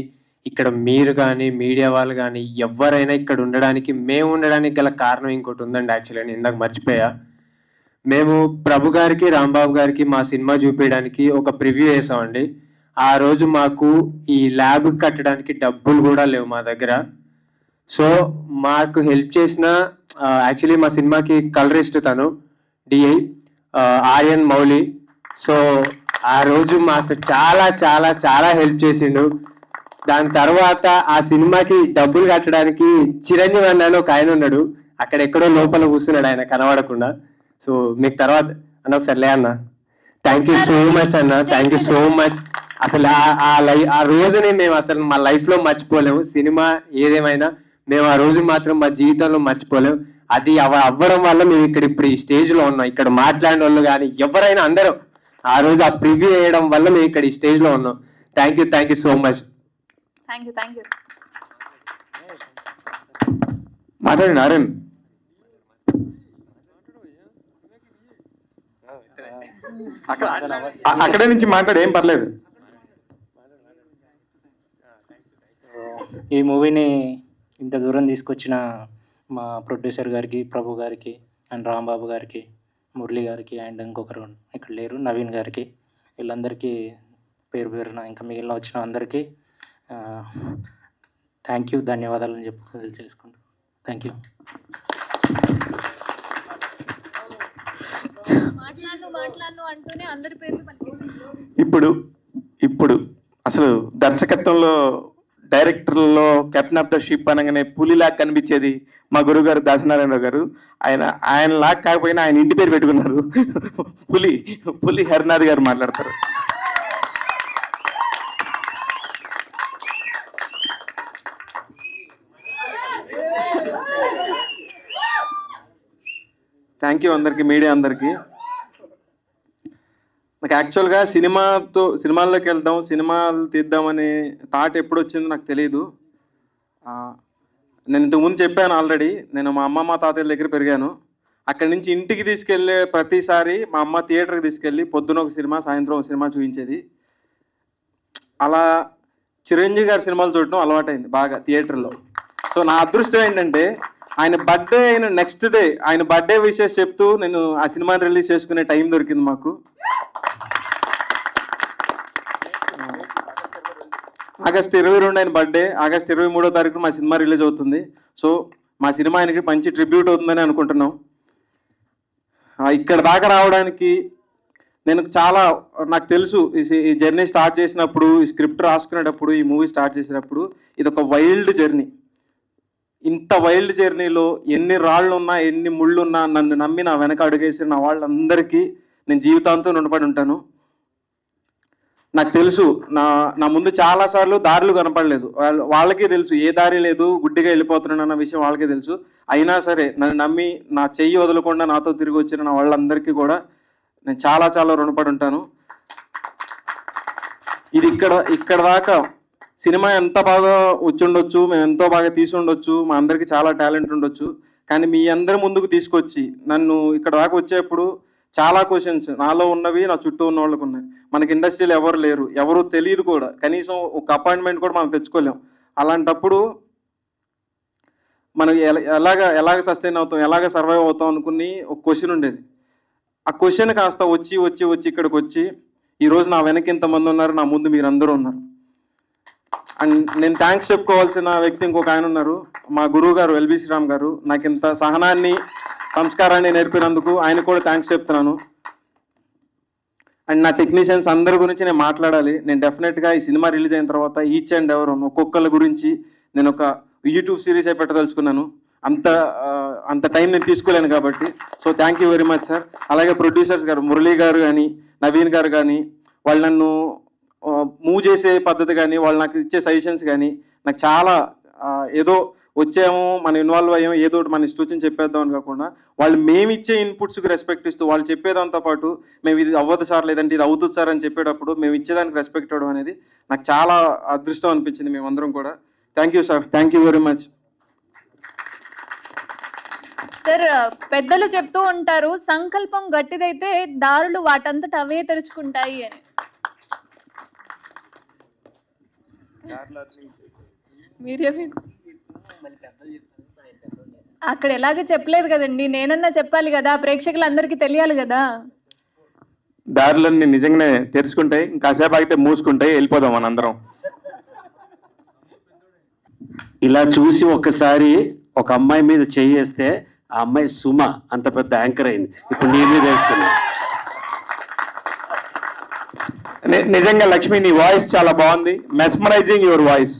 ఇక్కడ మీరు కానీ, మీడియా వాళ్ళు కానీ ఎవరైనా ఇక్కడ ఉండడానికి, మేము ఉండడానికి గల కారణం ఇంకోటి ఉందండి. యాక్చువల్గా నేను ఇందాక మర్చిపోయా. మేము ప్రభు గారికి, రాంబాబు గారికి మా సినిమా చూపించడానికి ఒక ప్రివ్యూ వేసామండి. ఆ రోజు మాకు ఈ ల్యాబ్ కట్టడానికి డబ్బులు కూడా లేవు మా దగ్గర. సో మాకు హెల్ప్ చేసిన యాక్చువల్లీ మా సినిమాకి కలరిస్ట్ తను డిఐ ఆర్యన్ మౌలి. సో ఆ రోజు మాకు చాలా చాలా చాలా హెల్ప్ చేసిండు. దాని తర్వాత ఆ సినిమాకి డబ్బులు కట్టడానికి చిరంజీవి అన్న ఒక ఆయన ఉన్నాడు, అక్కడెక్కడో లోపల కూర్చున్నాడు, ఆయన కనబడకుండా. సో మీకు తర్వాత అన్న ఒకసారి లే అన్న. థ్యాంక్ యూ సో మచ్ అన్న, థ్యాంక్ యూ సో మచ్. అసలు ఆ రోజుని మేము అసలు మా లైఫ్లో మర్చిపోలేము. సినిమా ఏదేమైనా మేము ఆ రోజు మాత్రం మా జీవితంలో మర్చిపోలేము. అది అవ్వడం వల్ల మేము ఇప్పుడు ఈ స్టేజ్లో ఉన్నాం. ఇక్కడ మాట్లాడిన వాళ్ళు కానీ ఎవరైనా అందరూ ఆ రోజు ఆ ప్రివ్యూ వేయడం వల్ల మేము ఇక్కడ ఈ స్టేజ్లో ఉన్నాం. Thank you so much. Thank you. మాట్లాడండి ఆర్యన్. అక్కడే నుంచి మాట్లాడు, ఏం పర్లేదు. ఈ మూవీని ఇంత దూరం తీసుకొచ్చిన మా ప్రొడ్యూసర్ గారికి, ప్రభు గారికి, అండ్ రాంబాబు గారికి, మురళి గారికి, అండ్ ఇంకొకరు ఇక్కడ లేరు నవీన్ గారికి, వీళ్ళందరికీ పేరు పేరున ఇంకా మిగిలిన వచ్చిన అందరికీ థ్యాంక్ యూ, ధన్యవాదాలు అని చెప్పి చేసుకుంటాం. Thank you. మాట్లాడు అంటూనే అందరి పేర్లు ఇప్పుడు అసలు దర్శకత్వంలో డైరెక్టర్లో కెప్టెన్ ఆఫ్ ద షిప్ అనగానే పులిలా కనిపించేది మా గురుగారు దాసనారాయణ గారు. ఆయన లాగా కాకపోయినా ఆయన ఇంటి పేరు పెట్టుకున్నారు. పులి హరినాథ్ గారు మాట్లాడతారు. థ్యాంక్ యూ అందరికీ, మీడియా అందరికీ. నాకు యాక్చువల్గా సినిమాల్లోకి వెళ్దాం, సినిమాలు తీద్దామనే థాట్ ఎప్పుడు వచ్చిందో నాకు తెలియదు. నేను ఇంతకుముందు చెప్పాను ఆల్రెడీ, నేను మా అమ్మమ్మ తాతయ్య దగ్గర పెరిగాను. అక్కడి నుంచి ఇంటికి తీసుకెళ్లే ప్రతిసారి మా అమ్మ థియేటర్కి తీసుకెళ్ళి పొద్దున ఒక సినిమా, సాయంత్రం ఒక సినిమా చూపించేది. అలా చిరంజీవి గారి సినిమాలు చూడటం అలవాటైంది బాగా థియేటర్లో. సో నా అదృష్టం ఏంటంటే ఆయన బర్త్డే అయిన నెక్స్ట్ డే ఆయన బర్త్డే విషెస్ చెప్తూ నేను ఆ సినిమాని రిలీజ్ చేసుకునే టైం దొరికింది మాకు. ఆగస్టు 22 ఆయన బర్త్డే, ఆగస్టు 23వ తారీఖున మా సినిమా రిలీజ్ అవుతుంది. సో మా సినిమా ఆయనకి మంచి ట్రిబ్యూట్ అవుతుందని అనుకుంటున్నాం. ఇక్కడ దాకా రావడానికి నాకు తెలుసు, ఈ జర్నీ స్టార్ట్ చేసినప్పుడు, ఈ స్క్రిప్ట్ రాసుకునేటప్పుడు, ఈ మూవీ స్టార్ట్ చేసినప్పుడు ఇది ఒక వైల్డ్ జర్నీ. ఇంత వైల్డ్ జర్నీలో ఎన్ని రాళ్ళు ఉన్నా, ఎన్ని ముళ్ళు ఉన్నా, నన్ను నమ్మి నా వెనక అడుగేసిన నా వాళ్ళందరికీ నేను జీవితాంతం రుణపడి ఉంటాను. నాకు తెలుసు నా ముందు చాలాసార్లు దారులు కనపడలేదు, వాళ్ళకే తెలుసు ఏ దారి లేదు, గుడ్డిగా వెళ్ళిపోతున్నాను అన్న విషయం వాళ్ళకే తెలుసు. అయినా సరే నన్ను నమ్మి నా చెయ్యి వదలకుండా నాతో తిరిగి వచ్చిన నా వాళ్ళందరికీ కూడా నేను చాలా చాలా రుణపడి ఉంటాను. ఇది ఇక్కడ దాకా సినిమా ఎంత బాగా వచ్చుండొచ్చు, మేము ఎంతో బాగా తీసి ఉండొచ్చు, మా అందరికీ చాలా టాలెంట్ ఉండొచ్చు, కానీ మీ అందరి ముందుకు తీసుకొచ్చి నన్ను ఇక్కడ దాకా వచ్చేప్పుడు చాలా క్వశ్చన్స్ నాలో ఉన్నవి, నా చుట్టూ ఉన్న వాళ్ళకు ఉన్నాయి. మనకి ఇండస్ట్రీలో ఎవరు లేరు, ఎవరు తెలియదు కూడా, కనీసం ఒక అపాయింట్మెంట్ కూడా మనం తెచ్చుకోలేం. అలాంటప్పుడు మనకి ఎలాగ సస్టైన్ అవుతాం, ఎలాగ సర్వైవ్ అవుతాం అనుకుని ఒక క్వశ్చన్ ఉండేది. ఆ క్వశ్చన్ కాస్త వచ్చి ఇక్కడికి వచ్చి ఈరోజు నా వెనక ఇంతమంది ఉన్నారు, నా ముందు మీరందరూ ఉన్నారు. అండ్ నేను థ్యాంక్స్ చెప్పుకోవాల్సిన వ్యక్తి ఇంకొక ఆయన ఉన్నారు, మా గురువు గారు ఎల్బి శ్రీరామ్ గారు. నాకు ఇంత సహనాన్ని, సంస్కారాన్ని నేర్పినందుకు ఆయన కూడా థ్యాంక్స్ చెప్తున్నాను. అండ్ నా టెక్నీషియన్స్ అందరి గురించి నేను మాట్లాడాలి. నేను డెఫినెట్గా ఈ సినిమా రిలీజ్ అయిన తర్వాత ఈచ్ అండ్ ఎవర్ ఒక్కొక్కరి గురించి నేను ఒక యూట్యూబ్ సిరీసే పెట్టదలుచుకున్నాను. అంత టైం నేను తీసుకోలేను కాబట్టి. So thank you very much sir. అలాగే ప్రొడ్యూసర్స్ గారు మురళీ గారు కానీ, నవీన్ గారు కానీ, వాళ్ళు నన్ను మూవ్ చేసే పద్ధతి కానీ, వాళ్ళు నాకు ఇచ్చే సజెషన్స్ కానీ నాకు చాలా ఏదో వచ్చాము, మనం ఇన్వాల్వ్ అయ్యాము, ఏదో ఒకటి మన ఇష్టం చెప్పేద్దాం అని కాకుండా వాళ్ళు మేము ఇచ్చే ఇన్పుట్స్కి రెస్పెక్ట్ ఇస్తూ, వాళ్ళు చెప్పేదాంతో పాటు మేము ఇది అవ్వదు సార్, లేదంటే ఇది అవుతుంది సార్ అని చెప్పేటప్పుడు మేము ఇచ్చేదానికి రెస్పెక్ట్ ఇవ్వడం అనేది నాకు చాలా అదృష్టం అనిపించింది. మేమందరం కూడా thank you sir, thank you very much. Sir, పెద్దలు చెప్తూ ఉంటారు సంకల్పం గట్టిదైతే దారులు వాటంతట అవే తెరుచుకుంటాయి అని. అక్కడ ఎలాగ చెప్పలేదు కదండి, నేనన్నా చెప్పాలి కదా, ప్రేక్షకులందరికీ తెలియాలి కదా. దారులన్నీ నిజంగానే తెరుచుకుంటాయి, కాసేపు అయితే మూసుకుంటాయి, వెళ్ళిపోదాం మనందరం. ఇలా చూసి ఒకసారి ఒక అమ్మాయి మీద చేయేస్తే ఆ అమ్మాయి సుమ అంత పెద్ద యాంకర్ అయింది, ఇప్పుడు నీ మీద వేస్తున్నా. నిజంగా లక్ష్మి, నీ వాయిస్ చాలా బాగుంది, మెస్మరైజింగ్ యువర్ వాయిస్.